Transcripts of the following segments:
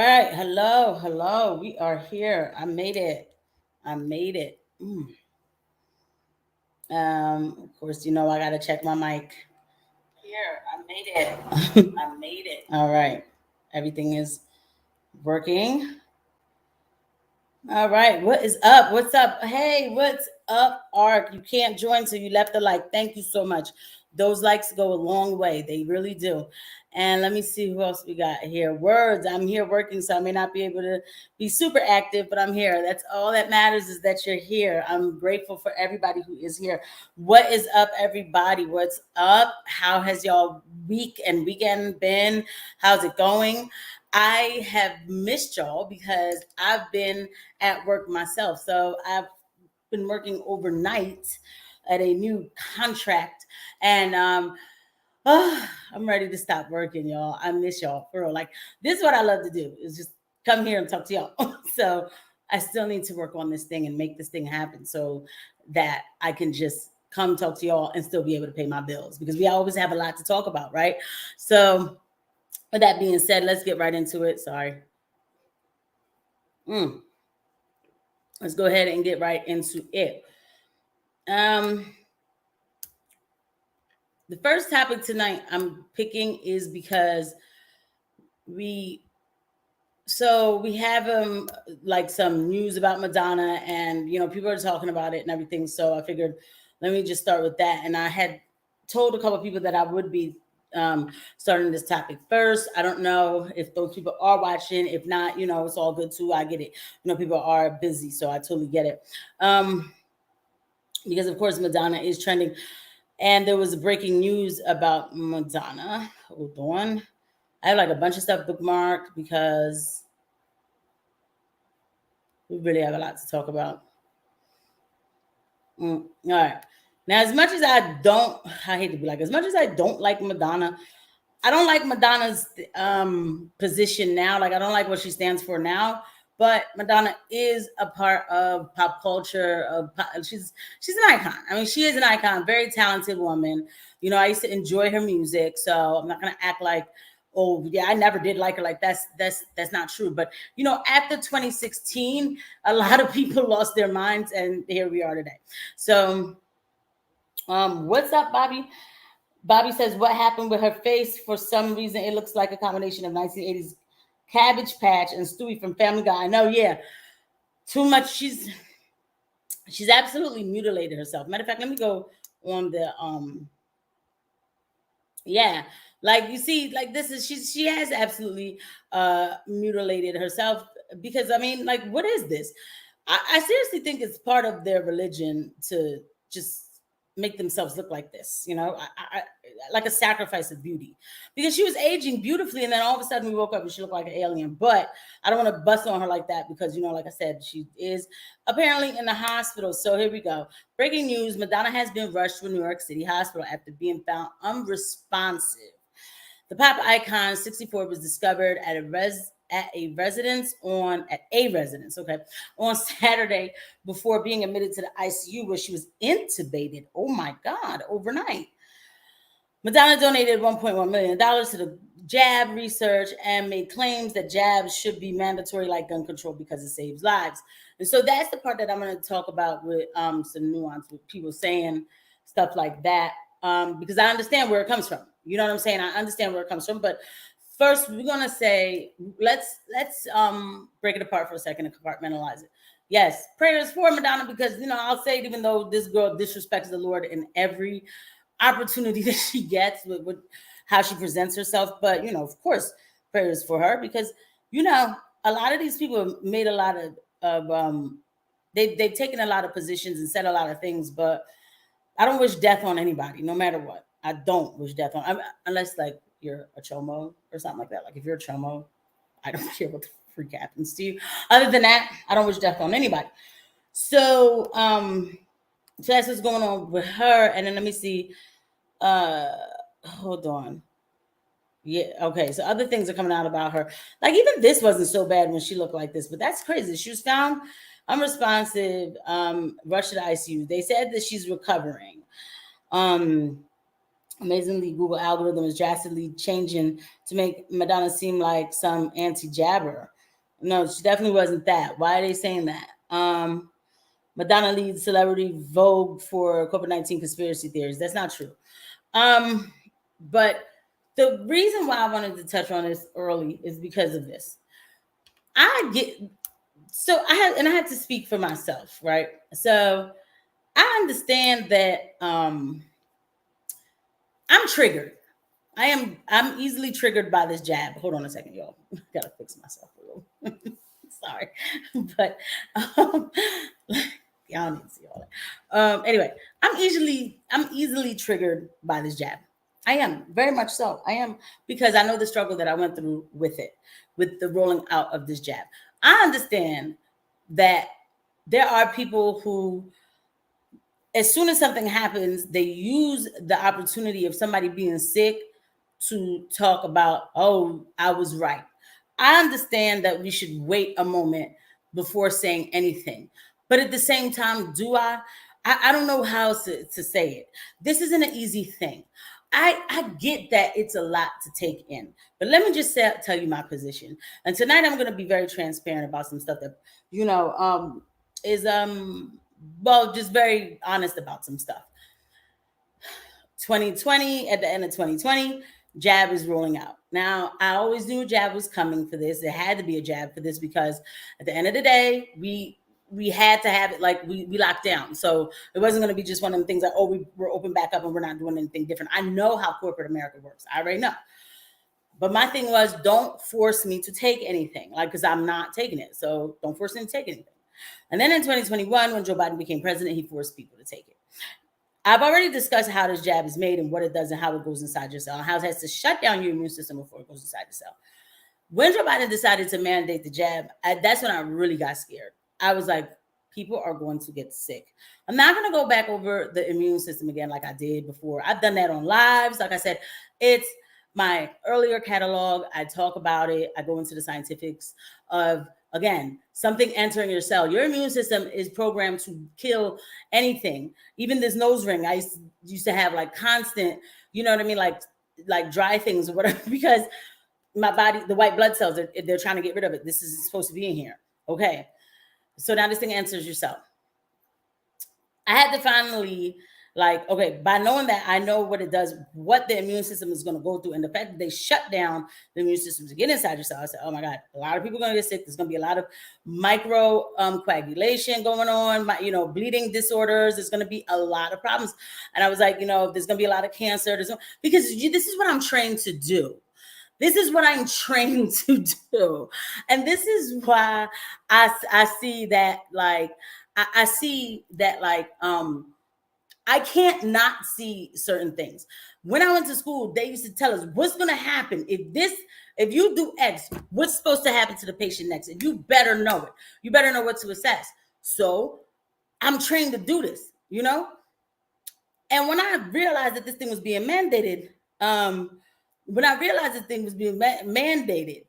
right. Hello. Hello. We are here. I made it. I made it. Of course, I gotta check my mic. Here, I made it. I made it. All right. Everything is working. All right. What is up? What's up? Hey, what's up, Ark? You can't join, so you left a like. Thank you so much. Those likes go a long way. They really do. And let me see who else we got here. Words. I'm here working, so I may not be able to be super active, but I'm here. That's all that matters is that you're here. I'm grateful for everybody who is here. What is up, everybody? What's up? How has y'all week and weekend been? How's it going? I have missed y'all because I've been at work myself. So I've been working overnight at a new contract, and I'm ready to stop working, y'all. I miss y'all for real. Like, this is what I love to do, is just come here and talk to y'all. So I still need to work on this thing and make this thing happen so that I can just come talk to y'all and still be able to pay my bills, because we always have a lot to talk about, right? So with that being said, let's get right into it. Sorry. Mm. Let's go ahead and get right into it. Um, the first topic tonight I'm picking is because we we have like some news about Madonna, and people are talking about it and everything. So I figured, let me just start with that. And I had told a couple of people that I would be starting this topic first. I don't know if those people are watching. If not, it's all good too. I get it. People are busy, so I totally get it. Because of course Madonna is trending, and there was breaking news about Madonna. Hold on, I have like a bunch of stuff bookmarked because we really have a lot to talk about. All right. Now, as much as I hate to be like, as much as I don't like Madonna, I don't like Madonna's position now. Like, I don't like what she stands for now. But Madonna is a part of pop culture. She's an icon. I mean, she is an icon. Very talented woman. I used to enjoy her music, so I'm not gonna act like, oh yeah, I never did like her. Like, that's not true. But after 2016, a lot of people lost their minds, and here we are today. So, what's up, Bobby? Bobby says, what happened with her face? For some reason, it looks like a combination of 1980s Cabbage Patch and Stewie from Family Guy. I know, yeah. Too much. She's absolutely mutilated herself. Matter of fact, let me go on the yeah. Like, you see, like, this is she has absolutely mutilated herself, because I mean, like, what is this? I seriously think it's part of their religion to just make themselves look like this, like a sacrifice of beauty, because she was aging beautifully, and then all of a sudden we woke up and she looked like an alien. But I don't want to bust on her like that, because like I said, she is apparently in the hospital. So here we go. Breaking news: Madonna has been rushed to a New York City hospital after being found unresponsive. The pop icon, 64, was discovered at a residence okay, on Saturday, before being admitted to the ICU, where she was intubated. Oh my God, overnight. Madonna donated $1.1 million to the jab research and made claims that jabs should be mandatory like gun control because it saves lives. And so that's the part that I'm going to talk about with some nuance, with people saying stuff like that, because I understand where it comes from. You know what I'm saying? I understand where it comes from. But first, we're going to say, let's break it apart for a second and compartmentalize it. Yes, prayers for Madonna, because I'll say it, even though this girl disrespects the Lord in every opportunity that she gets with how she presents herself. But of course, prayers for her, because a lot of these people made a lot of they've taken a lot of positions and said a lot of things. But I don't wish death on anybody, no matter what. I don't wish death on, unless like you're a chomo or something like that. Like, if you're a chomo, I don't care what the freak happens to you. Other than that, I don't wish death on anybody. So so that's what's going on with her. And then let me see. Hold on. Yeah, okay. So other things are coming out about her. Like, even this wasn't so bad when she looked like this, but that's crazy. She was found unresponsive, rushed to the ICU. They said that she's recovering. Um, Amazingly, Google algorithm is drastically changing to make Madonna seem like some anti-jabber. No, she definitely wasn't that. Why are they saying that? Madonna leads celebrity Vogue for COVID-19 conspiracy theories. That's not true. But the reason why I wanted to touch on this early is because of this. I get so I had to speak for myself, right? So I understand that I'm triggered. I'm easily triggered by this jab. Hold on a second, y'all. Gotta fix myself a little. Sorry. But y'all need to see all that. Anyway, I'm easily triggered by this jab. I am, very much so. I am, because I know the struggle that I went through with it, with the rolling out of this jab. I understand that there are people who, as soon as something happens, they use the opportunity of somebody being sick to talk about, oh, I was right. I understand that we should wait a moment before saying anything. But at the same time, do I don't know how to say it. This isn't an easy thing. I get that it's a lot to take in, but let me just tell you my position. And tonight I'm going to be very transparent about some stuff that, is well, just very honest about some stuff. 2020, at the end of 2020, jab is rolling out. Now, I always knew a jab was coming for this. There had to be a jab for this because at the end of the day, we had to have it, like we locked down. So it wasn't going to be just one of them things like, oh, we're open back up and we're not doing anything different. I know how corporate America works. I already know. But my thing was, don't force me to take anything, like, because I'm not taking it. So don't force me to take anything. And then in 2021, when Joe Biden became president, he forced people to take it. I've already discussed how this jab is made and what it does and how it goes inside your cell, and how it has to shut down your immune system before it goes inside the cell. When Joe Biden decided to mandate the jab, that's when I really got scared. I was like, people are going to get sick. I'm not going to go back over the immune system again like I did before. I've done that on lives. Like I said, it's my earlier catalog. I talk about it. I go into the scientifics of, again, something entering your cell. Your immune system is programmed to kill anything, even this nose ring. I used to have like constant, you know what I mean, like dry things or whatever, because my body, the white blood cells, they're trying to get rid of it. This is supposed to be in here. Okay. So now this thing enters your cell. I had to finally, like, okay, by knowing that, I know what it does, what the immune system is going to go through, and the fact that they shut down the immune system to get inside your cell. I said, oh my God, a lot of people are going to get sick. There's going to be a lot of micro coagulation going on, bleeding disorders. There's going to be a lot of problems. And I was like, there's going to be a lot of cancer. Because this is what I'm trained to do. This is what I'm trained to do. And this is why I see that, like, I see that, like, I can't not see certain things. When I went to school, they used to tell us what's going to happen if you do X, what's supposed to happen to the patient next. And you better know it. You better know what to assess. So I'm trained to do this, And when I realized that this thing was being mandated,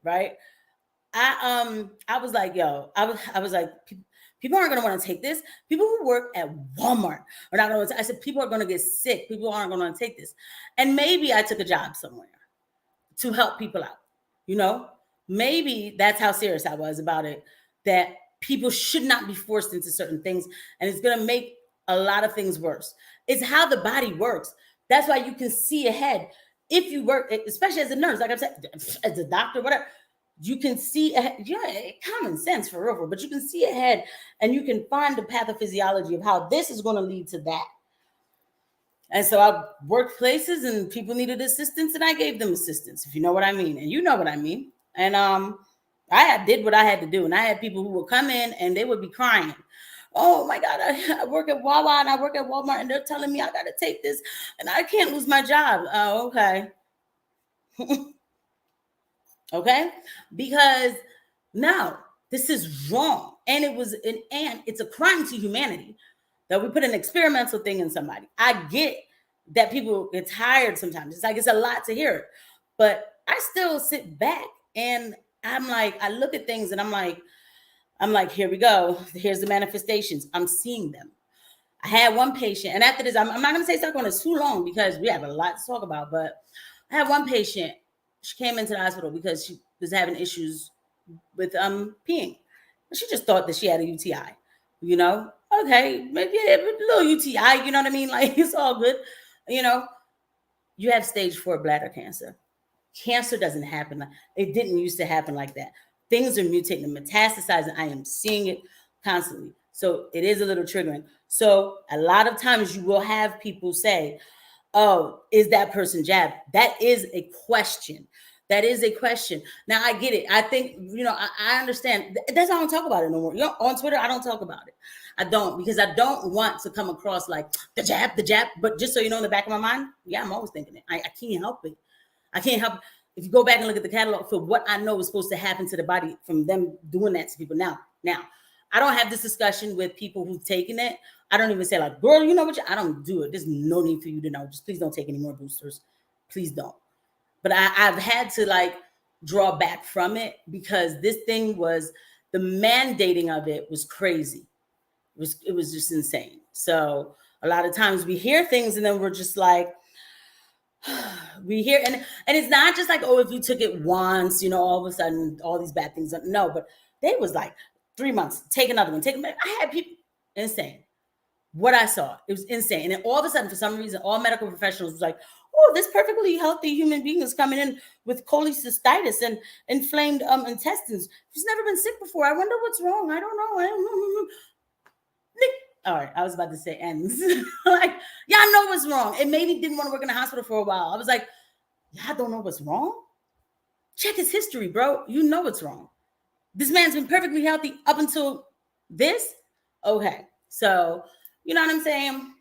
right? I was like, yo, I was like, people aren't going to want to take this. People who work at Walmart are not going to. I said, people are going to get sick. People aren't going to take this. And maybe I took a job somewhere to help people out. Maybe that's how serious I was about it, that people should not be forced into certain things. And it's going to make a lot of things worse. It's how the body works. That's why you can see ahead. If you work, especially as a nurse, like I said, as a doctor, whatever, you can see ahead. Common sense for real, but you can see ahead and you can find the pathophysiology of how this is going to lead to that. And so I worked places and people needed assistance and I gave them assistance, if you know what I mean. And you know what I mean. And I did what I had to do. And I had people who would come in and they would be crying. Oh my God, I work at Wawa and I work at Walmart and they're telling me I got to take this and I can't lose my job. Oh, okay. Okay? Because no, this is wrong. And it's a crime to humanity that we put an experimental thing in somebody. I get that people get tired sometimes. It's like, it's a lot to hear. But I still sit back and I'm like, I look at things and I'm like, here we go. Here's the manifestations. I'm seeing them. I had one patient, and after this, I'm not going to say stuck on this too long because we have a lot to talk about. But I had one patient. She came into the hospital because she was having issues with peeing. She just thought that she had a UTI. You know, okay, maybe a little UTI. You know what I mean? Like it's all good. You know, you have stage 4 bladder cancer. Cancer doesn't happen. It didn't used to happen like that. Things are mutating and metastasizing. I am seeing it constantly. So it is a little triggering. So a lot of times you will have people say, oh, is that person jabbed? That is a question. That is a question. Now I get it. I think, I understand. That's why I don't talk about it no more. On Twitter, I don't talk about it. I don't, because I don't want to come across like the jab. But just so you know, in the back of my mind, yeah, I'm always thinking it. I can't help it. I can't help it. If you go back and look at the catalog for what I know is supposed to happen to the body from them doing that to people. Now, I don't have this discussion with people who've taken it. I don't even say like, girl, you know what? I don't do it. There's no need for you to know. Just please don't take any more boosters. Please don't. But I've had to like draw back from it because this thing was, the mandating of it was crazy. It was just insane. So a lot of times we hear things and then we're just like, we hear, and it's not just like, oh, if you took it once, all of a sudden all these bad things. No, but they was like 3 months, take another one, I had people, insane. What I saw, it was insane. And then all of a sudden, for some reason, all medical professionals was like, oh, this perfectly healthy human being is coming in with cholecystitis and inflamed intestines. She's never been sick before. I wonder what's wrong. I don't know. All right, I was about to say ends. Like, yeah, I know what's wrong. And maybe didn't want to work in the hospital for a while. I was like, y'all don't know what's wrong? Check his history, bro. You know what's wrong. This man's been perfectly healthy up until this. Okay, so you know what I'm saying?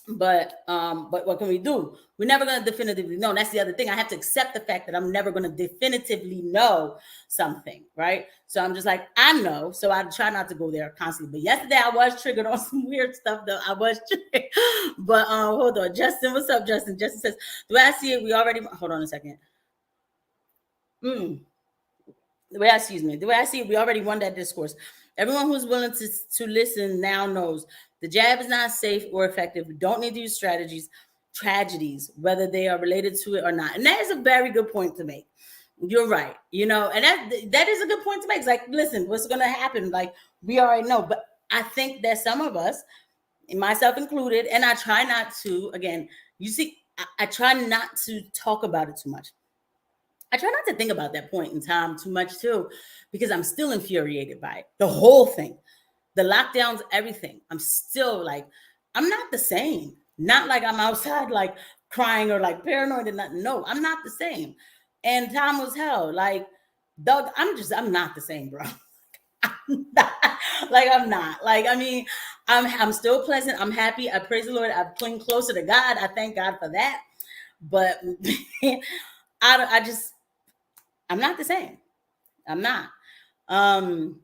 But what can we do? We're never going to definitively know. And that's the other thing. I have to accept the fact that I'm never going to definitively know something, right? So I'm just like, I know. So I try not to go there constantly. But yesterday I was triggered on some weird stuff, though. I was triggered. But hold on. Justin, what's up, Justin? Justin says, the way I see it, we already... Hold on a second. The way I see it, we already won that discourse. Everyone who's willing to listen now knows the jab is not safe or effective. We don't need to use tragedies, whether they are related to it or not. And that is a very good point to make. You're right. And that is a good point to make. It's like, listen, what's going to happen? Like, we already know. But I think that some of us, myself included, and I try not to, again, you see, I try not to talk about it too much. I try not to think about that point in time too much too, because I'm still infuriated by it. The whole thing, the lockdowns, everything. I'm still like, I'm not the same. Not like I'm outside like crying or like paranoid and nothing. No, I'm not the same. And time was hell. Like, Doug, I'm not the same, bro. I'm not. Like, I mean, I'm still pleasant. I'm happy. I praise the Lord. I've cling closer to God. I thank God for that. But I'm not the same. I'm not. And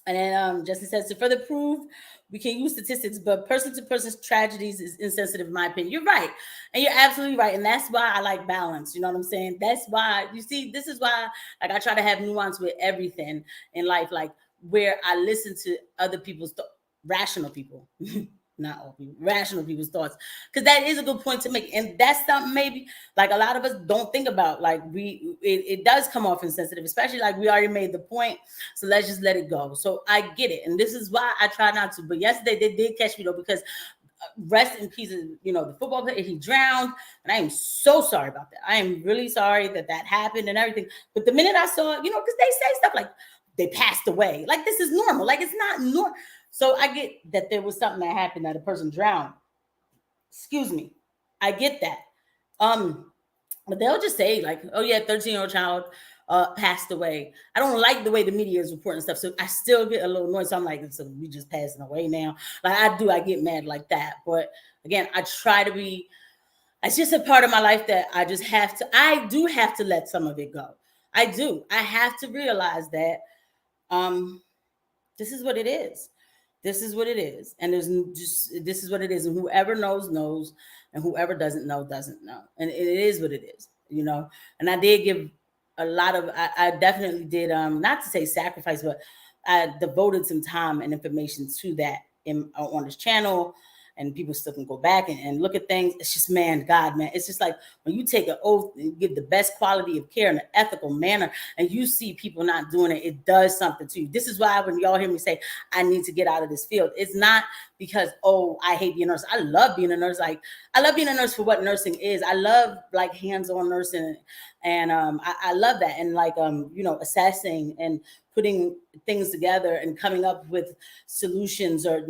then Justin says, to further prove we can use statistics, but person-to-person tragedies is insensitive, in my opinion. You're right. And you're absolutely right. And that's why I like balance. You know what I'm saying? That's why, you see, this is why like I try to have nuance with everything in life, like where I listen to other people's rational people. Not all people, rational people's thoughts, because that is a good point to make, and that's something maybe like a lot of us don't think about. Like it does come off insensitive, especially like we already made the point, so let's just let it go. So I get it, and this is why I try not to. But yesterday they did catch me though, because rest in peace, the football player, he drowned, and I am so sorry about that. I am really sorry that happened and everything. But the minute I saw, because they say stuff like they passed away, like this is normal, like it's not normal. So I get that there was something that happened, that a person drowned. Excuse me. I get that. But they'll just say like, oh yeah, 13-year-old child passed away. I don't like the way the media is reporting stuff. So I still get a little annoyed. So I'm like, so we just passing away now. Like I get mad like that. But again, I try to be, it's just a part of my life that I do have to let some of it go. I do. I have to realize that this is what it is. This is what it is. And this is what it is. And whoever knows, knows. And whoever doesn't know, doesn't know. And it is what it is, And I did give a lot of, I definitely did, not to say sacrifice, but I devoted some time and information to that on this channel, and people still can go back and look at things. It's just, man, God, man. It's just like when you take an oath and give the best quality of care in an ethical manner, and you see people not doing it, it does something to you. This is why when y'all hear me say, I need to get out of this field, it's not because, oh, I hate being a nurse. I love being a nurse. Like, I love being a nurse for what nursing is. I love like hands-on nursing, and I love that. And like, assessing and putting things together and coming up with solutions, or,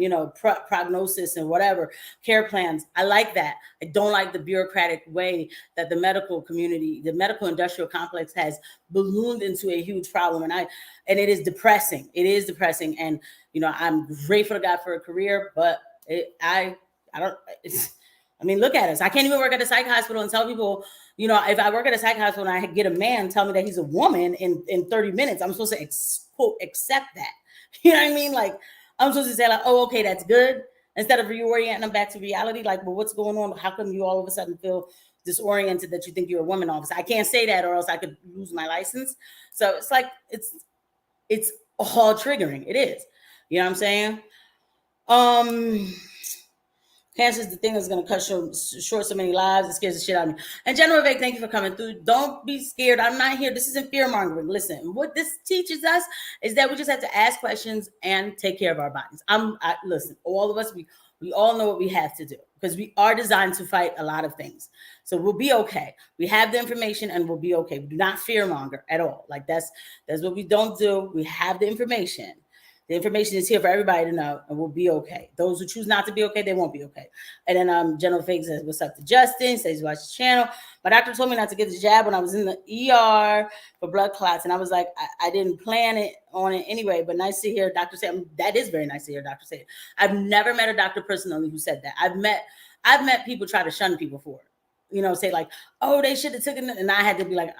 prognosis and whatever, care plans. I like that. I don't like the bureaucratic way that the medical community, the medical industrial complex has ballooned into a huge problem. And it is depressing. It is depressing. And, I'm grateful to God for a career, but look at us. I can't even work at a psych hospital and tell people, if I work at a psych hospital and I get a man tell me that he's a woman in 30 minutes, I'm supposed to quote, accept that. You know what I mean? Like, I'm supposed to say like, oh, okay, that's good. Instead of reorienting them back to reality, like, well, what's going on? How come you all of a sudden feel disoriented that you think you're a woman officer? I can't say that, or else I could lose my license. So it's like, it's all triggering. It is. You know what I'm saying? Cancer is the thing that's going to cut short so many lives. It scares the shit out of me. And General Vic, thank you for coming through. Don't be scared. I'm not here. This isn't fear mongering. Listen, what this teaches us is that we just have to ask questions and take care of our bodies. Listen, all of us, we all know what we have to do, because we are designed to fight a lot of things. So we'll be okay. We have the information and we'll be okay. We do not fear monger at all. Like, that's what we don't do. We have the information. The information is here for everybody to know, and we'll be okay. Those who choose not to be okay, they won't be okay. And then General Fake says, what's up to Justin? Says, watch the channel. My doctor told me not to get the jab when I was in the ER for blood clots. And I was like, I didn't plan it on it anyway, but nice to hear Dr. say. That is very nice to hear Dr. say it. I've never met a doctor personally who said that. I've met people try to shun people for it. Say like, oh, they should have taken it. And I had to be like,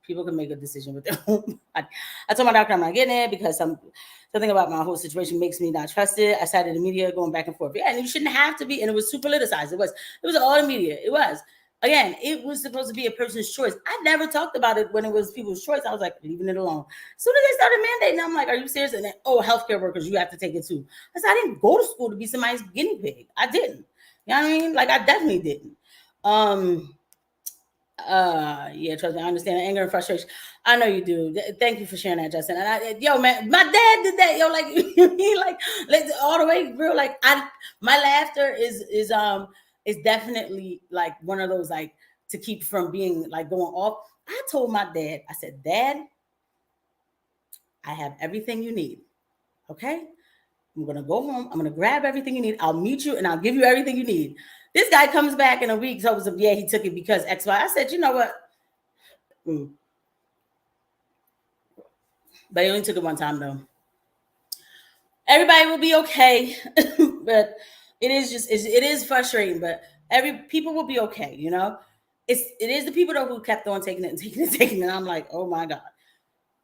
people can make a decision with their own. I told my doctor I'm not getting it because something about my whole situation makes me not trust it. I cited the media going back and forth. Yeah, and you shouldn't have to be. And it was too politicized. It was all the media. It was. Again, it was supposed to be a person's choice. I never talked about it when it was people's choice. I was like, leaving it alone. As soon as they started mandating, I'm like, are you serious? And then, healthcare workers, you have to take it too. I said, I didn't go to school to be somebody's guinea pig. I didn't. You know what I mean? Like, I definitely didn't. Yeah, trust me, I understand the anger and frustration. I know you do. Thank you for sharing that, Justin. And man, my dad did that. Yo, like he like all the way real. Like my laughter is definitely like one of those like to keep from being like going off. I told my dad, I said, Dad, I have everything you need. Okay, I'm gonna go home. I'm gonna grab everything you need. I'll meet you and I'll give you everything you need. This guy comes back in a week, tells him, yeah, he took it because X, Y. I said, you know what? But he only took it one time, though. Everybody will be okay. But it is frustrating, but people will be okay, It is the people, though, who kept on taking it. And I'm like, oh, my God.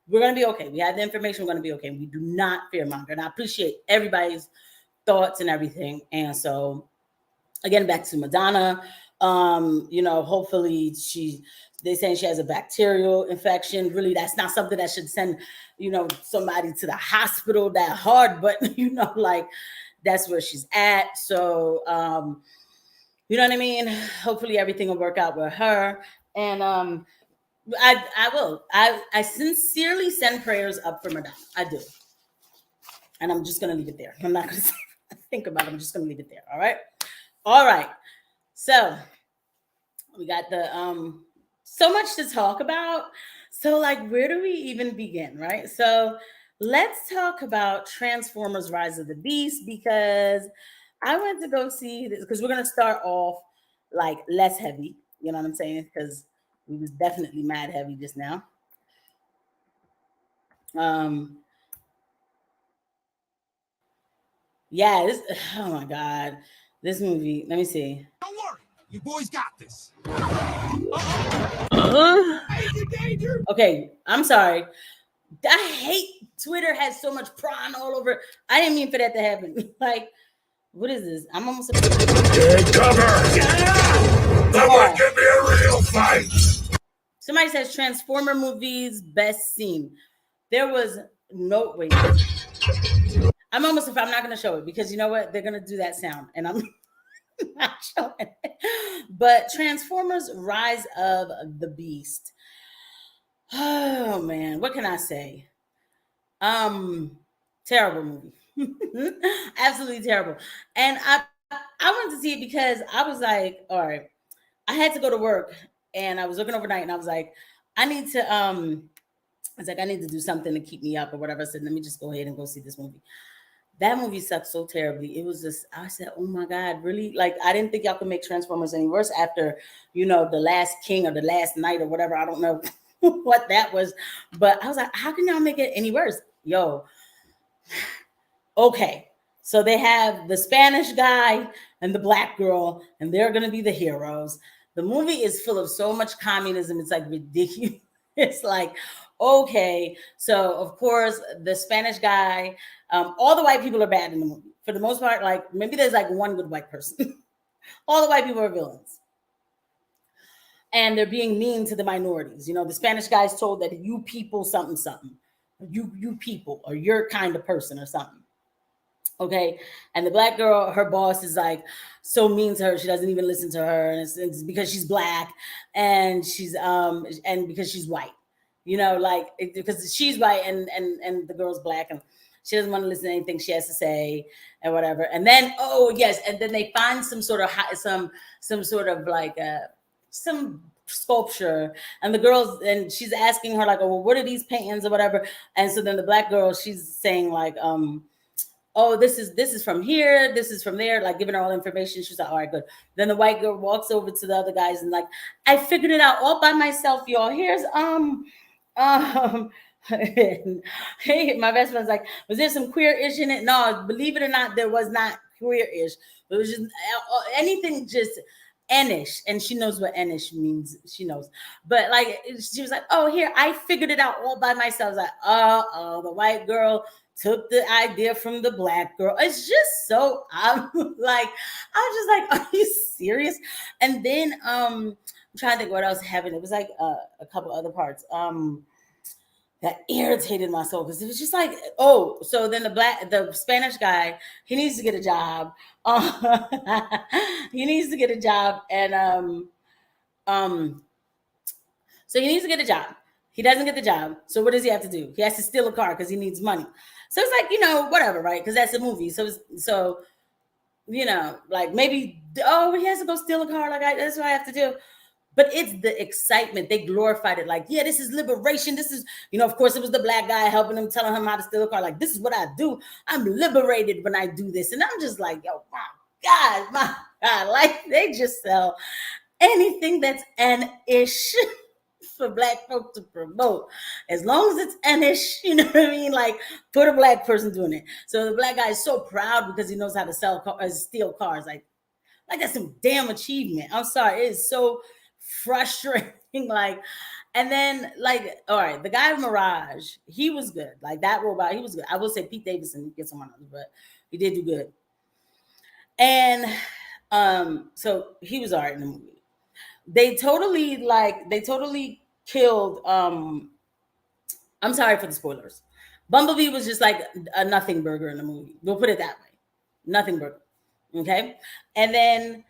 We're going to be okay. We have the information. We're going to be okay. We do not fear monger. And I appreciate everybody's thoughts and everything. And so, again, back to Madonna, hopefully they're saying she has a bacterial infection. Really, that's not something that should send, somebody to the hospital that hard, but, like that's where she's at. So, you know what I mean? Hopefully everything will work out with her. And I will. I sincerely send prayers up for Madonna. I do. And I'm just going to leave it there. I'm not going to think about it. I'm just going to leave it there. All right. So we got so much to talk about. So like, where do we even begin? Right. So let's talk about Transformers Rise of the Beast, because I went to go see this because we're going to start off like less heavy. You know what I'm saying? Because we was definitely mad heavy just now. Yeah. Oh my God. This movie, let me see. Don't worry, you boys got this. Okay, I'm sorry. I hate Twitter has so much prawn all over. I didn't mean for that to happen. Like, what is this? I'm almost. Take cover! Someone give me a real fight! Somebody says Transformer movies best scene. There was no wait. I'm almost, if I'm not going to show it because you know what? They're going to do that sound and I'm not showing it. But Transformers Rise of the Beast. Oh man, what can I say? Um, Terrible movie. Absolutely terrible. And I wanted to see it because I was like, all right, I had to go to work and I was working overnight and I was like, I need to I was like, I need to do something to keep me up or whatever. I said, let me just go ahead and go see this movie. That movie sucked so terribly. It was just, I said, oh my God, really? Like, I didn't think y'all could make Transformers any worse after, The Last King or The Last Night or whatever. I don't know what that was. But I was like, how can y'all make it any worse? Yo, okay. So they have the Spanish guy and the black girl, and they're going to be the heroes. The movie is full of so much communism. It's like ridiculous. It's like, okay. So, of course, the Spanish guy, all the white people are bad in the movie. For the most part, like maybe there's like one good white person. All the white people are villains. And they're being mean to the minorities. The Spanish guy's told that you people something something. You people or your kind of person or something. Okay. And the black girl, her boss is like so mean to her, she doesn't even listen to her. And it's because she's black and and because she's white. Because she's white and the girl's black and she doesn't want to listen to anything she has to say and whatever. And then oh yes, and then they find some sort of some sort of like some sculpture and the girls and she's asking her like, oh well, what are these paintings or whatever. And so then the black girl, she's saying like oh, this is from here, this is from there, like giving her all information. She's like, all right, good. Then the white girl walks over to the other guys and like, I figured it out all by myself, y'all. Here's hey, my best friend's like, was there some queer-ish in it? No, believe it or not, there was not queer-ish. It was just anything just Enish, and she knows what Enish means. She knows, but like she was like, "Oh, here, I figured it out all by myself." I was like, "Oh, the white girl took the idea from the black girl." It's just so I'm like, I was just like, "Are you serious?" And then I'm trying to think what else happened. It was like a couple other parts. That irritated my soul because it was just like, oh, so then the Spanish guy, he needs to get a job. He needs to get a job, and um, so he needs to get a job. He doesn't get the job, so what does he have to do? He has to steal a car because he needs money. So it's like whatever, right? Because that's a movie. So like maybe he has to go steal a car. Like that's what I have to do. But it's the excitement. They glorified it like, yeah, this is liberation. This is, of course, it was the black guy helping him, telling him how to steal a car. Like, this is what I do. I'm liberated when I do this. And I'm just like, yo, my God. Like, they just sell anything that's an-ish for black folk to promote. As long as it's an-ish, you know what I mean? Like, put a black person doing it. So the black guy is so proud because he knows how to steal cars. Like that's some damn achievement. I'm sorry. It is so frustrating. Like, and then like, all right, the guy Mirage, he was good. Like that robot, he was good. I will say Pete Davidson gets someone else, but he did do good. And so he was all right in the movie. They totally killed I'm sorry for the spoilers. Bumblebee was just like a nothing burger in the movie. We'll put it that way. Nothing burger. Okay. And then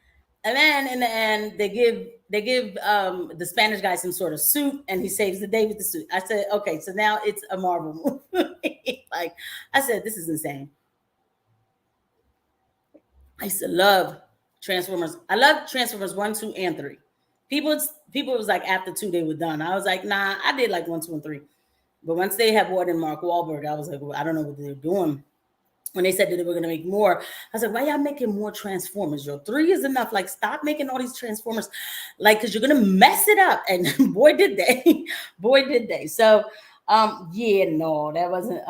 in the end, they give the Spanish guy some sort of suit, and he saves the day with the suit. I said, okay, so now it's a Marvel movie. Like I said, this is insane. I used to love Transformers. I love Transformers 1, 2, and 3. People was like after 2 they were done. I was like, nah, I did like 1, 2, and 3. But once they had Ward and Mark Wahlberg, I was like, well, I don't know what they're doing. When they said that they were going to make more, I was like, why y'all making more Transformers, yo? 3 is enough. Like, stop making all these Transformers. Like, because you're going to mess it up. And boy, did they. Boy, did they. So, yeah, no, that wasn't,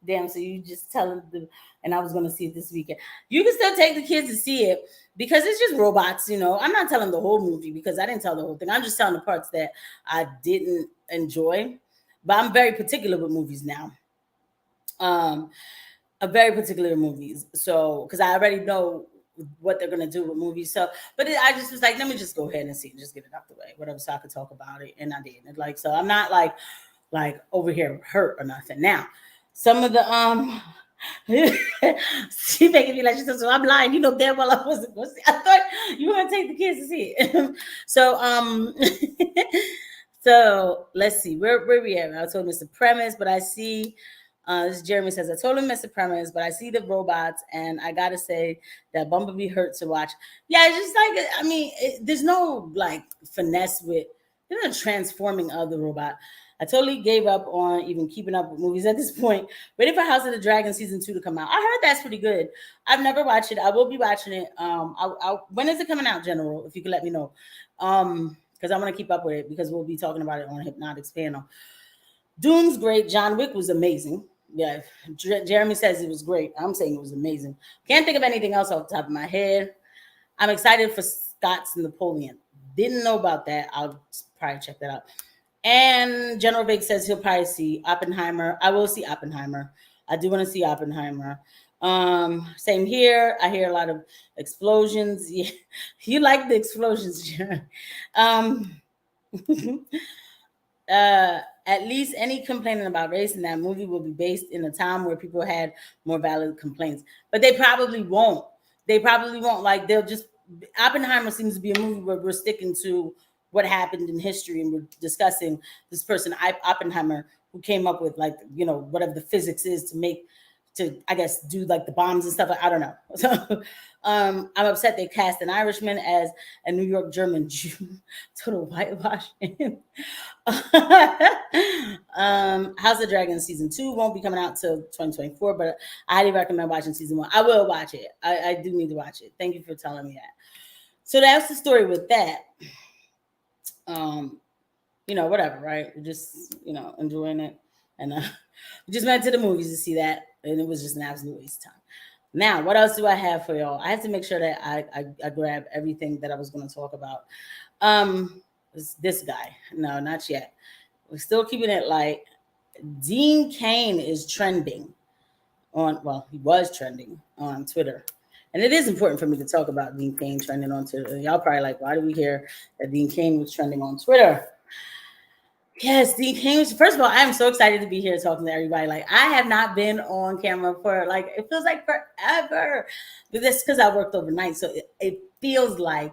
damn, so you just telling them, and I was going to see it this weekend. You can still take the kids to see it because it's just robots, I'm not telling the whole movie because I didn't tell the whole thing. I'm just telling the parts that I didn't enjoy. But I'm very particular with movies now. Very particular movies. So, because I already know what they're going to do with movies. So, but I just was like, let me just go ahead and see and just get it out the way, whatever, so I could talk about it. And I did. And so I'm not like over here hurt or nothing. Now, some of the She making me like she said, so I'm lying. You know damn well I wasn't going to see. I thought you were going to take the kids to see it. So so let's see where we at. I told Mr. Premise, but I see this Jeremy says I told him Mr. Premise, but I see the robots, and I gotta say that Bumblebee hurt to watch. Yeah, it's just like I mean, there's no like finesse with transforming of the robot. I totally gave up on even keeping up with movies at this point. Waiting for House of the Dragon season 2 to come out. I heard that's pretty good. I've never watched it. I will be watching it. When is it coming out, General? If you could let me know, because I want to keep up with it because we'll be talking about it on Hypnotics panel. Dune's great. John Wick was amazing. Yeah, Jeremy says it was great. I'm saying it was amazing. Can't think of anything else off the top of my head. I'm excited for Scott's Napoleon. Didn't know about that. I'll probably check that out. And General Vic says he'll probably see Oppenheimer. I will see Oppenheimer. I do want to see Oppenheimer. Same here. I hear a lot of explosions. Yeah. You like the explosions, Jeremy. At least any complaining about race in that movie will be based in a time where people had more valid complaints. But they probably won't. They probably won't. Like they'll just Oppenheimer seems to be a movie where we're sticking to what happened in history and we're discussing this person, Oppenheimer, who came up with like, whatever the physics is to I guess do like the bombs and stuff. I don't know. So I'm upset they cast an Irishman as a New York German Jew. Total whitewashing. House of Dragons season 2 won't be coming out till 2024, but I highly recommend watching season 1. I will watch it. I do need to watch it. Thank you for telling me that. So that's the story with that. Whatever, right? We're just, enjoying it. And we just went to the movies to see that. And it was just an absolute waste of time. Now, what else do I have for y'all? I have to make sure that I grab everything that I was going to talk about. This guy. No, not yet. We're still keeping it light. Dean Cain is trending he was trending on Twitter. And it is important for me to talk about Dean Cain trending on Twitter. Y'all probably like, why do we hear that Dean Cain was trending on Twitter? Yes, Dean Cain was, first of all, I'm so excited to be here talking to everybody. Like, I have not been on camera for, like, it feels like forever. But that's because I worked overnight. So it feels like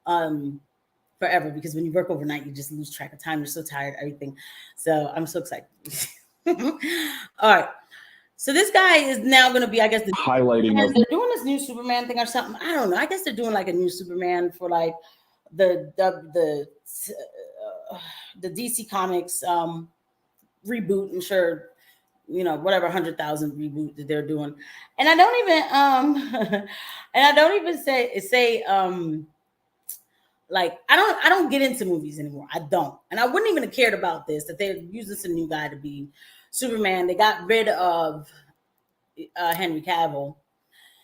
forever because when you work overnight, you just lose track of time. You're so tired, everything. So I'm so excited. All right. So this guy is now going to be, I guess, highlighting. They're doing this new Superman thing or something. I don't know. I guess they're doing like a new Superman for like the DC Comics reboot. I'm sure, whatever 100,000 reboot that they're doing. And I don't even say like I don't get into movies anymore. I don't, and I wouldn't even have cared about this that they're using some new guy to be Superman. They got rid of Henry Cavill,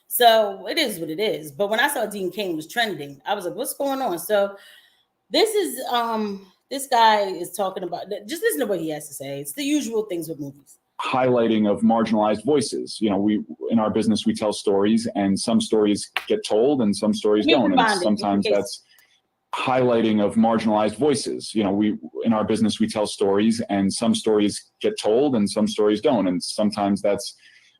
so it is what it is. But when I saw Dean Cain was trending, I was like, "What's going on?" So this is this guy is talking about. Just listen to what he has to say. It's the usual things with movies. Highlighting of marginalized voices. We in our business we tell stories, and some stories get told, and some stories don't. And sometimes that's highlighting of marginalized voices. We in our business we tell stories, and some stories get told, and some stories don't. And sometimes that's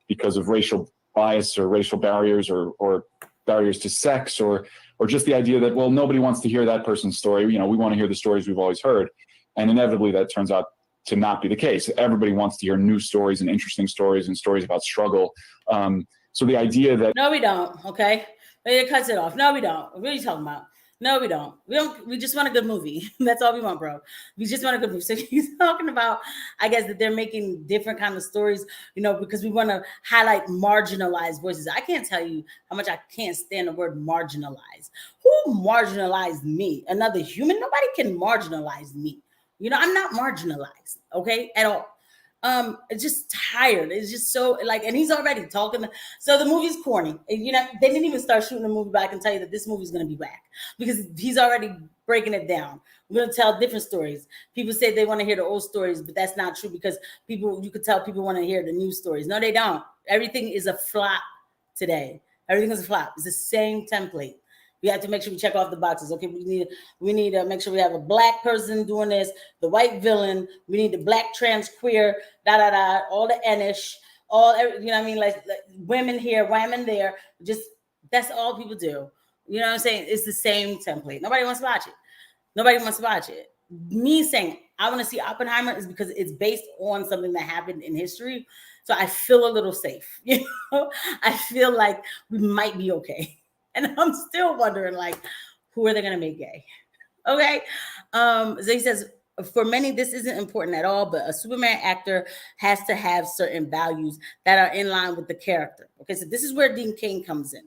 because of racial bias or racial barriers or barriers to sex or just the idea that, well, nobody wants to hear that person's story. We want to hear the stories we've always heard. And inevitably that turns out to not be the case. Everybody wants to hear new stories and interesting stories and stories about struggle. So the idea that... No, we don't. Okay. It cuts it off. No, we don't. What are you talking about? No, we don't. We just want a good movie. That's all we want, bro. We just want a good movie. So he's talking about, I guess, that they're making different kind of stories, because we want to highlight marginalized voices. I can't tell you how much I can't stand the word marginalized. Who marginalized me? Another human? Nobody can marginalize me. I'm not marginalized, okay, at all. It's just tired. It's just so like, and he's already talking. So the movie's corny. They didn't even start shooting the movie, but I can tell you that this movie's going to be whack because he's already breaking it down. We're going to tell different stories. People say they want to hear the old stories, but that's not true because you could tell people want to hear the new stories. No, they don't. Everything is a flop today. Everything is a flop. It's the same template. We have to make sure we check off the boxes. Okay, we need to make sure we have a black person doing this, the white villain. We need the black trans queer, all the Enish, you know what I mean? Like women here, women there. Just that's all people do. You know what I'm saying? It's the same template. Nobody wants to watch it. Nobody wants to watch it. Me saying I want to see Oppenheimer is because it's based on something that happened in history. So I feel a little safe. You know, I feel like we might be okay. And I'm still wondering, like, who are they going to make gay? Okay. So he says, for many, this isn't important at all, but a Superman actor has to have certain values that are in line with the character. Okay. So this is where Dean Cain comes in.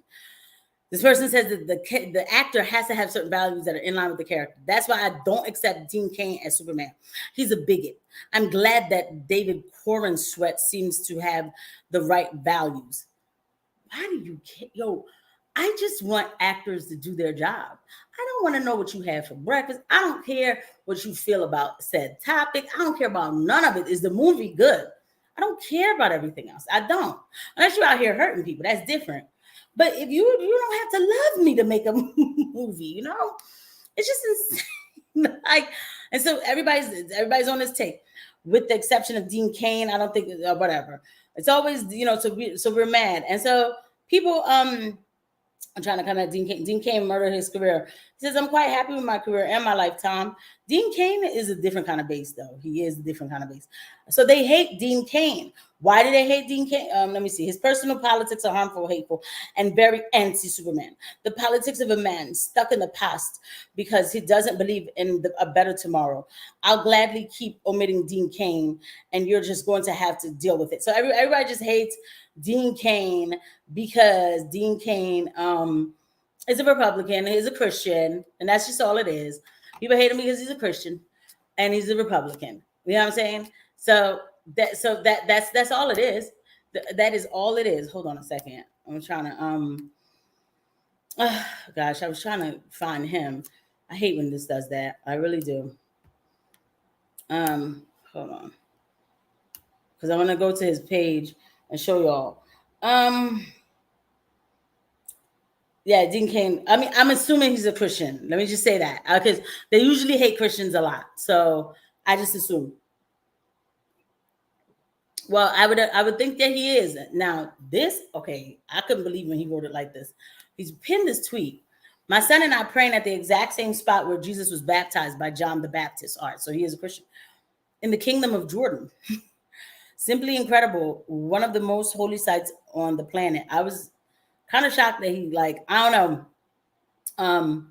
This person says that the actor has to have certain values that are in line with the character. That's why I don't accept Dean Cain as Superman. He's a bigot. I'm glad that David Corn Sweat seems to have the right values. Why do you care? Yo, I just want actors to do their job. I don't want to know what you had for breakfast. I don't care what you feel about said topic. I don't care about none of it. Is the movie good? I don't care about everything else. I don't. Unless you're out here hurting people. That's different. But if you don't have to love me to make a movie, you know, it's just insane. Like, and so everybody's on this take, with the exception of Dean Cain. I don't think whatever. It's always, you know, so we're mad, and so people I'm trying to come at Dean Cain. Dean Cain murdered his career. He says, I'm quite happy with my career and my lifetime. Dean Cain is a different kind of base, though. He is a different kind of base. So they hate Dean Cain. Why do they hate Dean Cain? Let me see. His personal politics are harmful, hateful, and very anti-Superman. The politics of a man stuck in the past because he doesn't believe in a better tomorrow. I'll gladly keep omitting Dean Cain, and you're just going to have to deal with it. So everybody just hates Dean Cain because Dean Cain is a Republican, he's a Christian, and that's just all it is. People hate him because he's a Christian and he's a Republican. You know what I'm saying? So that's all it is. That is all it is. Hold on a second. I'm trying to gosh, I was trying to find him. I hate when this does that. I really do. Hold on. Because I want to go to his page and show y'all. Yeah, Dean Cain. I mean, I'm assuming he's a Christian. Let me just say that, because they usually hate Christians a lot. So I just assume. Well, I would think that he is. Now, okay, I couldn't believe when he wrote it like this. He's pinned this tweet. My son and I praying at the exact same spot where Jesus was baptized by John the Baptist. All right, so he is a Christian. In the kingdom of Jordan. Simply incredible. One of the most holy sites on the planet. I was kind of shocked that he, like, I don't know.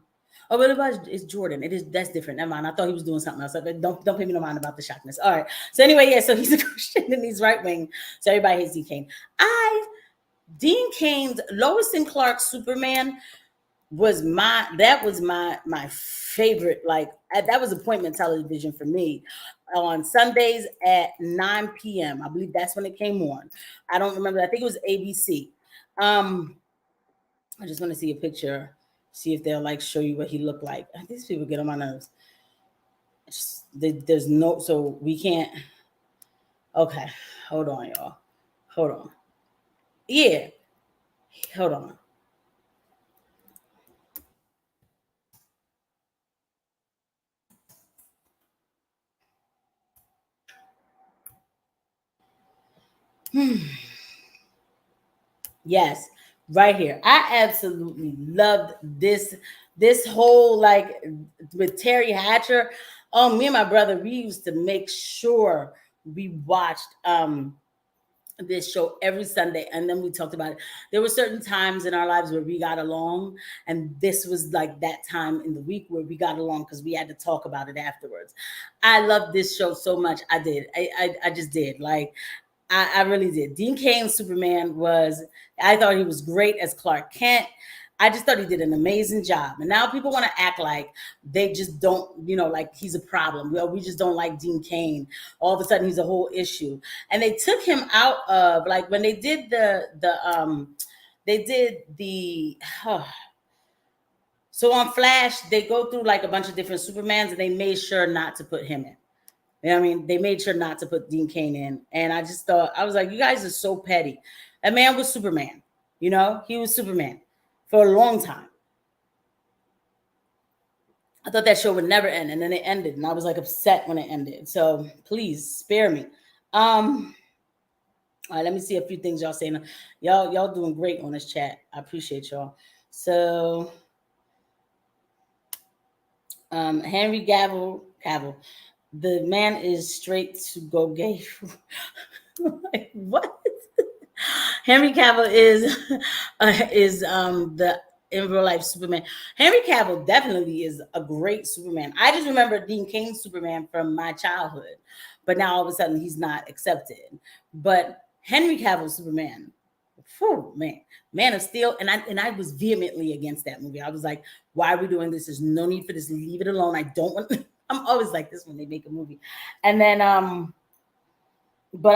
Oh, but it's Jordan. That's different. Never mind. I thought he was doing something else. But don't pay me no mind about the shockness. All right. So anyway, yeah. So he's a Christian and he's right wing. So everybody hates Dean Cain. Dean Cain's Lois and Clark Superman was my favorite. Like, that was appointment television for me on Sundays at 9 p.m. I believe that's when it came on. I don't remember. I think it was ABC. I just want to see a picture, see if they'll like show you what he looked like. These people get on my nerves. There's no, so we can't. Okay, hold on, y'all. Hold on. Yeah, hold on. Yes, right here. I absolutely loved this whole, like, with Terry Hatcher. Oh, me and my brother, we used to make sure we watched this show every Sunday, and then we talked about it. There were certain times in our lives where we got along, and this was like that time in the week where we got along because we had to talk about it afterwards. I loved this show so much. I did. I just did. Like, I really did. Dean Cain's Superman I thought he was great as Clark Kent. I just thought he did an amazing job. And now people want to act like they just don't, like he's a problem. Well, we just don't like Dean Cain. All of a sudden he's a whole issue. And they took him out of, like, when they did so on Flash, they go through like a bunch of different Supermans, and they made sure not to put him in. You know what I mean? They made sure not to put Dean Cain in. And I just thought, I was like, you guys are so petty. That man was Superman. He was Superman for a long time. I thought that show would never end, and then it ended, and I was like upset when it ended. So please spare me. All All right, let me see a few things y'all saying. Y'all doing great on this chat. I appreciate y'all. So Henry Cavill, the man is straight to go gay. Like, what? Henry Cavill is the in real life Superman. Henry Cavill definitely is a great Superman. I just remember Dean Cain's Superman from my childhood, but now all of a sudden he's not accepted. But Henry Cavill Superman, whew, Man of Steel, and I was vehemently against that movie. I was like, why are we doing this? There's no need for this. Leave it alone. I don't want. I'm always like this when they make a movie, and then but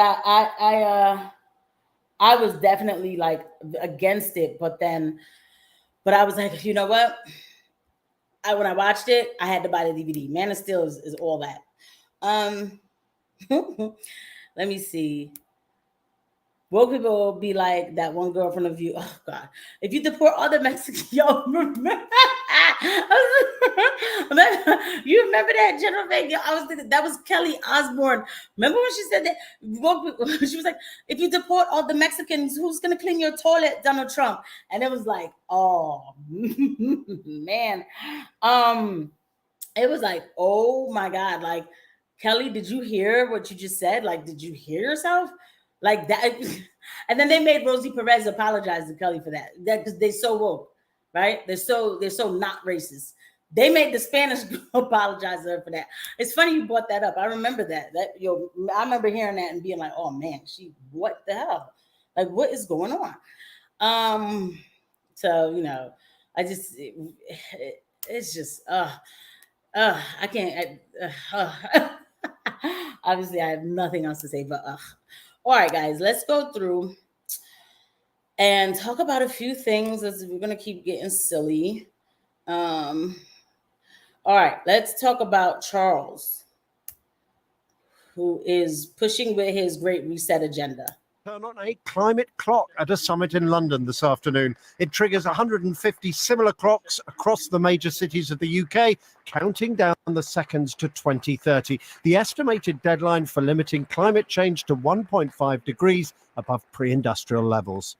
I was definitely like against it, but I was like, you know what? When I watched it, I had to buy the DVD. Man of Steel is all that. Let me see. Woke people will be like that one girl from The View. Oh God! If you deport all the Mexicans, yo, remember? You remember that General Vega? I was thinking that was Kelly Osbourne. Remember when she said that? She was like, "If you deport all the Mexicans, who's gonna clean your toilet, Donald Trump?" And it was like, oh man, it was like, oh my God, like Kelly, did you hear what you just said? Like, did you hear yourself? Like that, and then they made Rosie Perez apologize to Kelly for that because they're so woke, right? They're so not racist. They made the Spanish girl apologize to her for that. It's funny you brought that up. I remember that. I remember hearing that and being like, oh man, what the hell? Like, what is going on? So it's just I can't. Obviously, I have nothing else to say but All right, guys, let's go through and talk about a few things as we're going to keep getting silly. All right, let's talk about Charles, who is pushing with his Great Reset agenda. Turn on a climate clock at a summit in London this afternoon. It triggers 150 similar clocks across the major cities of the UK, counting down the seconds to 2030. The estimated deadline for limiting climate change to 1.5 degrees above pre-industrial levels.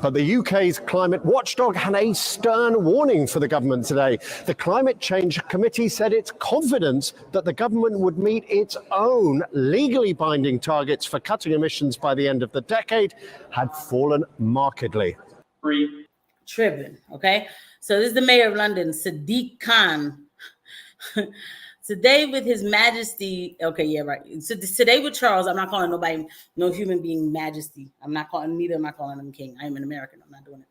But the UK's climate watchdog had a stern warning for the government today. The Climate Change Committee said it's confident that the government would meet its own legally binding targets for cutting emissions by the end of the decade had fallen markedly. Tripping, okay? So this is the mayor of London, Sadiq Khan. Today with His Majesty, okay, yeah, right. So today with Charles, I'm not calling nobody, no human being Majesty. I'm not calling, neither am I calling him King. I am an American. I'm not doing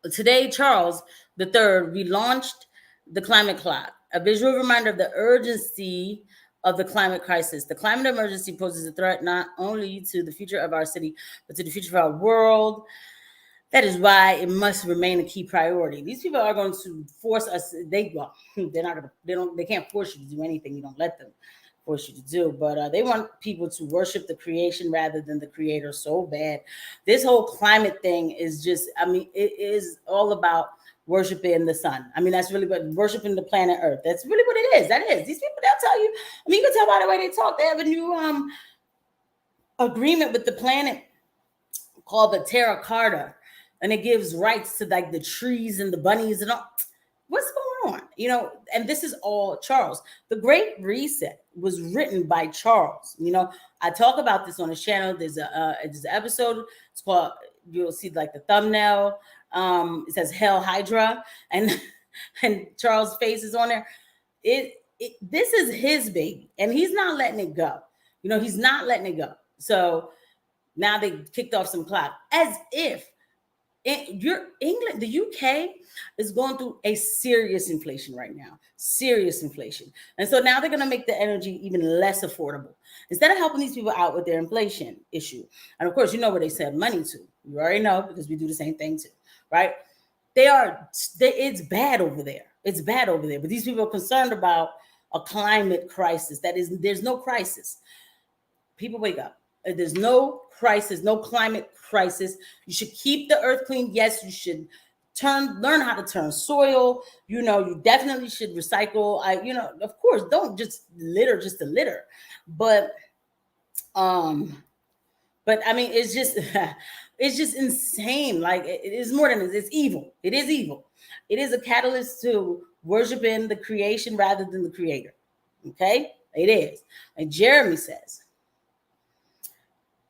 it. Today, Charles III, we launched the climate clock, a visual reminder of the urgency of the climate crisis. The climate emergency poses a threat not only to the future of our city, but to the future of our world. That is why it must remain a key priority. These people are going to force us. They're not going to. They can't force you to do anything you don't let them force you to do. But they want people to worship the creation rather than the creator so bad. This whole climate thing is just. I mean, it is all about worshiping the sun. I mean, that's really what worshiping the planet Earth. That's really what it is. That is. These people, they'll tell you. I mean, you can tell by the way they talk. They have a new agreement with the planet called the Terra Carta. And it gives rights to like the trees and the bunnies and all. What's going on? You know, and this is all Charles. The Great Reset was written by Charles. You know, I talk about this on his channel. There's an episode. It's called, you'll see like the thumbnail. It says Hell Hydra, and Charles' face is on there. This is his baby, and he's not letting it go. You know, he's not letting it go. So now they kicked off some clock as if England, the UK is going through a serious inflation right now, serious inflation. And so now they're going to make the energy even less affordable instead of helping these people out with their inflation issue. And of course, you know where they send money to. You already know because we do the same thing too, right? It's bad over there. It's bad over there. But these people are concerned about a climate crisis. There's no crisis. People wake up. There's no crisis, no climate crisis. You should keep the earth clean. Yes, you should learn how to turn soil. You know, you definitely should recycle. Of course, don't just litter just to litter. But But I mean, it's just it's just insane. Like it is more than this. It's evil. It is evil. It is a catalyst to worshiping the creation rather than the creator. Okay, it is. And Jeremy says,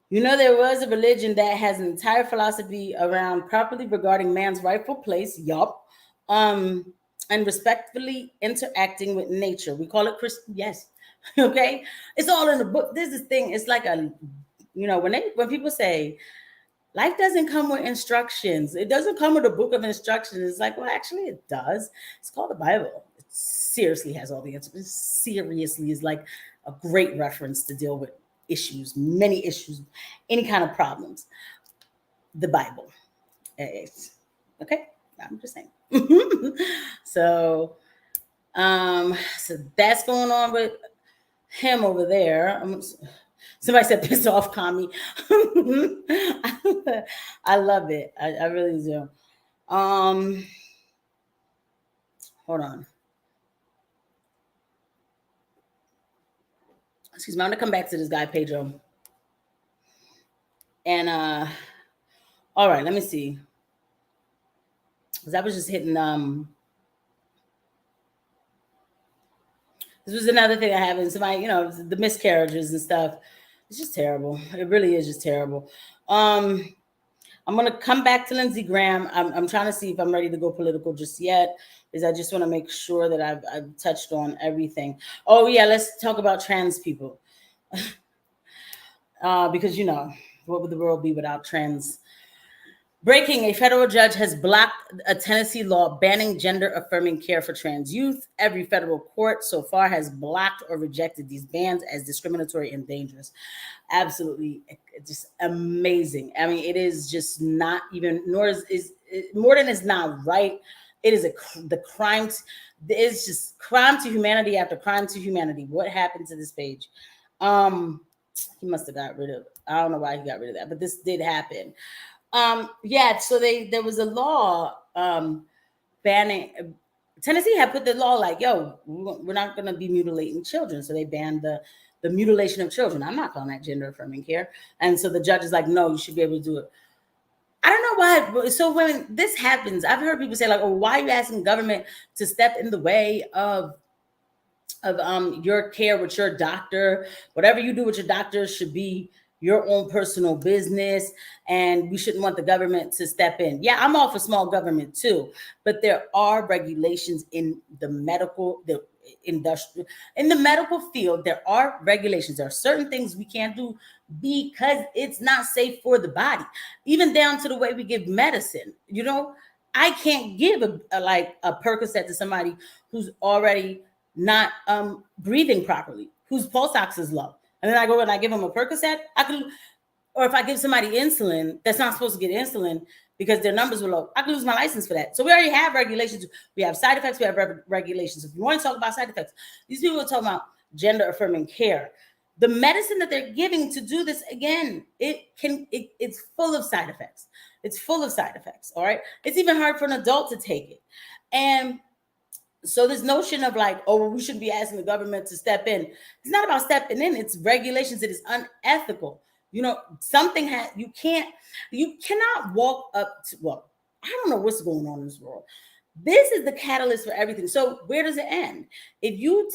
you know, there was a religion that has an entire philosophy around properly regarding man's rightful place. Yup. And respectfully interacting with nature. We call it Christian. Yes. Okay. It's all in the book. This is the thing. It's like when people say life doesn't come with instructions, it doesn't come with a book of instructions. It's like, well, actually it does. It's called the Bible. It seriously has all the answers. It seriously is like a great reference to deal with issues, many issues, any kind of problems. The Bible. Okay. I'm just saying. So that's going on with him over there. Somebody said piss off, commie. I love it. I really do. Hold on. Excuse me. I'm gonna come back to this guy, Pedro. And all right, let me see. Because I was just hitting this was another thing I have in somebody, the miscarriages and stuff. It's just terrible. It really is just terrible. I'm gonna come back to Lindsey Graham. I'm trying to see if I'm ready to go political just yet, because I just want to make sure that I've touched on everything. Oh yeah, let's talk about trans people. Because what would the world be without trans? Breaking, a federal judge has blocked a Tennessee law banning gender-affirming care for trans youth. Every federal court so far has blocked or rejected these bans as discriminatory and dangerous. Absolutely, just amazing. I mean, it is just not even, nor is more than it's not right. It is the crime. It's just crime to humanity after crime to humanity. What happened to this page? He must have got rid of. I don't know why he got rid of that, but this did happen. So there was a law banning. Tennessee had put the law like, yo, we're not going to be mutilating children. So they banned the mutilation of children. I'm not calling that gender affirming care. And so the judge is like, no, you should be able to do it. I don't know why. So when this happens, I've heard people say like, oh, why are you asking government to step in the way of your care with your doctor? Whatever you do with your doctor should be your own personal business, and we shouldn't want the government to step in. Yeah, I'm all for small government too, but there are regulations in the medical, the industrial, in the medical field. There are regulations. There are certain things we can't do because it's not safe for the body, even down to the way we give medicine. I can't give a Percocet to somebody who's already not breathing properly, whose pulse ox is low. And then I go and I give them a Percocet. Or if I give somebody insulin that's not supposed to get insulin because their numbers were low, I could lose my license for that. So we already have regulations. We have side effects. We have regulations. If you want to talk about side effects, these people are talking about gender affirming care. The medicine that they're giving to do this, again, it's full of side effects. It's full of side effects. All right. It's even hard for an adult to take it. And so this notion of like, oh, well, we shouldn't be asking the government to step in. It's not about stepping in. It's regulations. It is unethical. Something you cannot walk up to, well, I don't know what's going on in this world. This is the catalyst for everything. So where does it end? If you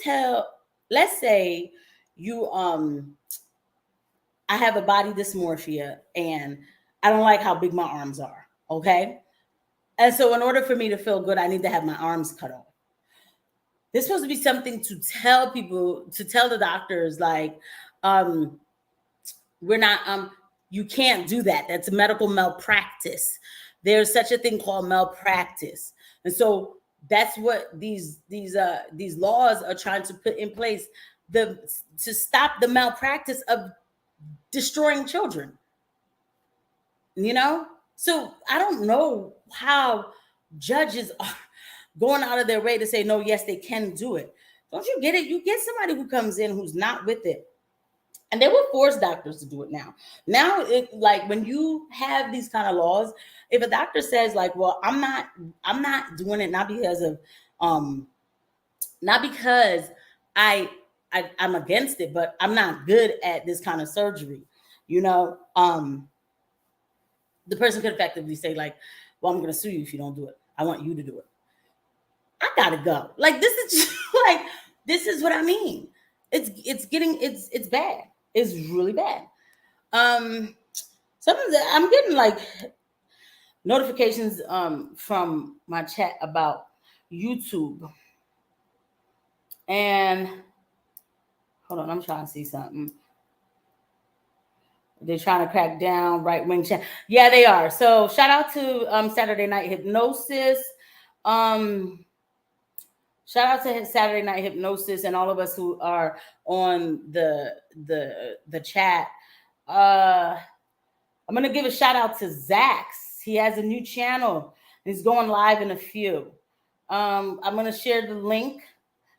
let's say you, I have a body dysmorphia and I don't like how big my arms are. Okay. And so in order for me to feel good, I need to have my arms cut off. There's supposed to be something to tell people, to tell the doctors, like, we're not, you can't do that. That's a medical malpractice. There's such a thing called malpractice. And so that's what these laws are trying to put in place to stop the malpractice of destroying children. So I don't know how judges are going out of their way to say, no, yes, they can do it. Don't you get it? You get somebody who comes in who's not with it. And they will force doctors to do it now. Now, when you have these kind of laws, if a doctor says like, well, I'm not doing it, not because I I'm against it, but I'm not good at this kind of surgery. The person could effectively say like, well, I'm going to sue you if you don't do it. I want you to do it. I gotta go. Like, this is like, this is what I mean. It's bad. It's really bad. Something that I'm getting like notifications from my chat about YouTube. And hold on, I'm trying to see something. They're trying to crack down right-wing chat. Yeah, they are. So shout out to Saturday Night Hypnosis. Shout out to Saturday Night Hypnosis and all of us who are on the chat. I'm gonna give a shout out to Zax. He has a new channel. He's going live in a few. I'm gonna share the link,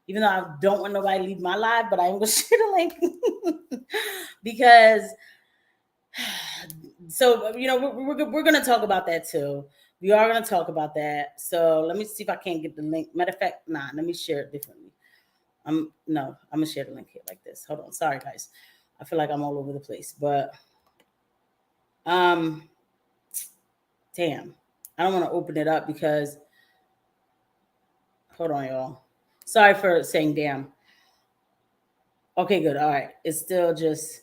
even though I don't want nobody to leave my live, but I'm gonna share the link because. So we're gonna talk about that too. We are gonna talk about that. So let me see if I can't get the link. Matter of fact, let me share it differently. I'm gonna share the link here like this. Hold on, sorry guys. I feel like I'm all over the place, but damn, I don't want to open it up because. Hold on, y'all. Sorry for saying damn. Okay, good. All right, it's still just.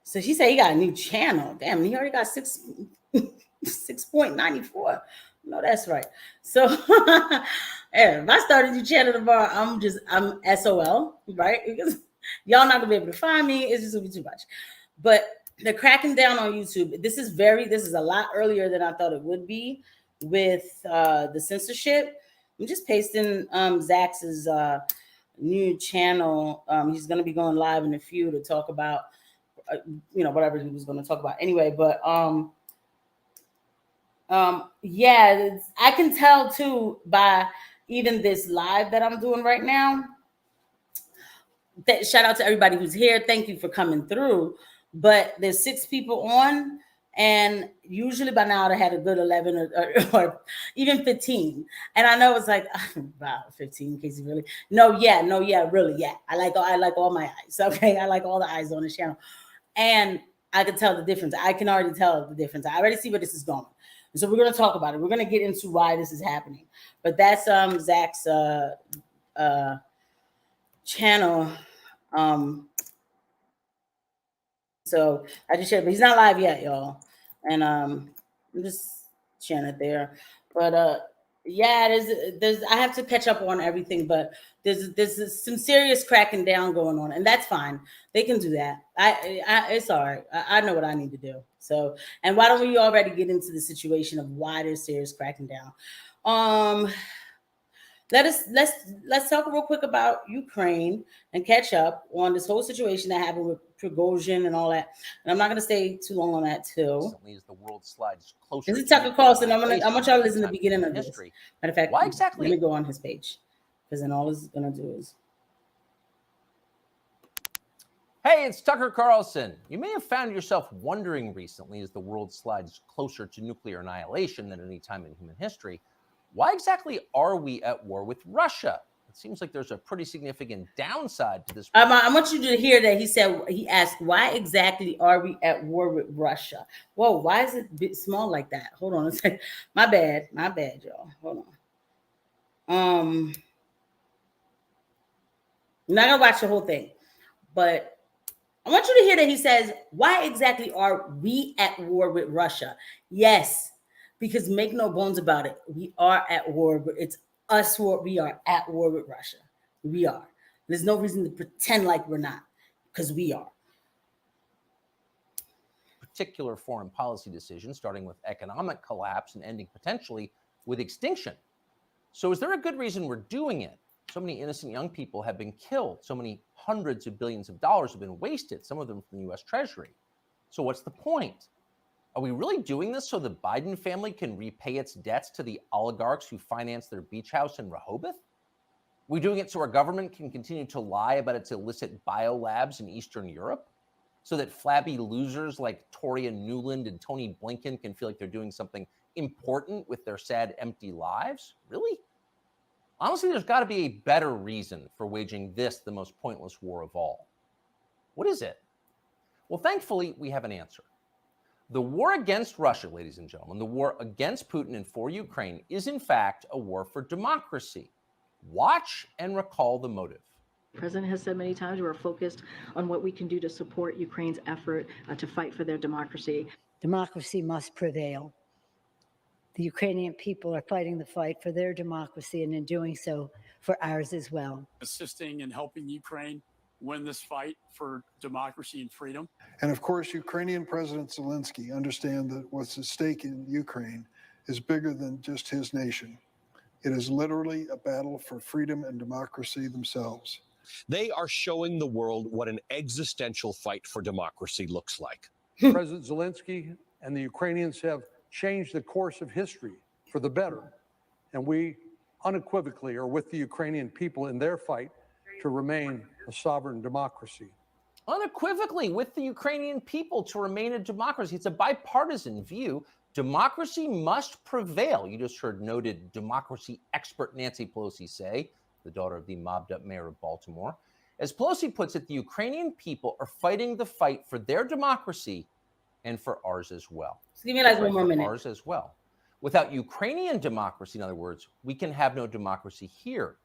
So she said he got a new channel. Damn, he already got 6.94. No, that's right. So if I start a new channel tomorrow, I'm SOL, right? Because y'all not gonna be able to find me. It's just gonna be too much. But they're cracking down on YouTube. This is a lot earlier than I thought it would be with the censorship. I'm just pasting Zax's new channel. He's gonna be going live in a few to talk about whatever he was going to talk about anyway, but yeah, I can tell too by even this live that I'm doing right now. Shout out to everybody who's here. Thank you for coming through. But there's 6 people on, and usually by now I had a good 11 or even 15. And I know it's like, wow, 15, Casey, really? Really, yeah. I like all my eyes. Okay, I like all the eyes on the channel. And I can tell the difference. I can already tell the difference. I already see where this is going. So we're going to talk about it. We're going to get into why this is happening. But that's Zach's channel. So I just shared, but he's not live yet, y'all. And I'm just sharing it there. But yeah, there's I have to catch up on everything, but there's some serious cracking down going on, and that's fine. They can do that. It's all right. I know what I need to do. So, and why don't we already get into the situation of why there's serious cracking down? Let's talk real quick about Ukraine and catch up on this whole situation that happened with Prigozhin and all that. And I'm not going to stay too long on that too. As the world slides closer. This is Tucker Carlson. I want y'all to listen to the beginning of this. Matter of fact, why exactly? Let me go on his page, because then all it's going to do is. Hey, it's Tucker Carlson. You may have found yourself wondering recently, as the world slides closer to nuclear annihilation than any time in human history, why exactly are we at war with Russia? It seems like there's a pretty significant downside to this. I want you to hear that he asked, why exactly are we at war with Russia? Whoa, why is it a bit small like that? Hold on a second. My bad, y'all. Hold on. I'm not gonna watch the whole thing, but I want you to hear that he says, why exactly are we at war with Russia? Yes, because make no bones about it, we are at war. It's us war. We are at war with Russia. We are. There's no reason to pretend like we're not, because we are. Particular foreign policy decisions, starting with economic collapse and ending potentially with extinction. So is there a good reason we're doing it? So many innocent young people have been killed. So many hundreds of billions of dollars have been wasted, some of them from the U.S. Treasury. So what's the point? Are we really doing this so the Biden family can repay its debts to the oligarchs who finance their beach house in Rehoboth? Are we doing it so our government can continue to lie about its illicit biolabs in Eastern Europe? So that flabby losers like Toria Nuland and Tony Blinken can feel like they're doing something important with their sad, empty lives? Really? Honestly, there's got to be a better reason for waging this, the most pointless war of all. What is it? Well, thankfully, we have an answer. The war against Russia, ladies and gentlemen, the war against Putin and for Ukraine is in fact a war for democracy. Watch and recall the motive. The president has said many times we're focused on what we can do to support Ukraine's effort to fight for their democracy. Democracy must prevail. The Ukrainian people are fighting the fight for their democracy, and in doing so, for ours as well. Assisting and helping Ukraine win this fight for democracy and freedom. And of course, Ukrainian President Zelensky understands that what's at stake in Ukraine is bigger than just his nation. It is literally a battle for freedom and democracy themselves. They are showing the world what an existential fight for democracy looks like. President Zelensky and the Ukrainians have changed the course of history for the better. And we unequivocally are with the Ukrainian people in their fight to remain a sovereign democracy. Unequivocally with the Ukrainian people to remain a democracy. It's a bipartisan view. Democracy must prevail. You just heard noted democracy expert Nancy Pelosi say, the daughter of the mobbed-up mayor of Baltimore. As Pelosi puts it, the Ukrainian people are fighting the fight for their democracy and for ours as well. So give me like one more minute. Ours as well. Without Ukrainian democracy, in other words, we can have no democracy here.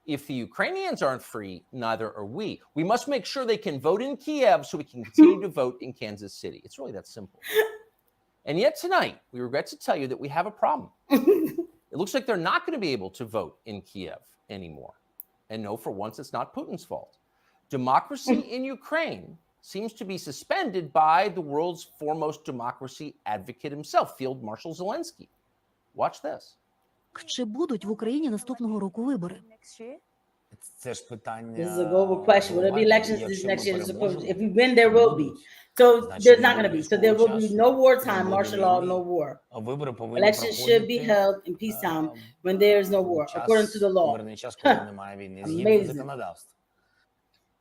If the Ukrainians aren't free, neither are we. We must make sure they can vote in Kiev so we can continue to vote in Kansas City. It's really that simple. And yet tonight, we regret to tell you that we have a problem. It looks like they're not going to be able to vote in Kiev anymore. And no, for once, it's not Putin's fault. Democracy in Ukraine seems to be suspended by the world's foremost democracy advocate himself, Field Marshal Zelensky. Watch this. Чи будуть в Україні наступного року вибори? This is a global question. Will there be elections this next year? If we win, there will be. So there's not going to be. So there will be no wartime, martial law, no war. Elections should be held in peacetime when there is no war, according to the law. Amazing.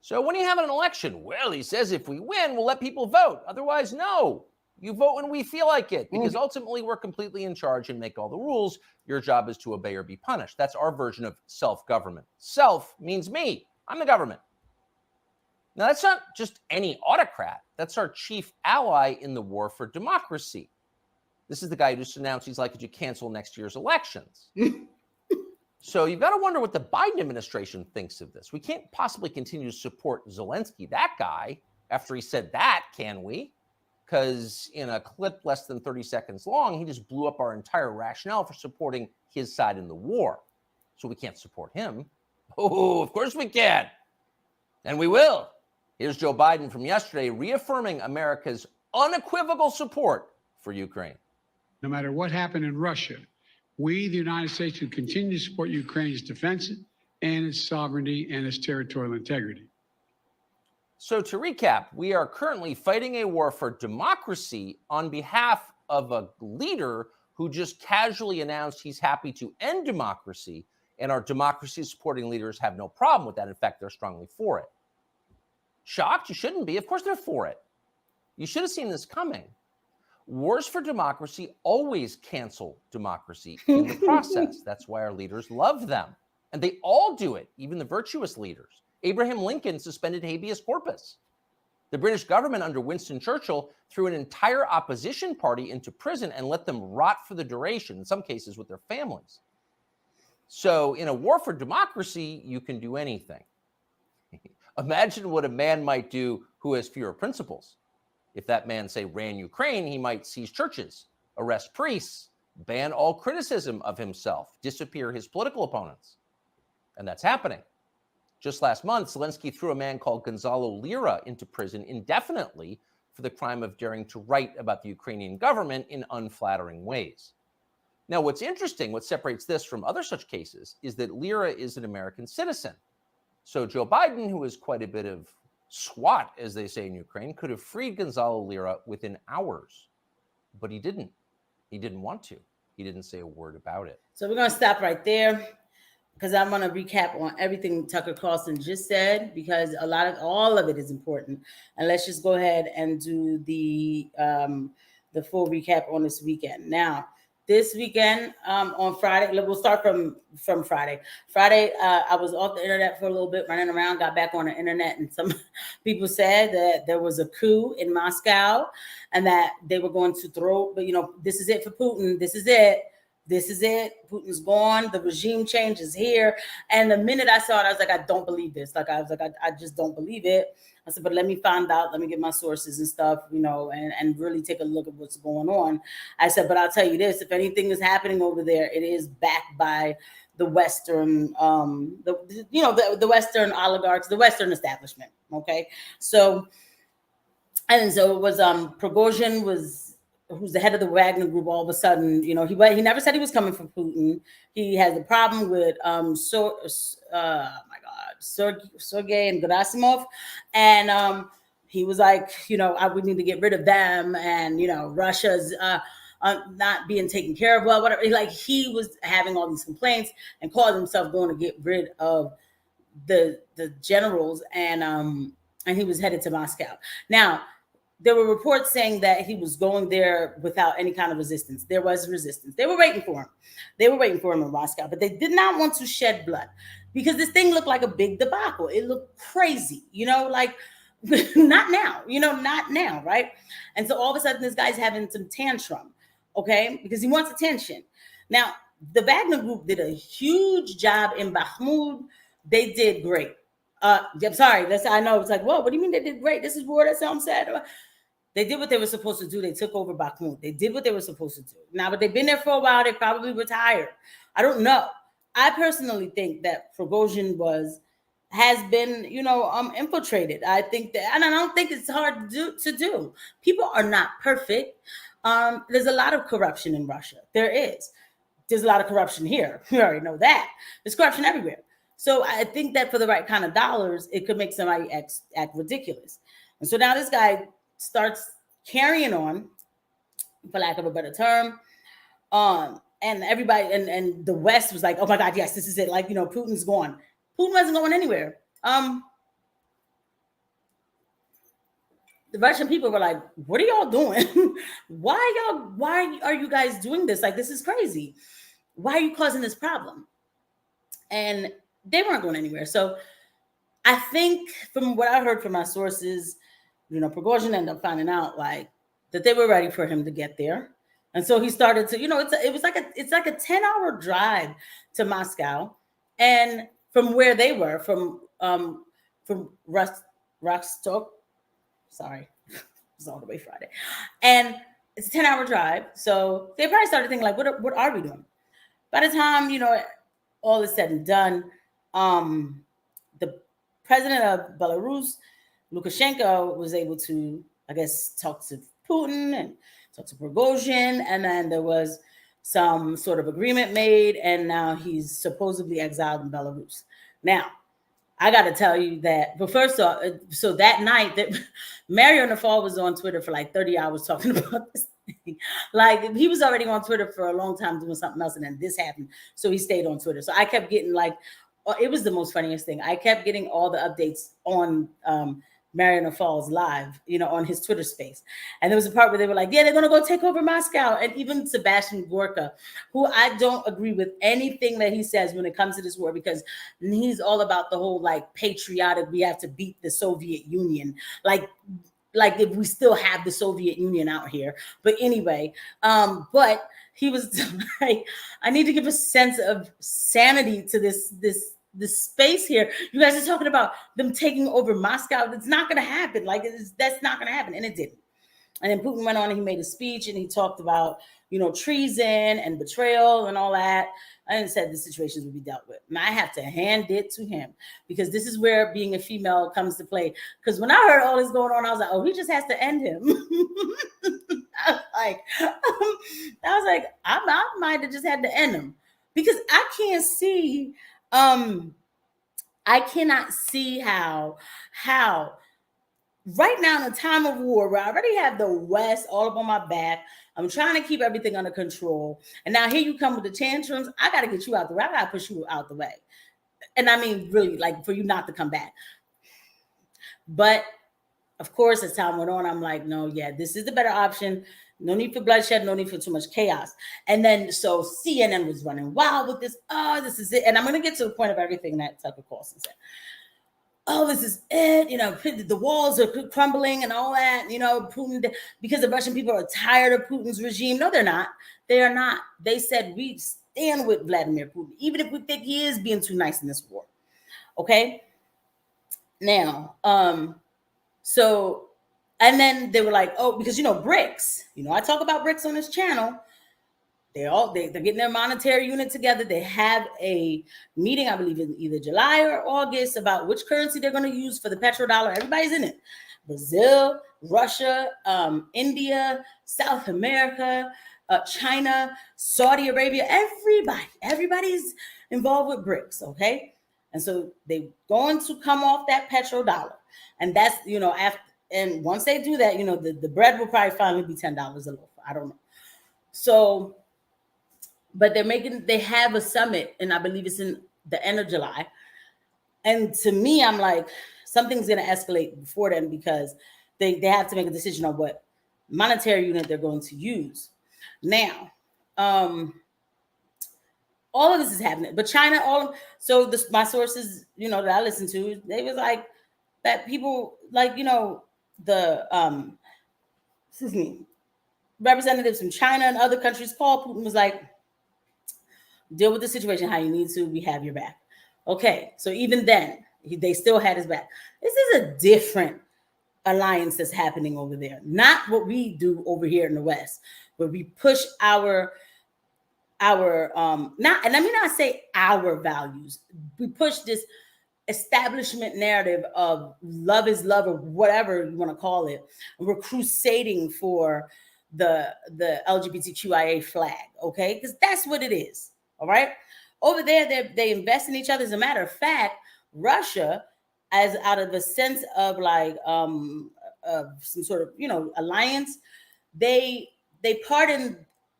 So when you have an election, well, he says if we win, we'll let people vote. Otherwise, no. You vote when we feel like it, because ultimately we're completely in charge and make all the rules. Your job is to obey or be punished. That's our version of self-government. Self means me. I'm the government. Now, that's not just any autocrat. That's our chief ally in the war for democracy. This is the guy who just announced he's likely to cancel next year's elections. So you've got to wonder what the Biden administration thinks of this. We can't possibly continue to support Zelensky, that guy, after he said that, can we? Because in a clip less than 30 seconds long, he just blew up our entire rationale for supporting his side in the war. So we can't support him. Oh, of course we can. And we will. Here's Joe Biden from yesterday reaffirming America's unequivocal support for Ukraine. No matter what happened in Russia, we, the United States, will continue to support Ukraine's defense and its sovereignty and its territorial integrity. So to recap, we are currently fighting a war for democracy on behalf of a leader who just casually announced he's happy to end democracy, and our democracy supporting leaders have no problem with that. In fact, they're strongly for it. Shocked? You shouldn't be. Of course they're for it. You should have seen this coming. Wars for democracy always cancel democracy in the process. That's why our leaders love them. And they all do it, even the virtuous leaders. Abraham Lincoln suspended habeas corpus. The British government under Winston Churchill threw an entire opposition party into prison and let them rot for the duration, in some cases with their families. So in a war for democracy, you can do anything. Imagine what a man might do who has fewer principles. If that man, say, ran Ukraine, he might seize churches, arrest priests, ban all criticism of himself, disappear his political opponents. And that's happening. Just last month, Zelensky threw a man called Gonzalo Lira into prison indefinitely for the crime of daring to write about the Ukrainian government in unflattering ways. Now, what's interesting, what separates this from other such cases, is that Lira is an American citizen. So Joe Biden, who is quite a bit of SWAT, as they say in Ukraine, could have freed Gonzalo Lira within hours. But he didn't. He didn't want to. He didn't say a word about it. So we're going to stop right there, because I'm going to recap on everything Tucker Carlson just said, because all of it is important. And let's just go ahead and do the full recap on this weekend. Now, this weekend on Friday. We'll start from Friday. Friday, I was off the internet for a little bit, running around, got back on the internet, and some people said that there was a coup in Moscow and that they were going to throw, but this is it for Putin. This is it. This is it. Putin's gone. The regime change is here. And the minute I saw it, I was like, I don't believe this. I just don't believe it. I said, but let me find out. Let me get my sources and stuff, and really take a look at what's going on. I said, but I'll tell you this, if anything is happening over there, it is backed by the Western, the Western oligarchs, the Western establishment. Okay. So it was, Prigozhin who's the head of the Wagner group. All of a sudden, he never said he was coming for Putin. He has a problem with, Sergei and Gerasimov, and he was like, we need to get rid of them, and Russia's not being taken care of well, whatever. Like, he was having all these complaints and called himself going to get rid of the generals, and he was headed to Moscow. Now, there were reports saying that he was going there without any kind of resistance. There was resistance. They were waiting for him. They were waiting for him in Moscow, but they did not want to shed blood because this thing looked like a big debacle. It looked crazy, like not now, not now, right? And so all of a sudden, this guy's having some tantrum, okay, because he wants attention. Now, the Wagner group did a huge job in Bakhmut. They did great. I'm sorry. I know it's like, whoa, what do you mean they did great? This is war. That's how I'm sad. They did what they were supposed to do. They took over Bakhmut. They did what they were supposed to do. Now, but they've been there for a while. They probably retired. I don't know. I personally think that Prigozhin has been, infiltrated. I think that, and I don't think it's hard to do. People are not perfect. There's a lot of corruption in Russia. There is. There's a lot of corruption here. We already know that. There's corruption everywhere. So I think that for the right kind of dollars, it could make somebody act ridiculous. And so now this guy starts carrying on, for lack of a better term, and everybody and the West was like, oh my God, yes, this is it. Like, Putin's gone. Putin wasn't going anywhere. The Russian people were like, what are y'all doing? Why are you guys doing this? Like, this is crazy. Why are you causing this problem? And they weren't going anywhere. So I think from what I heard from my sources, Prigozhin ended up finding out like that they were ready for him to get there. And so he started to, it's like a 10-hour drive to Moscow. And from where they were, from Rostov, sorry, it's all the way Friday. And it's a 10-hour drive. So they probably started thinking like, what are we doing? By the time, all is said and done, the president of Belarus, Lukashenko, was able to, I guess, talk to Putin and talk to Prigozhin, and then there was some sort of agreement made, and now he's supposedly exiled in Belarus. Now, I got to tell you that, but first off, so that night, that Mario Nafal was on Twitter for like 30 hours talking about this thing. Like, he was already on Twitter for a long time doing something else, and then this happened, so he stayed on Twitter. So I kept getting it was the most funniest thing. I kept getting all the updates on Mario Nafal's live, on his Twitter space. And there was a part where they were like, yeah, they're going to go take over Moscow. And even Sebastian Gorka, who I don't agree with anything that he says when it comes to this war, because he's all about the whole like patriotic, we have to beat the Soviet Union. Like if we still have the Soviet Union out here. But anyway, but he was like, I need to give a sense of sanity to this space here. You guys are talking about them taking over Moscow. It's not going to happen. That's not going to happen. And it didn't. And then Putin went on and he made a speech and he talked about, treason and betrayal and all that. And said the situations would be dealt with. And I have to hand it to him because this is where being a female comes to play. Because when I heard all this going on, I was like, oh, he just has to end him. I was like, I might have just had to end him because I can't see. I cannot see how right now in a time of war where I already have the West all up on my back, I'm trying to keep everything under control. And now here you come with the tantrums. I got to get you out the way. I got to push you out the way. And I mean, really, like for you not to come back. But of course, as time went on, I'm like, no, yeah, this is the better option. No need for bloodshed, no need for too much chaos. And then so CNN was running wild with this. Oh, this is it. And I'm going to get to the point of everything that Tucker Carlson said. Oh, this is it. You know, the walls are crumbling and all that. You know, Putin, because the Russian people are tired of Putin's regime. No, they're not. They are not. They said we stand with Vladimir Putin, even if we think he is being too nice in this war. Okay. Now, so, and then they were like, oh, because, you know, BRICS, you know, I talk about BRICS on this channel. They're getting their monetary unit together. They have a meeting, I believe, in either July or August about which currency they're going to use for the petrodollar. Everybody's in it. Brazil, Russia, India, South America, China, Saudi Arabia, everybody's involved with BRICS, okay? And so they're going to come off that petrodollar. And that's, you know, after, and once they do that, you know, the bread will probably finally be $10 a loaf. I don't know. So, but they have a summit, and I believe it's in the end of July. And to me, I'm like, something's going to escalate before then, because they have to make a decision on what monetary unit they're going to use. Now, all of this is happening, but China, my sources, you know, that I listen to, they was like that people like, you know, the representatives from China and other countries called Putin, was like, deal with the situation how you need to. We have your back. Okay, so even then, they still had his back. This is a different alliance that's happening over there. Not what we do over here in the West, where we push our not, and let me not say our values. We push this establishment narrative of love is love, or whatever you want to call it. And we're crusading for the LGBTQIA flag, okay? Because that's what it is. All right. Over there, they invest in each other. As a matter of fact, Russia, as out of a sense of like some sort of, you know, alliance, they pardoned,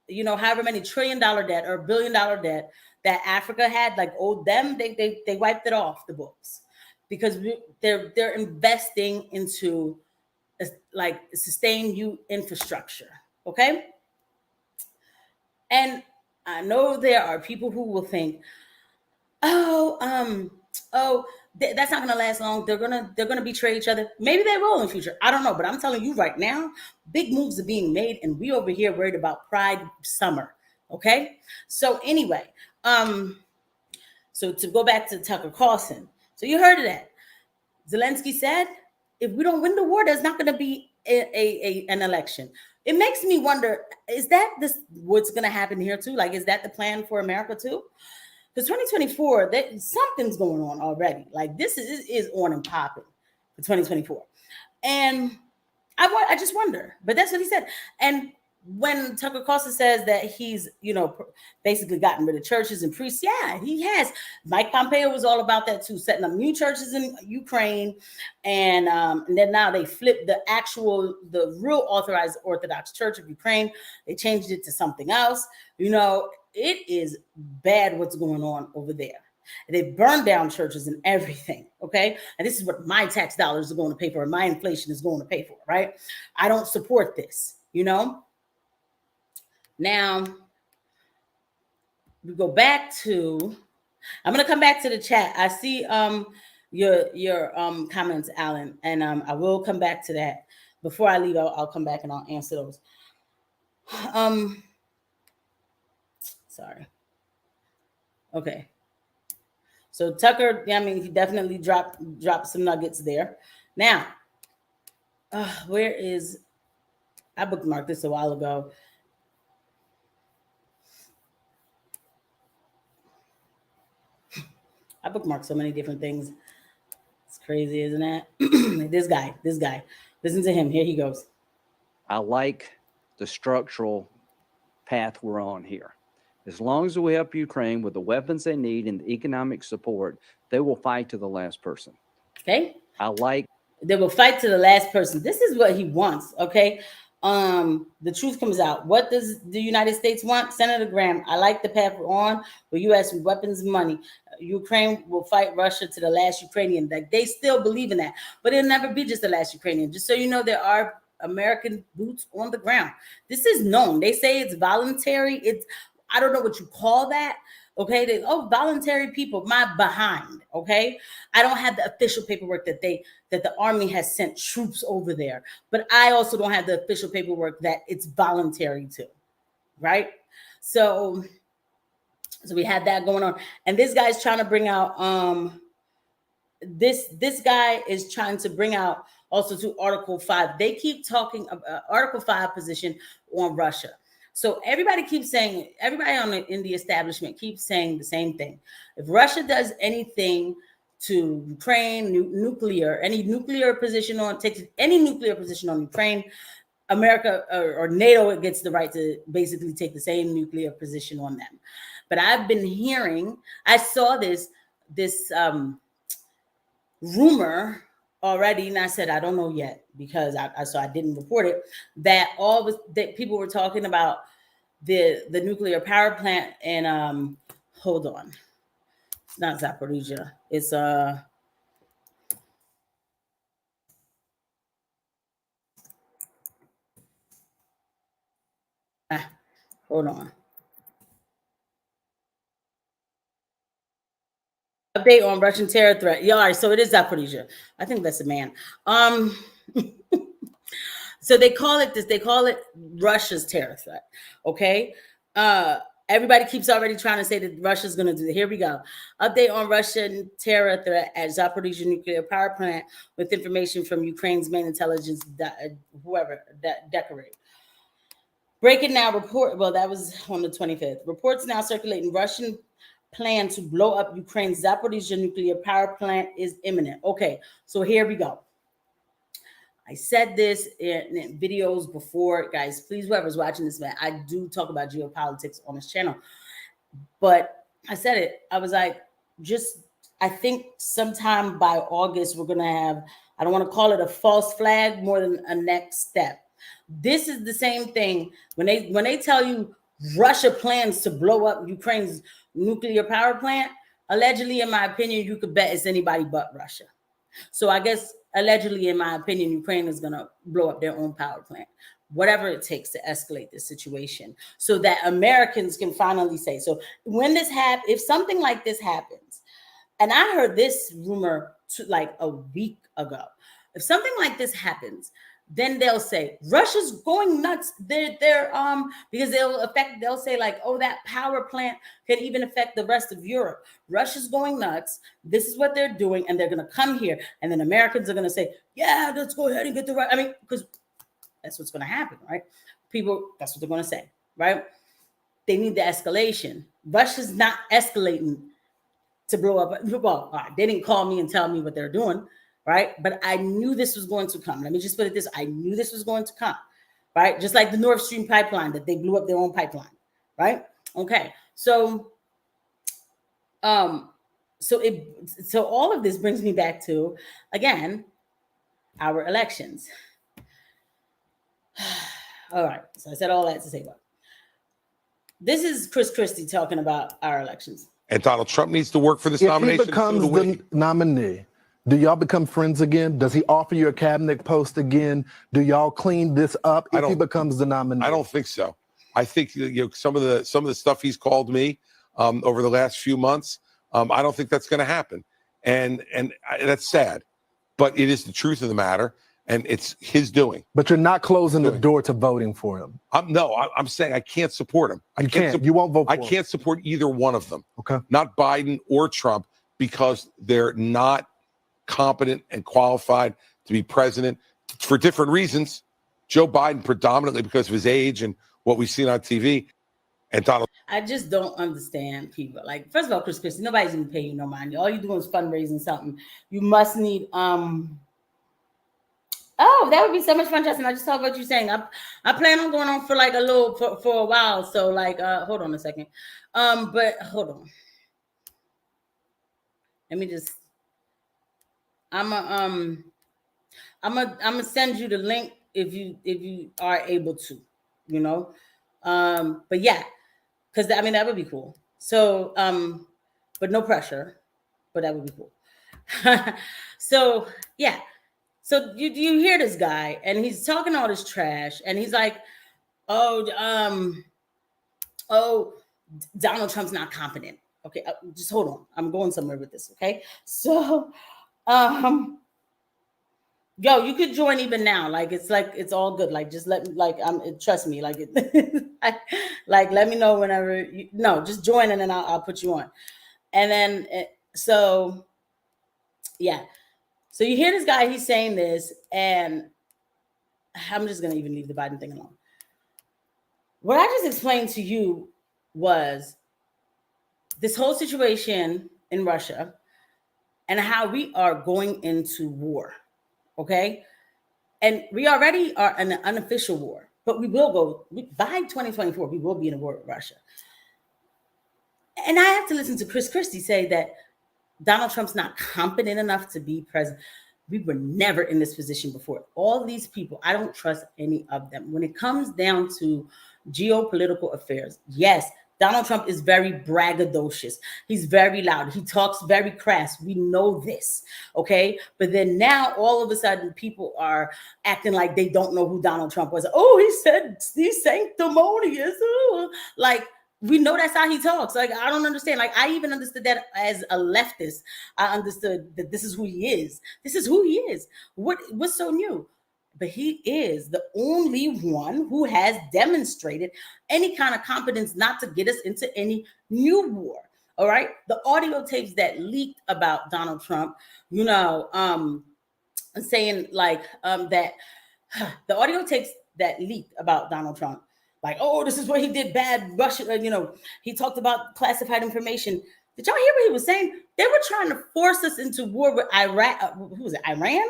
you know, however many $1 trillion debt or $1 billion debt that Africa had, like owed them. They wiped it off the books, because they're investing into like sustained infrastructure. Okay. And I know there are people who will think, that's not going to last long. They're going to betray each other. Maybe they will in the future. I don't know. But I'm telling you right now, big moves are being made, and we over here worried about Pride Summer. Okay. So anyway, so to go back to Tucker Carlson. So you heard of that. Zelensky said, if we don't win the war, there's not going to be an election. It makes me wonder, is that what's going to happen here too? Like, is that the plan for America too? Because 2024, something's going on already. Like, this is on and popping for 2024. And I just wonder, but that's what he said. And when Tucker Carlson says that he's, you know, basically gotten rid of churches and priests, yeah, he has. Mike Pompeo was all about that too, setting up new churches in Ukraine, and then now they flipped the real authorized Orthodox Church of Ukraine. They changed it to something else. You know, it is bad what's going on over there. They burned down churches and everything. Okay, and this is what my tax dollars are going to pay for, and my inflation is going to pay for. Right? I don't support this. You know. Now, we go back to, I'm going to come back to the chat. I see your comments, Alan, and I will come back to that. Before I leave, I'll come back and I'll answer those. Sorry. Okay. So Tucker, I mean, he definitely dropped some nuggets there. Now, where is, I bookmarked this a while ago. I bookmarked so many different things. It's crazy, isn't it? This guy. Listen to him. Here he goes. I like the structural path we're on here. As long as we help Ukraine with the weapons they need and the economic support, they will fight to the last person. Okay. They will fight to the last person. This is what he wants. Okay. the truth comes out. What does the United States want? Senator Graham, I like the path we're on with U.S. weapons and money. Ukraine will fight Russia to the last Ukrainian. Like, they still believe in that, but it'll never be just the last Ukrainian. Just so you know, there are American boots on the ground. This is known. They say it's voluntary. I don't know what you call that. Okay, voluntary people, my behind. Okay, I don't have the official paperwork that the army has sent troops over there, but I also don't have the official paperwork that it's voluntary too, right? So we had that going on, and this guy's trying to bring out this guy is trying to bring out also to Article 5. They keep talking about Article 5 position on Russia. So everybody keeps saying, in the establishment keeps saying the same thing. If Russia does anything to Ukraine, any nuclear position on Ukraine, America or NATO gets the right to basically take the same nuclear position on them. But I've been hearing, I saw this rumor already, and I said I don't know yet because I didn't report it. That people were talking about the nuclear power plant and hold on, it's not Zaporizhia, it's hold on. Update on Russian terror threat. Yeah, all right, so it is Zaporizhia. I think that's a man. So they call it this. They call it Russia's terror threat. Okay. Everybody keeps already trying to say that Russia's going to do it. Here we go. Update on Russian terror threat at Zaporizhia nuclear power plant with information from Ukraine's main intelligence, decorate. Breaking now report. Well, that was on the 25th. Reports now circulating Russian plan to blow up Ukraine's Zaporizhia nuclear power plant is imminent. Okay, so here we go. I said this in videos before, guys. Please, whoever's watching this, man, I do talk about geopolitics on this channel. But I said it. I was like, I think sometime by August, we're going to have, I don't want to call it a false flag more than a next step. This is the same thing. When they tell you Russia plans to blow up Ukraine's nuclear power plant, allegedly, in my opinion, you could bet it's anybody but Russia. So I guess allegedly, in my opinion, Ukraine is going to blow up their own power plant, whatever it takes to escalate this situation so that Americans can finally say, so when this happens, if something like this happens, and I heard this rumor like a week ago, if something like this happens, then they'll say Russia's going nuts. They're because they'll say like, oh, that power plant could even affect the rest of Europe. Russia's going nuts. This is what they're doing, and they're gonna come here, and then Americans are gonna say, yeah, let's go ahead and get the right. I mean, because that's what's gonna happen, right? People, that's what they're gonna say, right? They need the escalation. Russia's not escalating to blow up. Well, all right, they didn't call me and tell me what they're doing. Right. But I knew this was going to come. Let me just put it this. I knew this was going to come. Right. Just like the Nord Stream pipeline that they blew up their own pipeline. Right. OK, so so all of this brings me back to, again, our elections. All right. So I said all that to say what? This is Chris Christie talking about our elections. And Donald Trump needs to work for this nomination. If he becomes the nominee, do y'all become friends again? Does he offer you a cabinet post again? Do y'all clean this up if he becomes the nominee? I don't think so. I think some of the stuff he's called me over the last few months. I don't think that's going to happen, and that's sad, but it is the truth of the matter, and it's his doing. But you're not closing the door to voting for him. I'm saying I can't support him. You won't vote for him. I can't support either one of them. Okay. Not Biden or Trump, because they're not competent and qualified to be president for different reasons. Joe Biden predominantly because of his age and what we've seen on TV, and Donald. I just don't understand people. Like, first of all, Chris Christie, nobody's gonna pay you no mind. All you're doing is fundraising something. You must need Oh, that would be so much fun, Justin. I just saw what you're saying. I plan on going on for like for a while. So like hold on a second. But hold on. Let me just I'm gonna send you the link if you are able to, you know. But yeah, because I mean that would be cool. So but no pressure, but that would be cool. So yeah. So you hear this guy and he's talking all this trash and he's like, oh, Donald Trump's not competent. Okay, just hold on. I'm going somewhere with this. Okay, so yo, you could join even now. Like it's all good. Like just let me trust me. Like it, like let me know whenever. Just join and then I'll put you on. And then so yeah. So you hear this guy, he's saying this, and I'm just gonna even leave the Biden thing alone. What I just explained to you was this whole situation in Russia and how we are going into war. Okay. And we already are in an unofficial war, but we will go by 2024, we will be in a war with Russia. And I have to listen to Chris Christie say that Donald Trump's not competent enough to be president. We were never in this position before. All these people, I don't trust any of them. When it comes down to geopolitical affairs, yes, Donald Trump is very braggadocious. He's very loud. He talks very crass. We know this, okay? But then now all of a sudden people are acting like they don't know who Donald Trump was. Oh, he said he's sanctimonious. Ooh. Like, we know that's how he talks. Like, I don't understand. Like, I even understood that as a leftist. I understood that this is who he is. This is who he is. What's so new? But he is the only one who has demonstrated any kind of competence not to get us into any new war. All right. The audio tapes that leaked about Donald Trump, saying like that the audio tapes that leaked about Donald Trump, like, oh, this is where he did bad Russia, he talked about classified information. Did y'all hear what he was saying? They were trying to force us into war with Iraq. Who was it? Iran?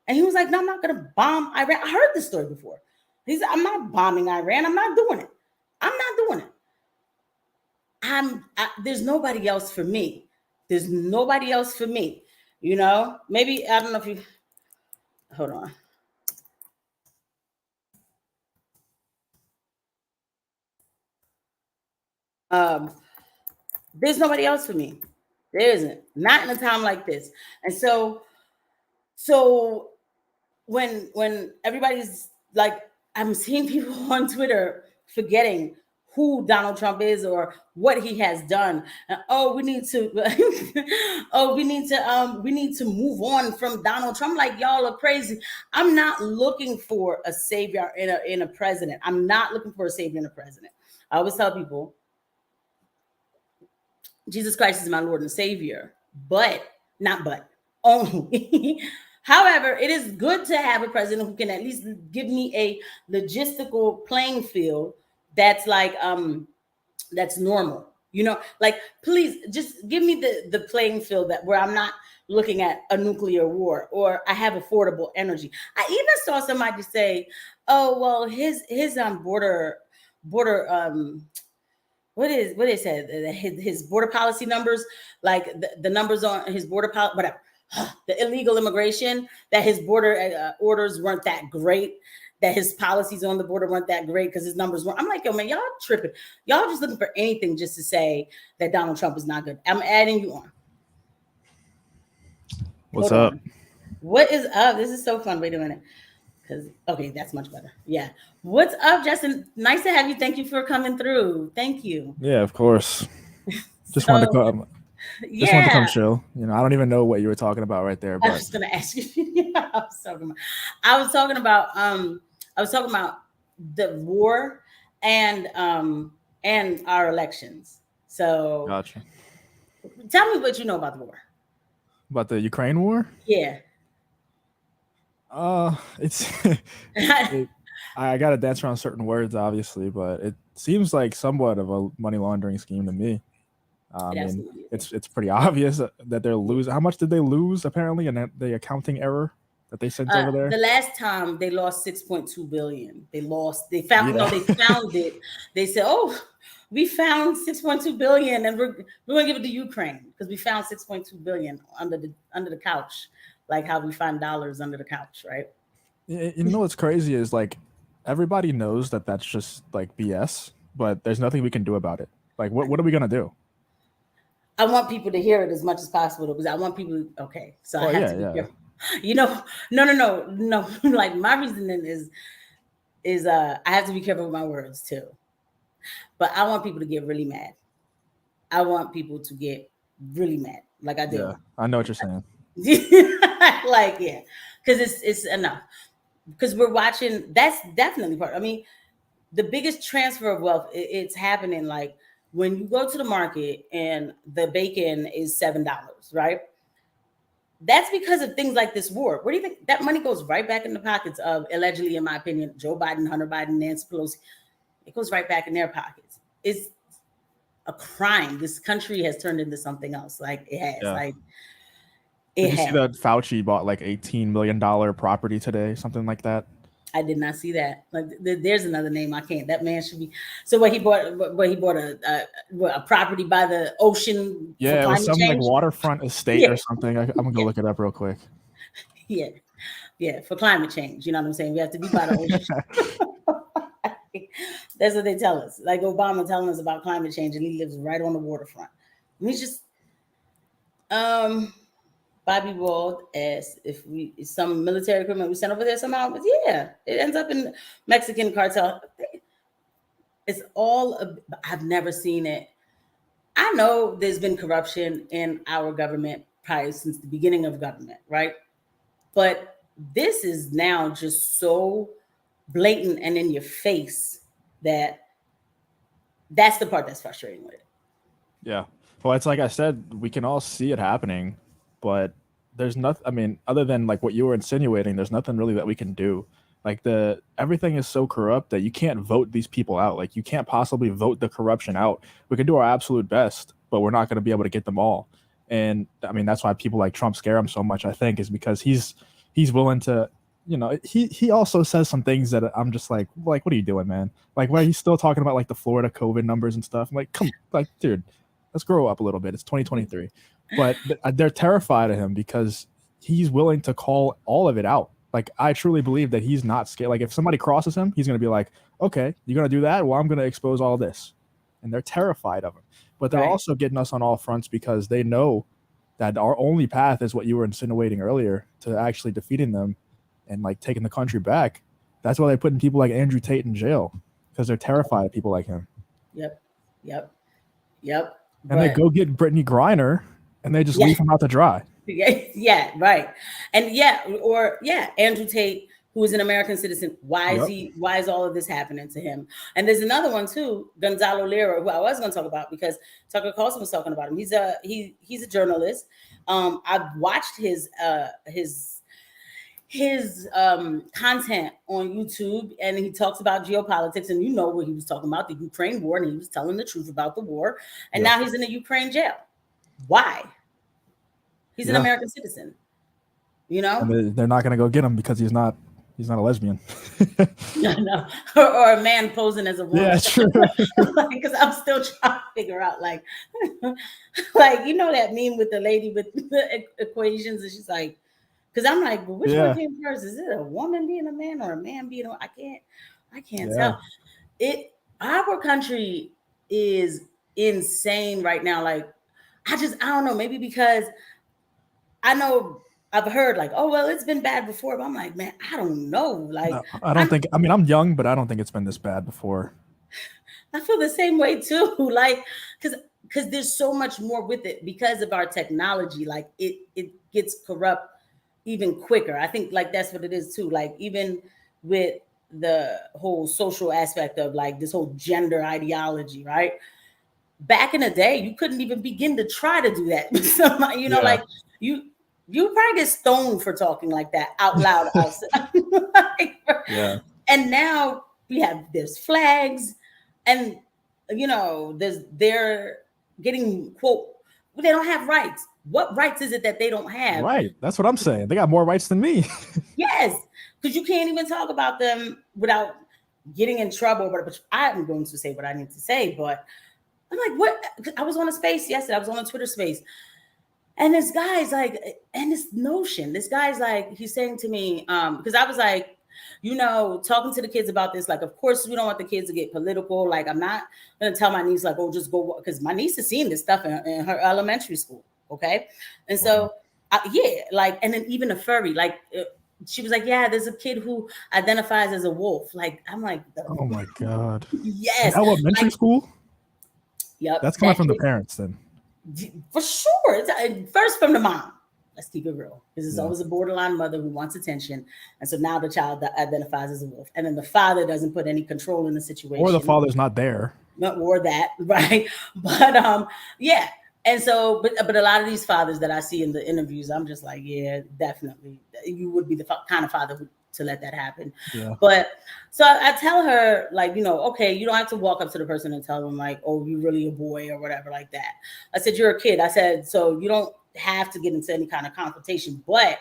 And he was like, no, I'm not going to bomb Iran. I heard this story before. He said, I'm not bombing Iran. I'm not doing it. I'm not doing it. There's nobody else for me. There's nobody else for me. Maybe, I don't know if you, hold on. There's nobody else for me. There isn't. Not in a time like this. And so when everybody's like, I'm seeing people on Twitter forgetting who Donald Trump is or what he has done. And, we need to move on from Donald Trump. Like, y'all are crazy. I'm not looking for a savior in a president. I'm not looking for a savior in a president. I always tell people, Jesus Christ is my Lord and Savior, only. However, it is good to have a president who can at least give me a logistical playing field that's like that's normal. Like, please just give me the playing field where I'm not looking at a nuclear war or I have affordable energy. I even saw somebody say, oh, well, his border what is it? His border policy numbers, like the numbers on his border policy, whatever. The illegal immigration, that his border orders weren't that great, that his policies on the border weren't that great because his numbers weren't. I'm like, yo, man, y'all tripping. Y'all just looking for anything just to say that Donald Trump is not good. I'm adding you on. What's up? What is up? This is so fun. Wait a minute. Okay, that's much better. Yeah. What's up, Justin? Nice to have you. Thank you for coming through. Thank you. Yeah, of course. Just wanted to come. Just wanted to come chill. I don't even know what you were talking about right there. But I was gonna ask you. I was talking about the war and our elections. So gotcha. Tell me what you know about the war. About the Ukraine war? Yeah. It's I gotta dance around certain words, obviously, but it seems like somewhat of a money laundering scheme to me. It's pretty obvious that they're losing. How much did they lose apparently in the accounting error that they sent over there? The last time they lost 6.2 billion. They found it. They said, oh, we found 6.2 billion and we're gonna give it to Ukraine because we found 6.2 billion under the couch, like how we find dollars under the couch, right? You know what's crazy is like everybody knows that that's just like BS, but there's nothing we can do about it. Like, what are we gonna do? I want people to hear it as much as possible because I want people. Okay, so I have to be careful. You know, no. Like my reasoning is I have to be careful with my words too. But I want people to get really mad. I want people to get really mad, like I do. Yeah, I know what you're saying. Like, yeah, because it's enough. Because we're watching. That's definitely part. I mean, the biggest transfer of wealth. It's happening like when you go to the market and the bacon is $7, right? That's because of things like this war. Where do you think that money goes? Right back in the pockets of, allegedly, in my opinion, Joe Biden, Hunter Biden, Nancy Pelosi. It goes right back in their pockets. It's a crime. This country has turned into something else. Like it has. Yeah. Like Did you see that Fauci bought like $18 million property today, something like that? I did not see that. Like, there's another name I can't. That man should be. So what he bought a property by the ocean. Yeah, for it was some change? like waterfront estate or something. I'm gonna go look it up real quick. Yeah, for climate change. You know what I'm saying? We have to be by the ocean. That's what they tell us. Like Obama telling us about climate change, and he lives right on the waterfront. We just Bobby Wald asked if some military equipment we sent over there somehow, but yeah, it ends up in Mexican cartel. It's all. I've never seen it. I know there's been corruption in our government probably since the beginning of government, right? But this is now just so blatant and in your face that's the part that's frustrating with it. Yeah. Well, it's like I said, we can all see it happening, but there's nothing. I mean, other than like what you were insinuating, there's nothing really that we can do. Like everything is so corrupt that you can't vote these people out. Like you can't possibly vote the corruption out. We can do our absolute best, but we're not going to be able to get them all. And I mean, that's why people like Trump scare him so much, I think, is because he's willing to, you know, he also says some things that I'm just like, what are you doing, man? Like, why are you still talking about like the Florida COVID numbers and stuff? I'm like, dude, let's grow up a little bit. It's 2023. But they're terrified of him because he's willing to call all of it out. Like, I truly believe that he's not scared. Like, if somebody crosses him, he's going to be like, okay, you're going to do that? Well, I'm going to expose all this. And they're terrified of him. But they're also getting us on all fronts because they know that our only path is what you were insinuating earlier to actually defeating them and, like, taking the country back. That's why they're putting people like Andrew Tate in jail, because they're terrified of people like him. Yep. And they go get Brittany Griner and they just leave him out to dry. Yeah, right. And Andrew Tate, who is an American citizen. Why is all of this happening to him? And there's another one too, Gonzalo Lira, who I was going to talk about because Tucker Carlson was talking about him. He's a journalist. I've watched his content on YouTube, and he talks about geopolitics, and you know what he was talking about, the Ukraine war, and he was telling the truth about the war. And now he's in a Ukraine jail. Why? He's an American citizen, you know. And they're not going to go get him because he's not a lesbian. No. Or a man posing as a woman. Yeah, true. Because I'm still trying to figure out, like you know that meme with the lady with the equations, and she's like, because I'm like, well, which one came first? Is it a woman being a man or a man being a? I can't tell. Our country is insane right now. Like, I don't know, maybe because I know I've heard like, oh, well, it's been bad before, but I'm like, man, I don't know. Like, no, I'm young, but I don't think it's been this bad before. I feel the same way too. Like, because there's so much more with it because of our technology. Like it gets corrupt even quicker. I think like that's what it is too. Like even with the whole social aspect of like this whole gender ideology, right? Back in the day, you couldn't even begin to try to do that with somebody, you know, like you probably get stoned for talking like that out loud outside. And now there's flags, and you know, they're getting quote, they don't have rights. What rights is it that they don't have? Right. That's what I'm saying. They got more rights than me. Yes, because you can't even talk about them without getting in trouble. But I'm going to say what I need to say. But I'm like, what? I was on a space yesterday. I was on a Twitter space. And this guy's like, and this guy's like, he's saying to me, because I was like, talking to the kids about this. Like, of course, we don't want the kids to get political. Like, I'm not going to tell my niece, like, oh, just go, because my niece is seeing this stuff in her elementary school. Okay. And so, and then even a furry, like, she was like, yeah, there's a kid who identifies as a wolf. Like, I'm like, oh my God. Yes. In elementary school? Yep. That's coming from the parents then. For sure. It's, first from the mom. Let's keep it real. Because it's always a borderline mother who wants attention. And so now the child identifies as a wolf. And then the father doesn't put any control in the situation. Or the father's not there. Or that, right? But yeah. And so, but a lot of these fathers that I see in the interviews, I'm just like, yeah, definitely. You would be the kind of father to let that happen. Yeah. But so I tell her, like, okay, you don't have to walk up to the person and tell them, like, oh, you're really a boy or whatever like that. I said, you're a kid. I said, so you don't have to get into any kind of confrontation, but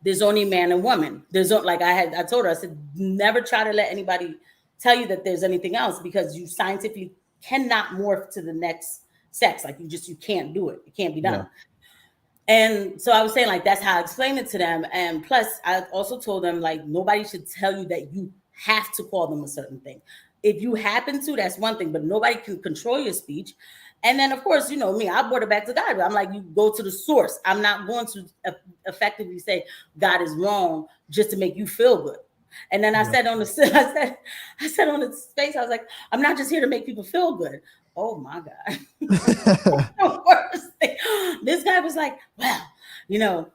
there's only man and woman. There's like I told her, I said, never try to let anybody tell you that there's anything else, because you scientifically cannot morph to the next sex. Like, you can't do it. It can't be done. Yeah. And so I was saying, like, that's how I explained it to them. And plus, I also told them, like, nobody should tell you that you have to call them a certain thing. If you happen to, that's one thing, but nobody can control your speech. And then, of course, me, I brought it back to God. I'm like, you go to the source. I'm not going to effectively say God is wrong just to make you feel good. And then I said on the space, I was like, I'm not just here to make people feel good. Oh my God. The worst thing. This guy was like, well, you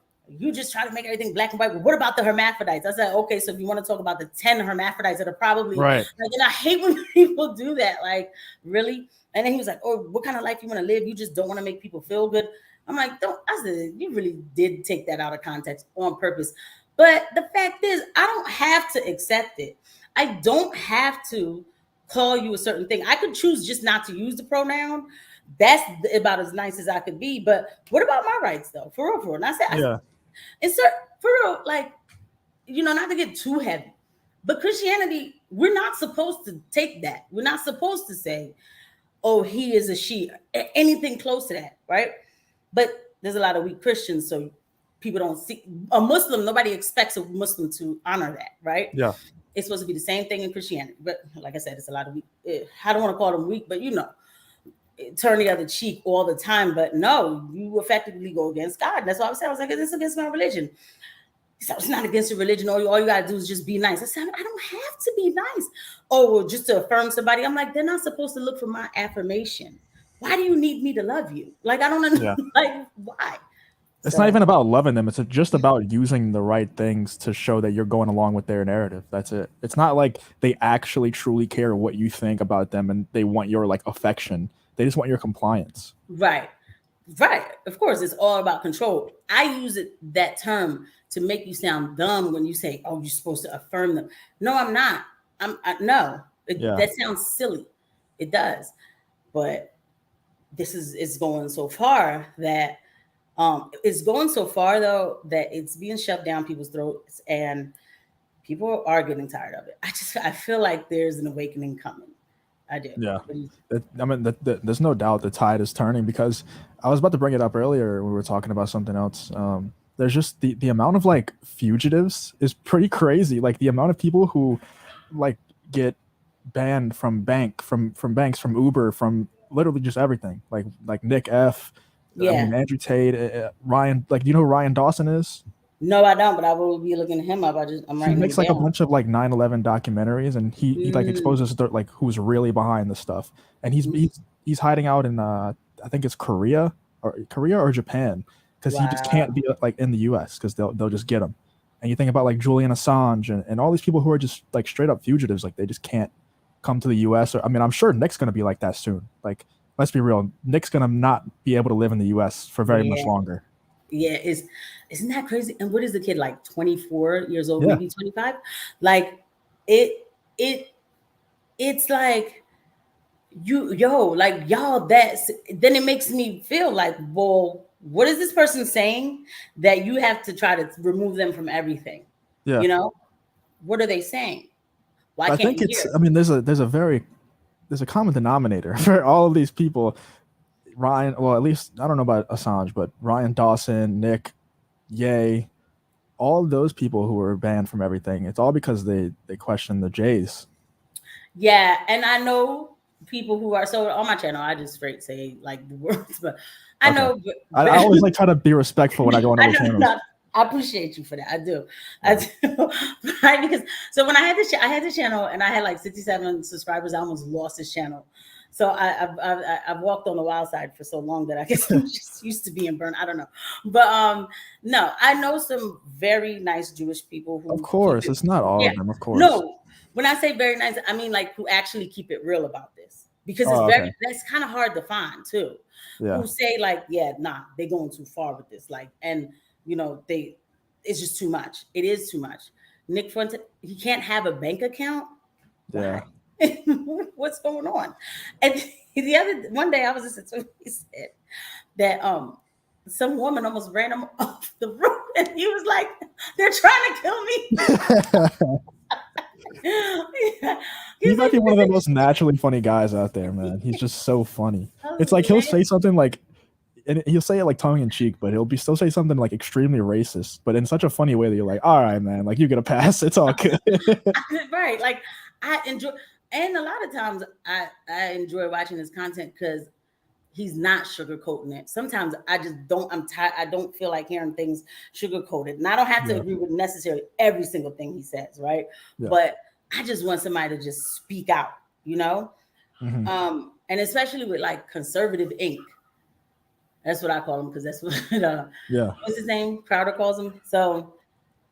just try to make everything black and white. But what about the hermaphrodites? I said, okay, so if you want to talk about the 10 hermaphrodites that are probably right. Like, and I hate when people do that. Like, really? And then he was like, oh, what kind of life you want to live? You just don't want to make people feel good. I'm like, I said, you really did take that out of context on purpose. But the fact is, I don't have to accept it. I don't have to call you a certain thing. I could choose just not to use the pronoun. That's about as nice as I could be. But what about my rights, though? For real. And I said, for real, like, not to get too heavy. But Christianity, we're not supposed to take that. We're not supposed to say, oh, he is a she, anything close to that, right? But there's a lot of weak Christians, so people don't see a Muslim. Nobody expects a Muslim to honor that, right? Yeah. It's supposed to be the same thing in Christianity. But like I said, it's a lot of weak. I don't want to call them weak, but turn the other cheek all the time. But no, you effectively go against God. And that's what I was saying. I was like, this is against my religion. He said, it's not against your religion. All you got to do is just be nice. I said, I don't have to be nice. Oh, well, just to affirm somebody. I'm like, they're not supposed to look for my affirmation. Why do you need me to love you? Like, I don't understand. Yeah. Like, why? It's not even about loving them. It's just about using the right things to show that you're going along with their narrative. That's it. It's not like they actually truly care what you think about them and they want your like affection. They just want your compliance. Right. Of course, it's all about control. I use that term to make you sound dumb when you say, oh, you're supposed to affirm them. No, I'm not. That sounds silly. It does. But it's going so far that it's being shoved down people's throats and people are getting tired of it. I feel like there's an awakening coming. I do. Yeah. There's no doubt the tide is turning, because I was about to bring it up earlier. We were talking about something else. There's just the amount of like fugitives is pretty crazy. Like the amount of people who like get banned from banks, from Uber, from literally just everything. Like Nick F. Yeah. Andrew Tate, Ryan. Like, do you know who Ryan Dawson is? No, I don't, but I will be looking him up. He makes like a bunch of like 9/11 documentaries, and he like exposes like who's really behind the stuff. And he's hiding out in I think it's Korea or Japan, because he just can't be like in the U.S. because they'll just get him. And you think about like Julian Assange and all these people who are just like straight up fugitives, like they just can't come to the U.S. Or, I mean, I'm sure Nick's gonna be like that soon. Like, let's be real, Nick's gonna not be able to live in the U.S. for very much longer. Yeah, isn't that crazy? And what is the kid, like 24 years old, maybe 25? Like it's like y'all, then it makes me feel like, well, what is this person saying that you have to try to remove them from everything? Yeah. What are they saying? Why can't you hear? I mean, there's a common denominator for all of these people. Ryan, well, at least I don't know about Assange, but Ryan Dawson, Nick, Ye, all those people who were banned from everything, it's all because they question the Jays. Yeah, and I know people who are so on my channel. I just straight say like the words, but I know. I always like try to be respectful when I go on other channels. I appreciate you for that. I do. Right? Because so when I had the channel and I had like 67 subscribers, I almost lost this channel. So I've walked on the wild side for so long that I guess I'm just used to being burned. I don't know, but no, I know some very nice Jewish people who. Of course, it's not all of them. Of course, no. When I say very nice, I mean like who actually keep it real about this, because it's that's kind of hard to find too. Yeah. Who say like, yeah, nah, they going too far with this, like, and you know it's just too much. It is too much. Nick Fuente, he can't have a bank account. Yeah. What's going on? And one day I was listening to him, he said that some woman almost ran him off the roof, and he was like, "They're trying to kill me." He might be one of the most naturally funny guys out there, man. He's just so funny. It's like he'll say something like, and he'll say it like tongue in cheek, but he'll still say something like extremely racist, but in such a funny way that you're like, all right, man, like you get a pass. It's all good. Right. Like I enjoy, and a lot of times I enjoy watching his content because he's not sugarcoating it. Sometimes I just don't. I'm tired. I don't feel like hearing things sugarcoated, and I don't have to agree with necessarily every single thing he says, right? Yeah. But I just want somebody to just speak out, you know. Mm-hmm. And especially with like conservative ink. That's what I call him, because that's what what's his name? Crowder calls him. So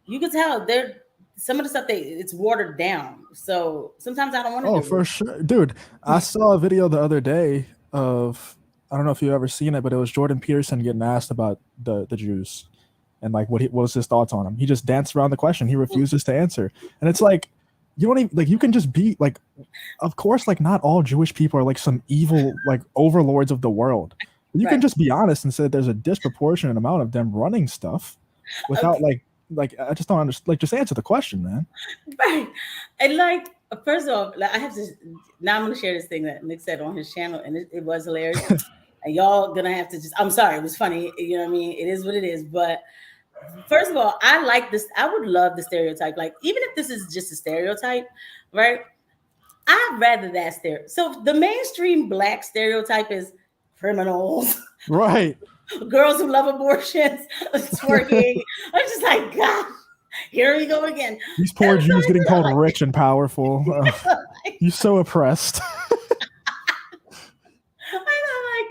you can tell they're some of the stuff it's watered down. So sometimes I don't want to. Oh, for sure, dude. I saw a video the other day of, I don't know if you've ever seen it, but it was Jordan Peterson getting asked about the Jews and like what was his thoughts on them. He just danced around the question. He refuses to answer, and it's like, you don't even like, you can just be like, of course, like not all Jewish people are like some evil like overlords of the world. You can just be honest and say that there's a disproportionate amount of them running stuff without like I just don't understand. Like, just answer the question, man. Right. And like, first of all, like, I have to, now I'm going to share this thing that Nick said on his channel, and it was hilarious. And y'all going to have to I'm sorry, it was funny. You know what I mean? It is what it is. But first of all, I like this. I would love the stereotype. Like, even if this is just a stereotype, right? I'd rather that stereotype. So the mainstream Black stereotype is criminals, right? Girls who love abortions, twerking. I'm just like, God, here we go again. These poor Jews getting called rich and powerful. You're so oppressed. I know, like,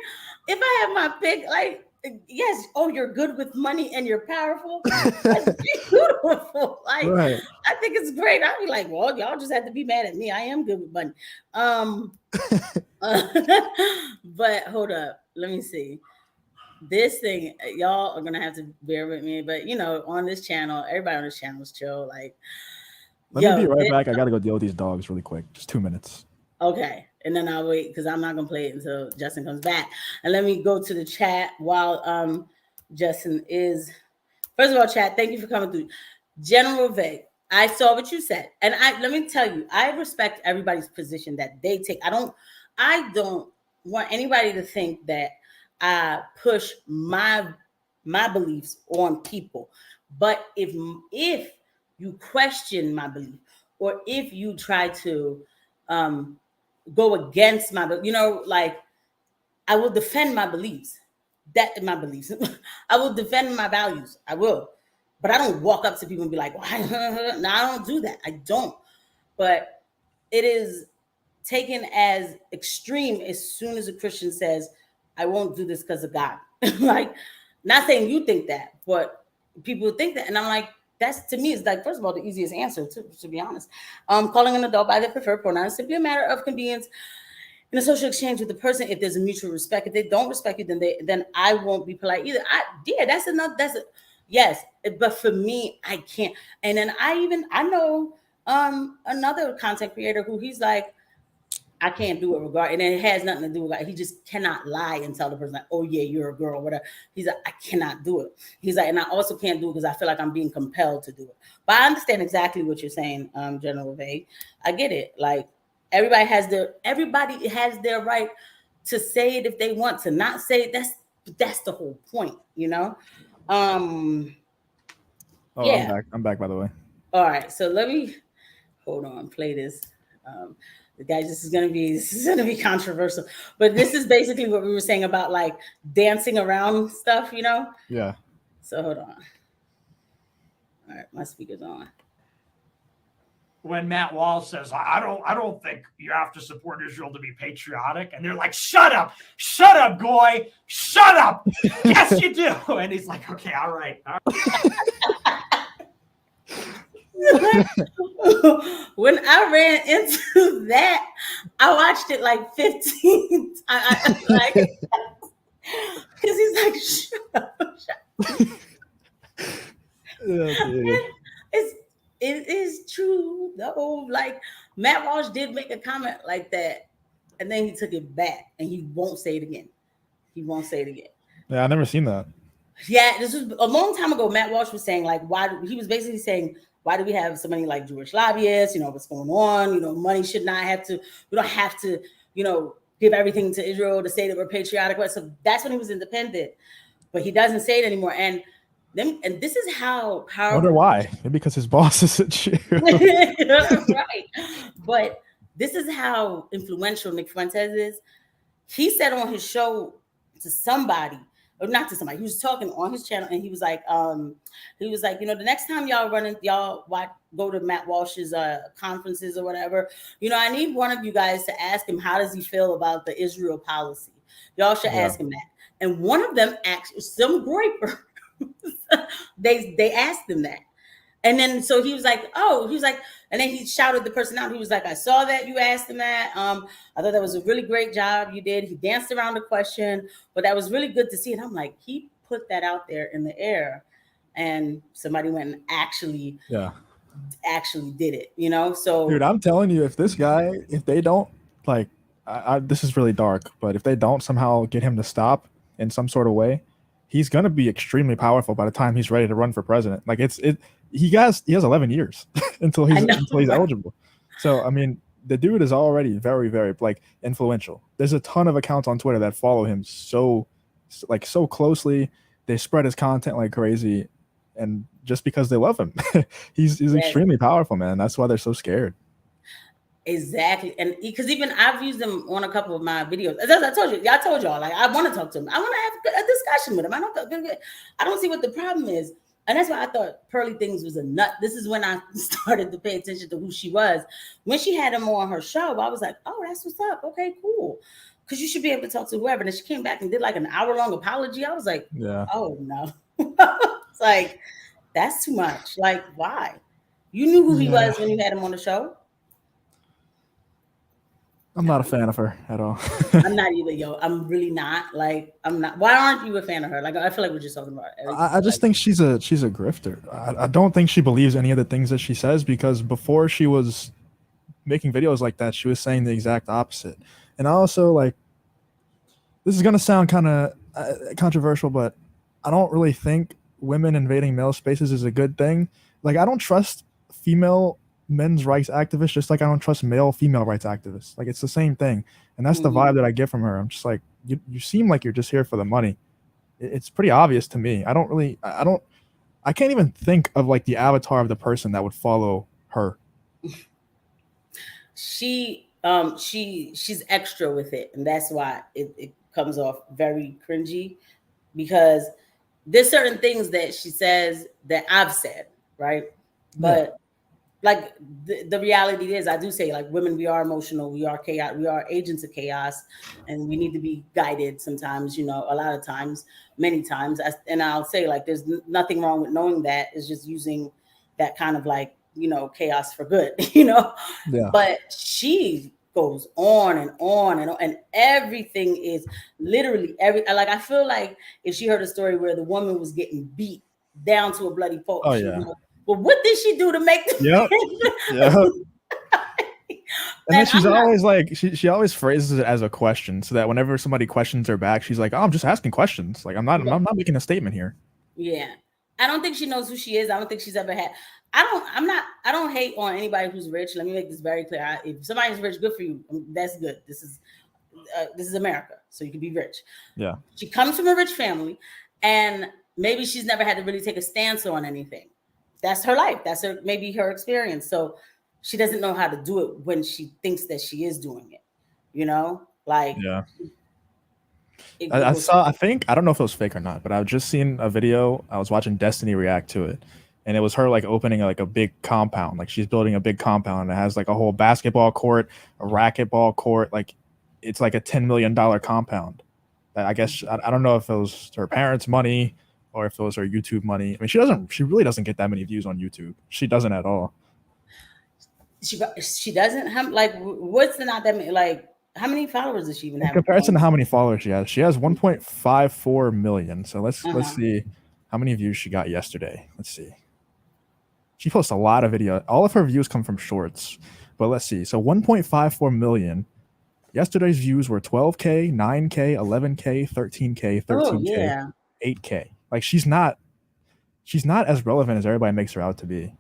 if I have my pick, like, yes, oh, you're good with money and you're powerful. That's beautiful. Like, right. I think it's great. I'd be like, well, y'all just have to be mad at me. I am good with money. But hold up, let me see. This thing, y'all are gonna have to bear with me, but you know, on this channel, everybody on this channel is chill. Like, let me be right back. I gotta go deal with these dogs really quick. Just 2 minutes. Okay, and then I'll wait because I'm not gonna play it until Justin comes back. And let me go to the chat while Justin is. First of all, chat, thank you for coming through. General Veg, I saw what you said, and let me tell you, I respect everybody's position that they take. I don't want anybody to think that I push my beliefs on people. But if you question my belief, or if you try to go against my, you know, like, I will defend my beliefs. I will defend my values. I will. But I don't walk up to people and be like, well, no, I don't do that. I don't. But it is taken as extreme as soon as a Christian says, I won't do this because of God. Like, not saying you think that, but people think that. And I'm like, that's, to me, is like, first of all, the easiest answer, to be honest. Calling an adult by their preferred pronoun is simply a matter of convenience in a social exchange with the person. If there's a mutual respect, if they don't respect you, then I won't be polite either. Yes. But for me, I can't. And then I know another content creator who he's like, I can't do it regard, and it has nothing to do with that. He just cannot lie and tell the person like, oh yeah, you're a girl, whatever. He's like, I cannot do it. He's like, and I also can't do it because I feel like I'm being compelled to do it. But I understand exactly what you're saying, General Vay. I get it. Like, everybody has their right to say it if they want to. Not say it. That's the whole point, you know. Oh, Yeah. I'm back, by the way. All right. So let me play this. The guy, this is gonna be controversial. But this is basically what we were saying about like dancing around stuff, you know? Yeah. So hold on. All right, my speaker's on. When Matt Walsh says, I don't think you have to support Israel to be patriotic. And they're like, shut up, Goy, shut up. Yes, you do. And he's like, okay, all right. When I ran into that, I watched it like 15 times. Like, because he's like, shut up. It is true though. Like Matt Walsh did make a comment like that, and then he took it back, and he won't say it again. Yeah, I never seen that. Yeah, this was a long time ago. Matt Walsh was saying like, he was basically saying, why do we have so many like Jewish lobbyists? You know, what's going on? You know, money should not have to. We don't have to. You know, give everything to Israel to say that we're patriotic. So that's when he was independent, but he doesn't say it anymore. And this is how powerful. I wonder why. Maybe because his boss is a Jew. Right. But this is how influential Nick Fuentes is. He said on his show to somebody, or not to somebody, he was talking on his channel, and he was like, you know, the next time y'all go to Matt Walsh's conferences or whatever, you know, I need one of you guys to ask him, how does he feel about the Israel policy? Y'all should ask him that. And one of them actually, some groiper, they asked him that. And then so he was like, and then he shouted the person out. He was like, I saw that you asked him that. I thought that was a really great job you did. He danced around the question, but that was really good to see. And I'm like, he put that out there in the air, and somebody went and actually did it, you know? So dude, I'm telling you, if they don't like, this is really dark, but if they don't somehow get him to stop in some sort of way, he's going to be extremely powerful by the time he's ready to run for president. Like he has 11 years until he's eligible. So, I mean, the dude is already very, very like influential. There's a ton of accounts on Twitter that follow him so closely. They spread his content like crazy, and just because they love him, he's extremely powerful, man. That's why they're so scared. Exactly. And because even I've used him on a couple of my videos. As I told y'all, like, I want to talk to him. I want to have a discussion with him. I don't see what the problem is. And that's why I thought Pearly Things was a nut. This is when I started to pay attention to who she was. When she had him on her show, I was like, oh, that's what's up. Okay, cool. Because you should be able to talk to whoever. And then she came back and did like an hour-long apology. I was like, oh, no. It's like, that's too much. Like, why? You knew who he was when you had him on the show. I'm not a fan of her at all. I'm not either, yo. I'm really not. Like, I'm not. Why aren't you a fan of her? Like, I feel like we're just talking about it. I just think she's a grifter. I don't think she believes any of the things that she says, because before she was making videos like that, she was saying the exact opposite. And I also, like, this is going to sound kind of controversial, but I don't really think women invading male spaces is a good thing. Like, I don't trust female men's rights activists just like I don't trust male female rights activists. Like, it's the same thing. And that's the vibe that I get from her. I'm just like, you seem like you're just here for the money. It's pretty obvious to me. I can't even think of like the avatar of the person that would follow her. She's extra with it, and that's why it comes off very cringy, because there's certain things that she says that I've said, right? But like the reality is, I do say, like, women, we are emotional, we are chaos, we are agents of chaos, and we need to be guided sometimes, you know, a lot of times, many times. And I'll say, like, there's nothing wrong with knowing that. It's just using that kind of, like, you know, chaos for good, you know? Yeah. But she goes on and on and on, and everything is literally like, I feel like if she heard a story where the woman was getting beat down to a bloody pulp, oh yeah. Well, what did she do to make the And then she's always like, she always phrases it as a question, so that whenever somebody questions her back, she's like, oh, I'm just asking questions. Like, I'm not making a statement here. Yeah. I don't think she knows who she is. I don't think she's ever had. I don't hate on anybody who's rich. Let me make this very clear. If somebody's rich, good for you. That's good. This is America, so you can be rich. Yeah. She comes from a rich family, and maybe she's never had to really take a stance on anything. that's her life. That's maybe her experience. So she doesn't know how to do it when she thinks that she is doing it. Like yeah. I saw. I don't know if it was fake or not, but I've just seen a video. I was watching Destiny react to it, and it was her like opening like a big compound. Like she's building a big compound. And it has like a whole basketball court, a racquetball court. Like it's like a $10 million compound. I guess I don't know if it was her parents' money or if it was her YouTube money. I mean, she really doesn't get that many views on YouTube. She doesn't at all. She doesn't have like what's the not that many, like how many followers does she even have? In comparison to how many followers she has 1.54 million. So let's see how many views she got yesterday. Let's see. She posts a lot of video. All of her views come from shorts. But let's see. So 1.54 million. Yesterday's views were 12K, 9K, 11K, 13K, 13K, 8K. Like she's not as relevant as everybody makes her out to be.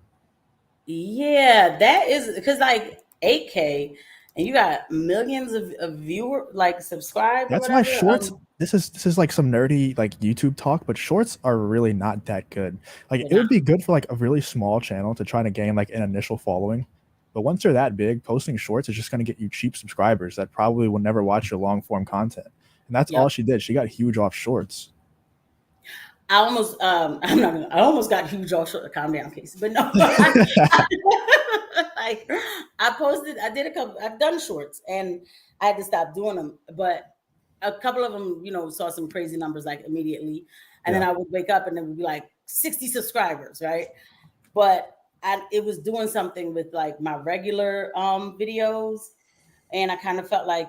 Yeah, that is because like 8K and you got millions of viewer like subscribe. That's why shorts. This is like some nerdy like YouTube talk, but shorts are really not that good. Like it would be good for like a really small channel to try to gain like an initial following. But once they're that big, posting shorts is just going to get you cheap subscribers that probably will never watch your long form content. And that's all she did. She got huge off shorts. I almost got huge off short. Calm down, Casey. But no, like I've done shorts and I had to stop doing them. But a couple of them, saw some crazy numbers like immediately. And then I would wake up and it would be like 60 subscribers, right? But it was doing something with like my regular videos. And I kind of felt like,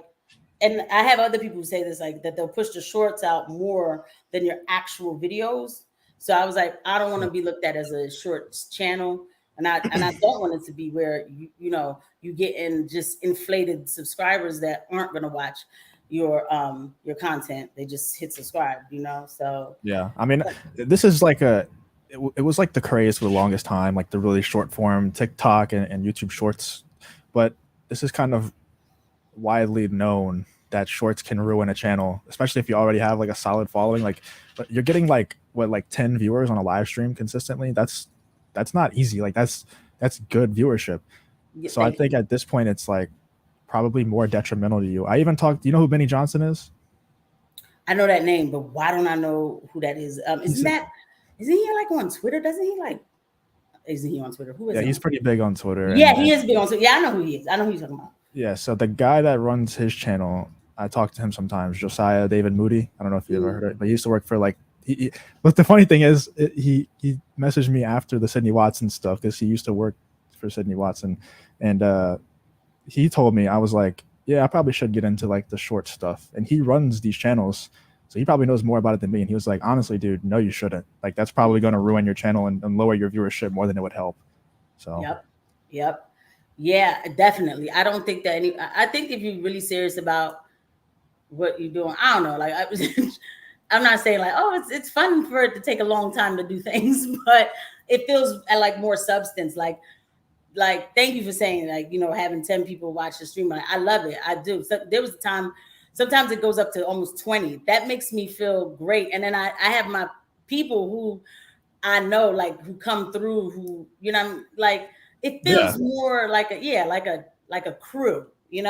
and I have other people who say this, like that they'll push the shorts out more than your actual videos. So I was like, I don't want to be looked at as a shorts channel. And I don't want it to be where you get in just inflated subscribers that aren't going to watch your content. They just hit subscribe, so. Yeah. I mean, this is like it was like the craze for the longest time, like the really short form TikTok and YouTube shorts. But this is kind of widely known that shorts can ruin a channel, especially if you already have like a solid following. Like you're getting like 10 viewers on a live stream consistently. That's not easy. Like that's good viewership. So I think at this point it's like probably more detrimental to you. I even talked, do you know who Benny Johnson is? I know that name, but why don't I know who that is? Isn't he like on Twitter? Isn't he on Twitter? Who is he? Yeah, he's pretty big on Twitter. Yeah, he is big on Twitter. Yeah, I know who he is. I know who you're talking about. Yeah, so the guy that runs his channel, I talk to him sometimes, Josiah David Moody. I don't know if you ever heard it, but he used to work for like, but the funny thing is he messaged me after the Sydney Watson stuff because he used to work for Sydney Watson. And he told me, I was like, yeah, I probably should get into like the short stuff. And he runs these channels, so he probably knows more about it than me. And he was like, honestly, dude, no, you shouldn't. Like that's probably going to ruin your channel and lower your viewership more than it would help. So Yep. Yeah, definitely. I don't think that I think if you're really serious about what you're doing, I don't know. Like I'm not saying like, oh, it's fun for it to take a long time to do things, but it feels like more substance. Like thank you for saying like, having 10 people watch the stream. Like, I love it. I do. So there was a time, sometimes it goes up to almost 20. That makes me feel great. And then I have my people who I know, like who come through, who, like, it feels more like a crew, I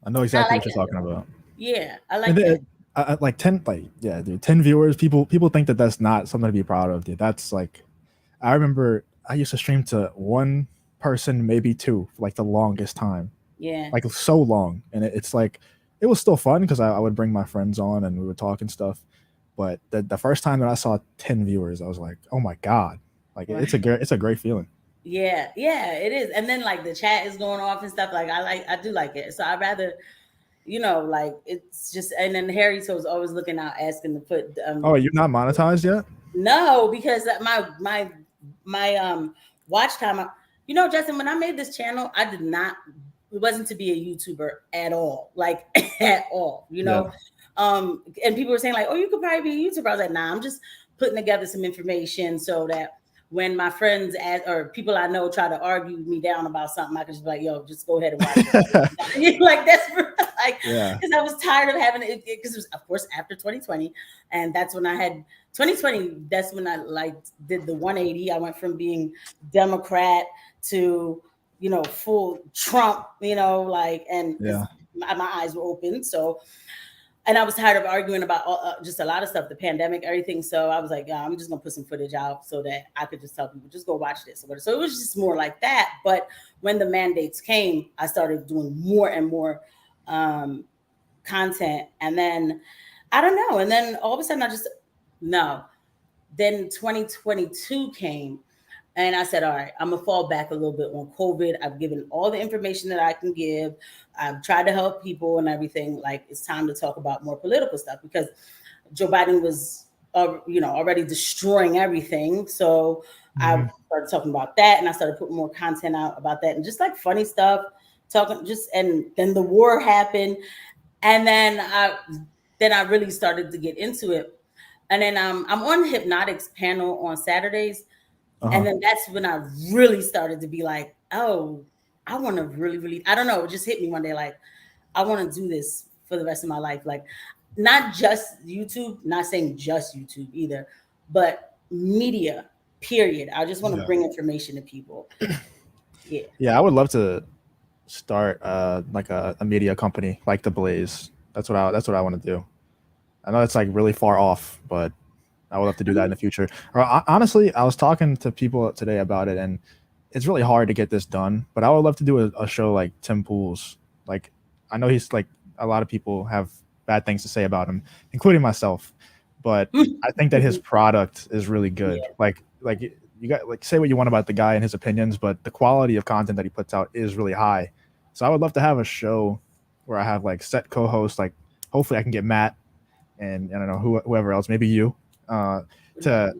know exactly what you're talking about. Yeah, I like that. I like 10, dude, 10 viewers. People think that that's not something to be proud of, dude. That's like, I remember I used to stream to one person, maybe two, for like the longest time. Yeah, like so long, and it's like it was still fun because I would bring my friends on and we would talk and stuff. But the first time that I saw 10 viewers, I was like, oh my god, like it's a great feeling. Yeah, it is. And then like the chat is going off and stuff. Like I do like it. So I'd rather, like it's just. And then Harry is always looking out, asking to put. Oh, you're not monetized yet? No, because my watch time. Justin, when I made this channel, I did not. It wasn't to be a YouTuber at all, like at all. And people were saying like, oh, you could probably be a YouTuber. I was like, nah, I'm just putting together some information so that when my friends or people I know try to argue me down about something, I can just be like, yo, just go ahead and watch it. Like that's like, because I was tired of having it, because it was, of course, after 2020. And that's when I had 2020. That's when I like did the 180. I went from being Democrat to, you know, full Trump, you know, like, and my eyes were open. So, and I was tired of arguing about just a lot of stuff, the pandemic, everything. So I was like, yeah, I'm just gonna put some footage out so that I could just tell people, just go watch this. So it was just more like that. But when the mandates came, I started doing more and more content. And then, I don't know. And then all of a sudden then 2022 came. And I said, all right, I'm going to fall back a little bit on COVID. I've given all the information that I can give. I've tried to help people and everything. Like, it's time to talk about more political stuff, because Joe Biden was, already destroying everything. So I started talking about that, and I started putting more content out about that, and just like funny stuff, and then the war happened. And then I really started to get into it. And then I'm on Hypnotics panel on Saturdays. And then that's when I really started to be like, oh, I want to really, I don't know. It just hit me one day. Like, I want to do this for the rest of my life. Like, not just YouTube, not saying just YouTube either, but media, period. I just want to bring information to people. Yeah, I would love to start like a media company like The Blaze. That's what I want to do. I know it's like really far off, but I would love to do that in the future. Or honestly, I was talking to people today about it, and it's really hard to get this done. But I would love to do a show like Tim Pool's. Like, I know he's like, a lot of people have bad things to say about him, including myself. But I think that his product is really good. Yeah. Like you got, like, say what you want about the guy and his opinions, but the quality of content that he puts out is really high. So I would love to have a show where I have like set co-hosts. Like, hopefully I can get Matt and I don't know whoever else, maybe you. To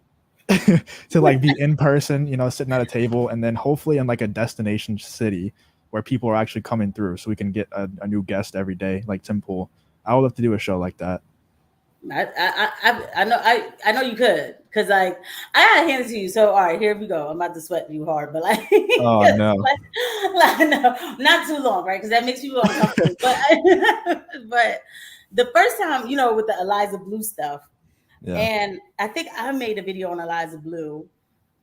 like be in person, sitting at a table, and then hopefully in like a destination city where people are actually coming through, so we can get a new guest every day, like Tim Pool. I would love to do a show like that. I know you could, because like I gotta hand it to you. So all right, here we go. I'm about to sweat you hard, but like, oh no, no, not too long, right? Because that makes you uncomfortable. but the first time, with the Eliza Blue stuff. Yeah. And I think I made a video on Eliza Blue,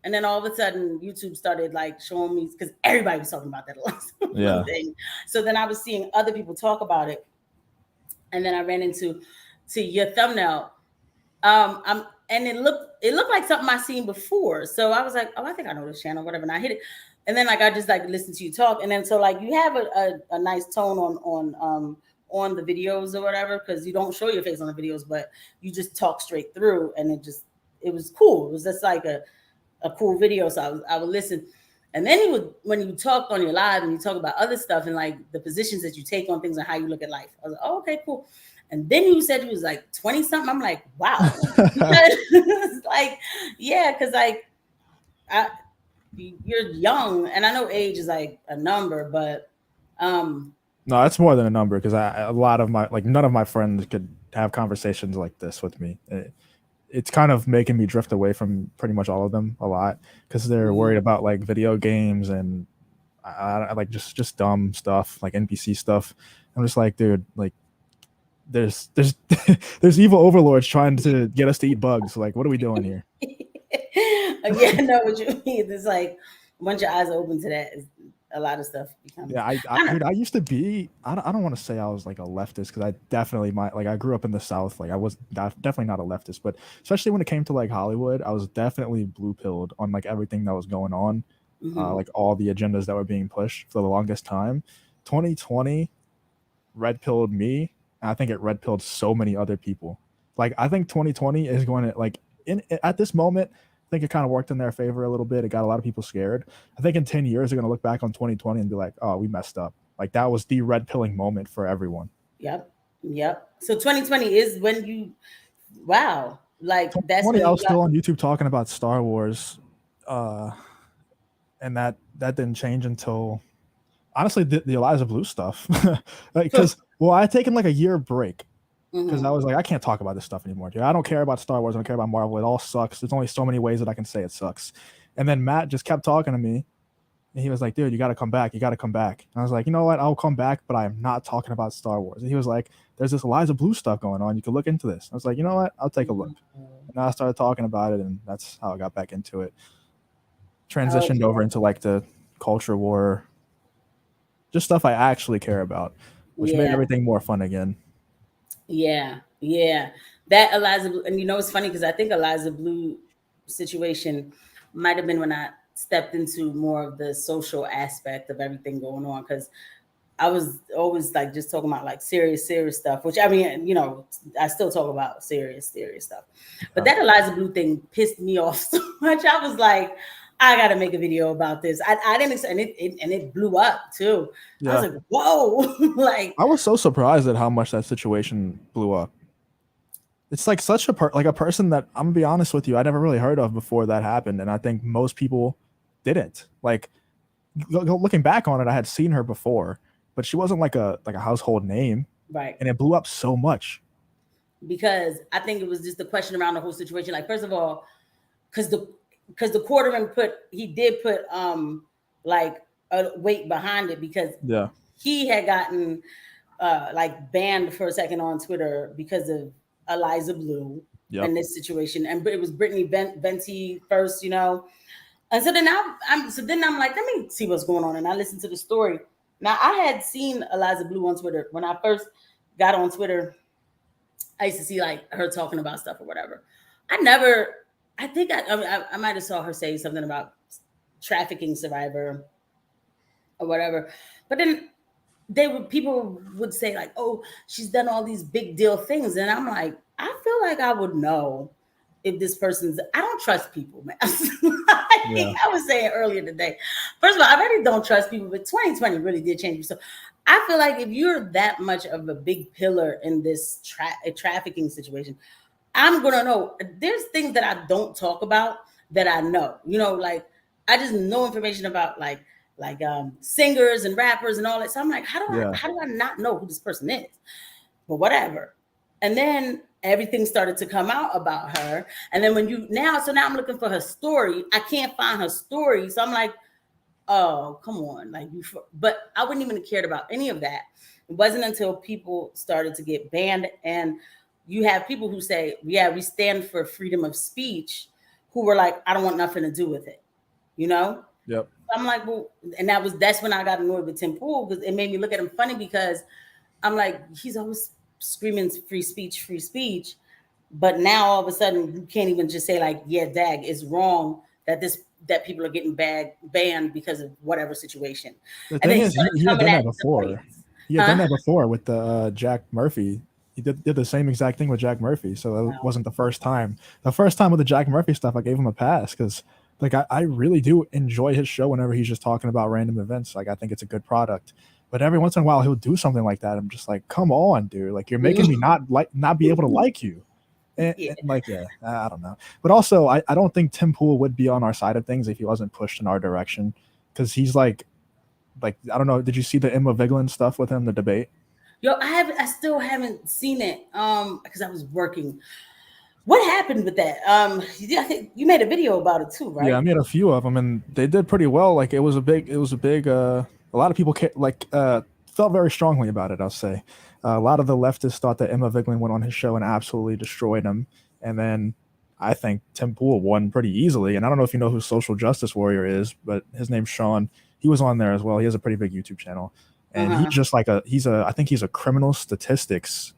and then all of a sudden YouTube started like showing me, because everybody was talking about that Eliza Blue thing. So then I was seeing other people talk about it, and then I ran into your thumbnail, and it looked like something I seen before. So I was like, oh, I think I know this channel, whatever. And I hit it, and then like I just like listened to you talk, and then so like you have a nice tone on the videos or whatever, because you don't show your face on the videos, but you just talk straight through, and it was cool. It was just like a cool video. So I would listen. And then when you talk on your live and you talk about other stuff and like the positions that you take on things and how you look at life, I was like, oh, okay, cool. And then you said you was like 20 something. I'm like, wow. It's like, yeah, because like you're young, and I know age is like a number, but no, it's more than a number, because none of my friends could have conversations like this with me. It's kind of making me drift away from pretty much all of them a lot, because they're worried about like video games and I like just dumb stuff, like NPC stuff. I'm just like, dude, like there's there's evil overlords trying to get us to eat bugs. Like, what are we doing here? Yeah, I know what you mean. It's like once your eyes are open to that, a lot of stuff becomes. Yeah, I used to be. I don't want to say I was like a leftist, because I definitely I grew up in the South. Like, I was definitely not a leftist, but especially when it came to like Hollywood, I was definitely blue pilled on like everything that was going on, like all the agendas that were being pushed for the longest time. 2020 red pilled me, and I think it red pilled so many other people. Like, I think 2020 is going to like at this moment. I think it kind of worked in their favor a little bit. It got a lot of people scared. I think in 10 years, they're going to look back on 2020 and be like, oh, we messed up. Like, that was the red pilling moment for everyone. Yep. So 2020 is when wow. Like, that's when I was still on YouTube talking about Star Wars. And that didn't change until, honestly, the Eliza Blue stuff. Because I had taken like a year break. Because I was like, I can't talk about this stuff anymore, dude. I don't care about Star Wars. I don't care about Marvel. It all sucks. There's only so many ways that I can say it sucks. And then Matt just kept talking to me. And he was like, dude, you got to come back. You got to come back. And I was like, you know what? I'll come back, but I am not talking about Star Wars. And he was like, there's this Eliza Blue stuff going on. You can look into this. I was like, you know what? I'll take a look. And I started talking about it, and that's how I got back into it. Transitioned over into like the culture war, just stuff I actually care about, which made everything more fun again. Yeah. That Eliza Blue, and it's funny because I think Eliza Blue situation might have been when I stepped into more of the social aspect of everything going on, because I was always like just talking about like serious stuff, which I mean, I still talk about serious stuff. But that Eliza Blue thing pissed me off so much. I was like, I got to make a video about this. I didn't, and it blew up too. Yeah. I was like, whoa. Like, I was so surprised at how much that situation blew up. It's like such a person that I'm gonna be honest with you, I never really heard of before that happened, and I think most people didn't. Like, looking back on it, I had seen her before, but she wasn't like a household name, right? And it blew up so much because I think it was just the question around the whole situation. Like, first of all, because the quartering did put like a weight behind it, because he had gotten like banned for a second on Twitter because of Eliza Blue in this situation, and it was Brittany Venti first, and so then I'm like, let me see what's going on, and I listened to the story. Now, I had seen Eliza Blue on Twitter when I first got on Twitter. I used to see like her talking about stuff or whatever. I think I might have saw her say something about trafficking survivor or whatever, but then people would say like, oh, she's done all these big deal things, and I'm like, I feel like I would know if this person's. I don't trust people, man. I was saying earlier today. First of all, I really don't trust people, but 2020 really did change me. So I feel like if you're that much of a big pillar in this trafficking situation, I'm gonna know. There's things that I don't talk about that I know. Like I just know information about like singers and rappers and all that. So I'm like, how do I not know who this person is? But whatever. And then everything started to come out about her. And then now I'm looking for her story. I can't find her story. So I'm like, oh, come on. Like, but I wouldn't even have cared about any of that. It wasn't until people started to get banned, and you have people who say, yeah, we stand for freedom of speech, who were like, I don't want nothing to do with it. Yep. I'm like, well, and that's when I got annoyed with Tim Pool, because it made me look at him funny, because I'm like, he's always screaming free speech, but now all of a sudden you can't even just say like, yeah, dag, it's wrong that people are getting banned because of whatever situation. The thing is, he had done that before. He had done that before with the Jack Murphy. He did the same exact thing with Jack Murphy, so that wasn't the first time. The first time with the Jack Murphy stuff, I gave him a pass because like I really do enjoy his show whenever he's just talking about random events. Like I think it's a good product. But every once in a while he'll do something like that. I'm just like, come on, dude. Like you're making me not be able to like you. And I don't know. But also I don't think Tim Pool would be on our side of things if he wasn't pushed in our direction. Because he's like I don't know, did you see the Emma Vigeland stuff with him, the debate? Yo, I still haven't seen it because I was working. What happened with that? I think you made a video about it too, right? Yeah, I made a few of them, and they did pretty well. Like it was a big. A lot of people felt very strongly about it. I'll say a lot of the leftists thought that Emma Vigeland went on his show and absolutely destroyed him, and then I think Tim Pool won pretty easily. And I don't know if you know who Social Justice Warrior is, but his name's Sean. He was on there as well. He has a pretty big YouTube channel, and he's just like I think he's a criminal statistics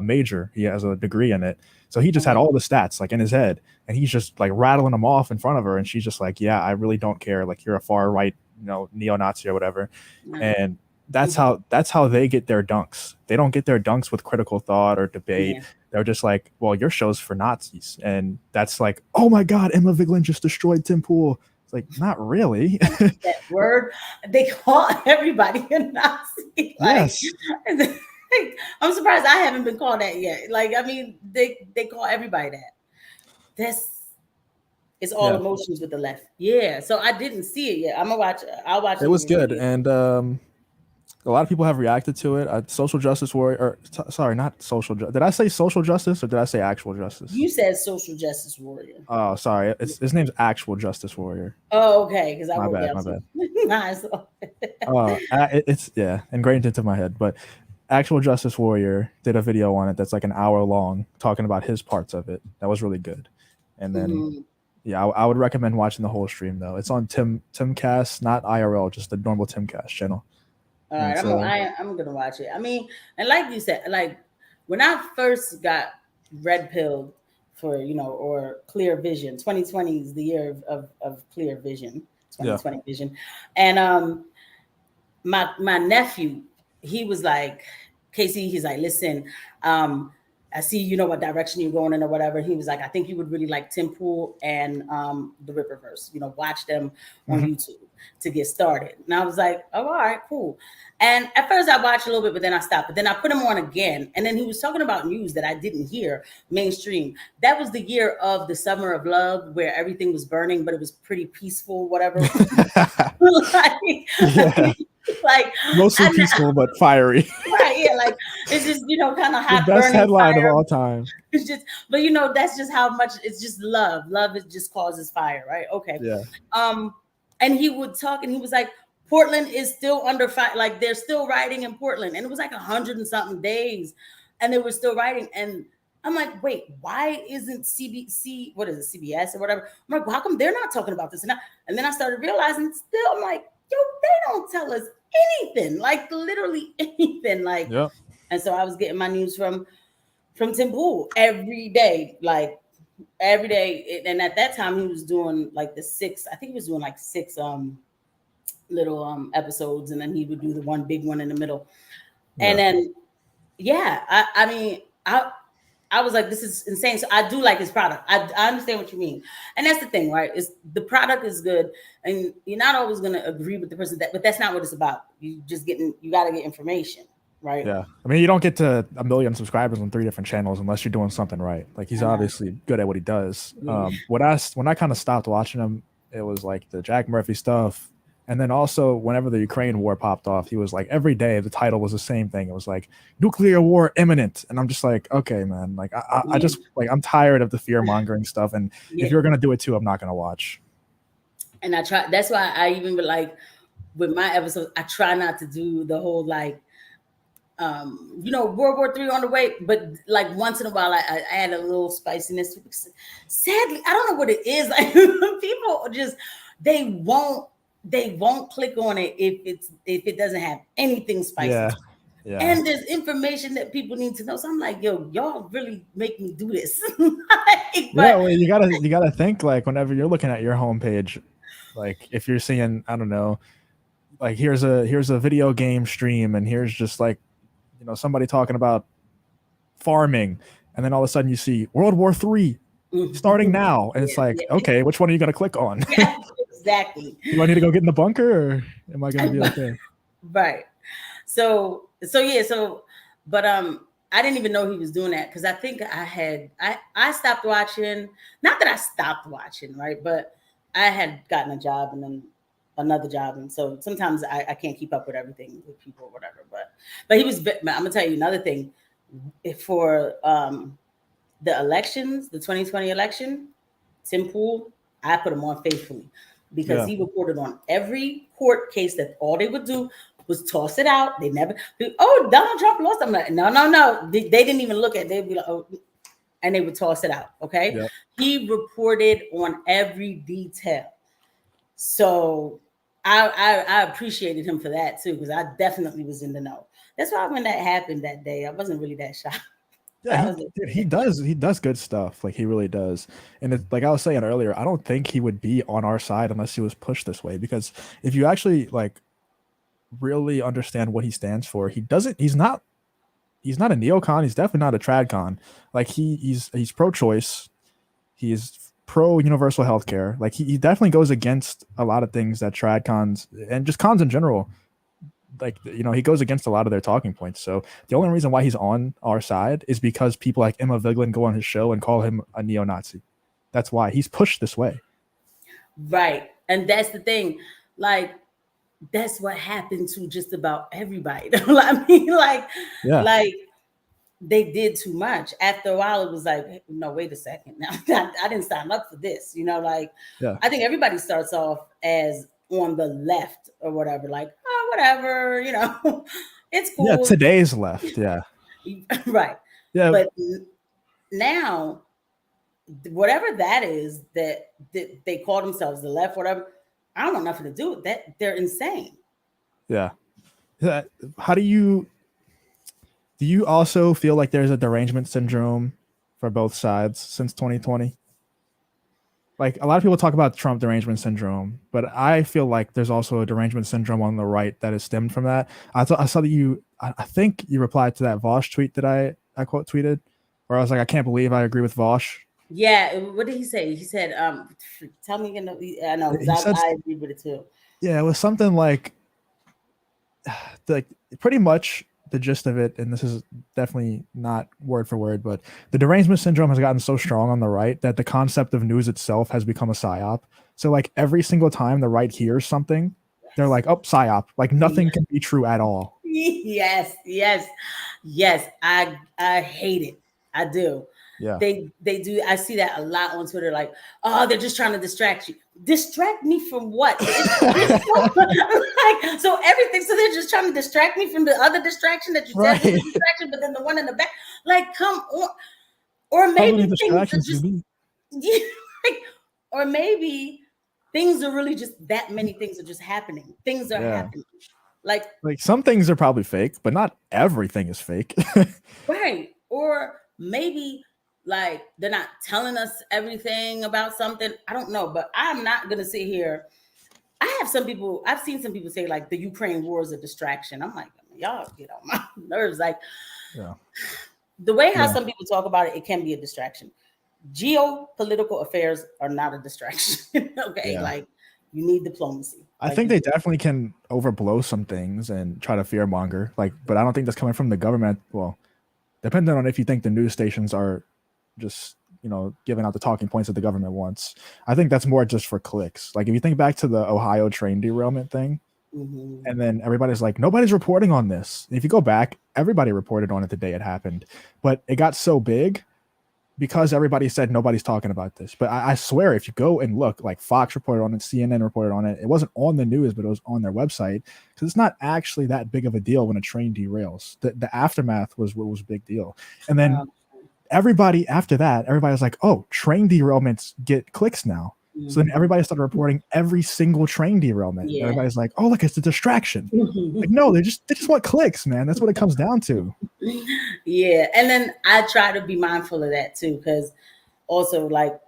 major. He has a degree in it. So he just had all the stats like in his head, and he's just like rattling them off in front of her, and she's just like, "Yeah, I really don't care. Like you're a far right, neo-Nazi or whatever." And that's how they get their dunks. They don't get their dunks with critical thought or debate. Yeah. They're just like, "Well, your show's for Nazis," and that's like, "Oh my God, Emma Vigeland just destroyed Tim Pool." It's like, not really. That word, they call everybody a Nazi. Yes. I'm surprised I haven't been called that yet. Like, I mean, they call everybody that. It's all emotions with the left. Yeah. So I didn't see it yet. I'll watch it. It was good. And A lot of people have reacted to it. Social justice warrior, or sorry, not social. Did I say social justice or did I say actual justice? You said social justice warrior. Oh, sorry. His name's actual justice warrior. Oh, okay. Because I My wrote bad. down My bad. Nice. It's ingrained into my head. But actual justice warrior did a video on it that's like an hour long, talking about his parts of it. That was really good. And then, I would recommend watching the whole stream though. It's on Timcast, not IRL, just the normal Timcast channel. All right, I'm gonna watch it. I mean, and like you said, like when I first got red pilled for or clear vision, 2020 is the year of clear vision, 2020 vision, and my nephew, he was like, Casey, he's like, listen, I see what direction you're going in or whatever. He was like, I think you would really like Tim Pool and the Ripperverse. Watch them on YouTube to get started. And I was like, oh, all right, cool. And at first I watched a little bit, but then I stopped. But then I put him on again. And then he was talking about news that I didn't hear mainstream. That was the year of the Summer of Love, where everything was burning, but it was pretty peaceful, whatever. Like mostly peaceful but fiery. Right, yeah, like it's just kind of hot. The best headline fire. of all time. It's just, but that's just how much it's just love. Love it just causes fire, right? Okay. Yeah. And he would talk, and he was like, Portland is still under fire. Like they're still rioting in Portland, and it was like 100 and something days, and they were still rioting. And I'm like, wait, why isn't CBC? What is it, CBS or whatever? I'm like, well, how come they're not talking about this? And then I started realizing, still, I'm like, yo, they don't tell us anything, like literally anything, like. Yep. And so I was getting my news from Tim Pool every day, like every day. And at that time, he was doing like I think he was doing like 6 little episodes, and then he would do the one big one in the middle. Yeah. And then, I mean, I was like, this is insane. So I do like his product. I understand what you mean. And that's the thing, right? Is the product is good, and you're not always going to agree with the person but that's not what it's about. You got to get information, right? Yeah. I mean, you don't get to 1 million subscribers on 3 different channels unless you're doing something right. Like he's obviously good at what he does. Yeah. When I kind of stopped watching him, it was like the Jack Murphy stuff. And then also whenever the Ukraine war popped off, he was like, every day the title was the same thing. It was like nuclear war imminent. And I'm just like, okay, man, like I just like, I'm tired of the fear mongering stuff. And if you're going to do it too, I'm not going to watch. And I try, that's why I even like with my episodes, I try not to do the whole like, World War III on the way, but like once in a while I add a little spiciness. Sadly, I don't know what it is. Like people just, they won't click on it if it doesn't have anything spicy. Yeah. And there's information that people need to know. So I'm like, yo, y'all really make me do this. Well, you gotta think like whenever you're looking at your homepage, like if you're seeing, I don't know, like here's a video game stream, and here's just like, somebody talking about farming, and then all of a sudden you see World War III starting now, and it's like, okay, which one are you gonna click on? Yeah, exactly. Do I need to go get in the bunker, or am I gonna be okay? Right. So but I didn't even know he was doing that, because I think I stopped watching. Not that I stopped watching, right? But I had gotten a job and then another job, and so sometimes I can't keep up with everything with people or whatever. But he was. I'm gonna tell you another thing. For the elections, the 2020 election, Tim Pool, I put him on faithfully, because he reported on every court case that all they would do was toss it out. They never, Donald Trump lost. I'm like, no. They didn't even look at it. They'd be like, oh, and they would toss it out. Okay. Yep. He reported on every detail. So I appreciated him for that too, because I definitely was in the know. That's why when that happened that day, I wasn't really that shocked. Yeah, he does good stuff. Like he really does. And like I was saying earlier, I don't think he would be on our side unless he was pushed this way, because if you actually like really understand what he stands for, he's not a neocon. He's definitely not a tradcon. Like he's pro-choice. He's pro-universal healthcare. Like he definitely goes against a lot of things that tradcons and just cons in general, like, he goes against a lot of their talking points. So the only reason why he's on our side is because people like Emma Vigeland go on his show and call him a neo-Nazi. That's why he's pushed this way. Right. And that's the thing. Like, that's what happened to just about everybody. I mean, like they did too much. After a while, it was like, no, wait a second. Now I didn't sign up for this. I think everybody starts off as on the left or whatever, like, oh, whatever, it's cool. Yeah, today's left. Yeah. Right. Yeah. But now, whatever that is that they call themselves the left, whatever, I don't want nothing to do with that. They're insane. Yeah. How do you also feel like there's a derangement syndrome for both sides since 2020? Like, a lot of people talk about Trump derangement syndrome, but I feel like there's also a derangement syndrome on the right that is stemmed from that. I saw that I think you replied to that Vosh tweet that I quote tweeted, where I was like, I can't believe I agree with Vosh. Yeah. What did he say? He said, tell me again. I know, because I agree with it too. Yeah, it was something like pretty much the gist of it, and this is definitely not word for word, but the derangement syndrome has gotten so strong on the right that the concept of news itself has become a psyop. So like every single time the right hears something, they're like, oh, psyop. Like nothing can be true at all. Yes. I hate it. I do. Yeah. They do. I see that a lot on Twitter. Like, oh, they're just trying to distract you. Distract me from what? So everything. So they're just trying to distract me from the other distraction that you said was a distraction, but then the one in the back. Like, come on. Or maybe things are just, or maybe things are really just that many things are just happening. Things are happening. Like some things are probably fake, but not everything is fake. Right. Or maybe like they're not telling us everything about something. I don't know, but I'm not gonna sit here. I've seen some people say like the Ukraine war is a distraction. I'm like, y'all get on my nerves. Like the way how some people talk about it, it can be a distraction. Geopolitical affairs are not a distraction. Okay. Like you need diplomacy. I think they definitely can overblow some things and try to fearmonger. But I don't think that's coming from the government. Well, depending on if you think the news stations are just, giving out the talking points that the government wants. I think that's more just for clicks. Like if you think back to the Ohio train derailment thing, and then everybody's like, nobody's reporting on this. And if you go back, everybody reported on it the day it happened. But it got so big because everybody said nobody's talking about this. But I swear, if you go and look, like Fox reported on it, CNN reported on it. It wasn't on the news, but it was on their website because it's not actually that big of a deal when a train derails. The aftermath was what was a big deal. And then everybody after that, everybody was like, oh, train derailments get clicks now. So then everybody started reporting every single train derailment. Everybody's like, oh, look, it's a distraction. Like, no, they just want clicks, man. That's what it comes down to. Yeah. And then I try to be mindful of that too, because also like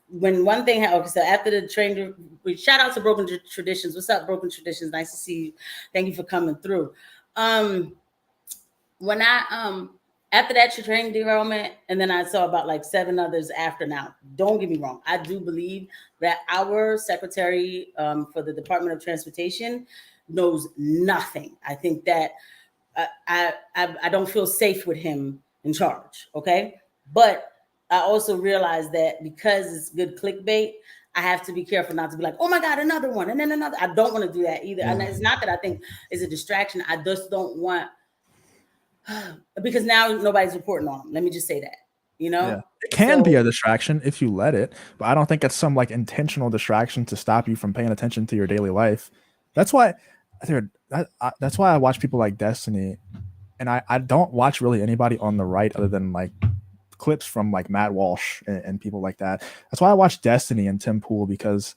when one thing happened, so after the train, we shout out to Broken Traditions. What's up, Broken Traditions? Nice to see you. Thank you for coming through. When I after that train derailment, and then I saw about like 7 others after. Now, don't get me wrong. I do believe that our secretary for the Department of Transportation knows nothing. I think that I don't feel safe with him in charge. Okay. But I also realize that because it's good clickbait, I have to be careful not to be like, oh my God, another one. And then another. I don't want to do that either. And it's not that I think it's a distraction. I just don't want, because now nobody's reporting on them. Let me just say that, It can be a distraction if you let it, but I don't think it's some like intentional distraction to stop you from paying attention to your daily life. That's why, that's why I watch people like Destiny, and I don't watch really anybody on the right other than like clips from like Matt Walsh and people like that. That's why I watch Destiny and Tim Pool, because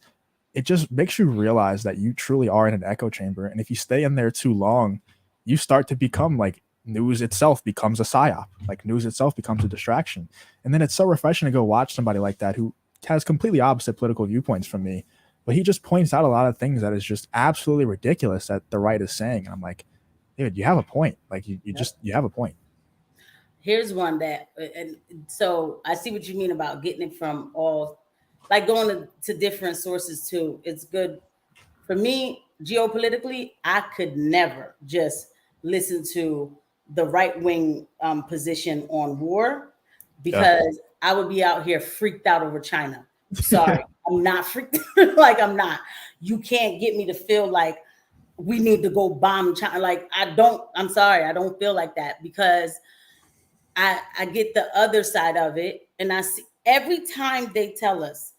it just makes you realize that you truly are in an echo chamber, and if you stay in there too long, you start to become like news itself becomes a psyop. Like news itself becomes a distraction. And then it's so refreshing to go watch somebody like that who has completely opposite political viewpoints from me, but he just points out a lot of things that is just absolutely ridiculous that the right is saying. And I'm like, dude, you have a point. Like you have a point. Here's one that, and so I see what you mean about getting it from all, like going to different sources too. It's good for me geopolitically. I could never just listen to the right-wing position on war, because I would be out here freaked out over China. Sorry, I'm not freaked. Like I'm not. You can't get me to feel like we need to go bomb China. Like, I'm sorry, I don't feel like that, because I get the other side of it, and I see every time they tell us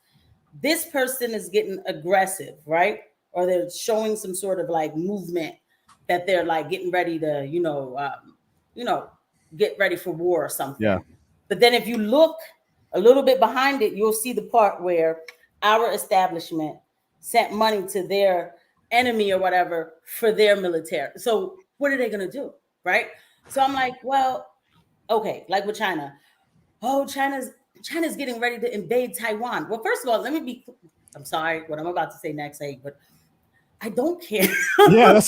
this person is getting aggressive, right? Or they're showing some sort of like movement that they're like getting ready to, get ready for war or something. Yeah. But then if you look a little bit behind it, you'll see the part where our establishment sent money to their enemy or whatever for their military. So what are they going to do? Right. So I'm like, well, okay, like with China. Oh, China's getting ready to invade Taiwan. Well, first of all, I'm sorry what I'm about to say next, but I don't care. Yeah,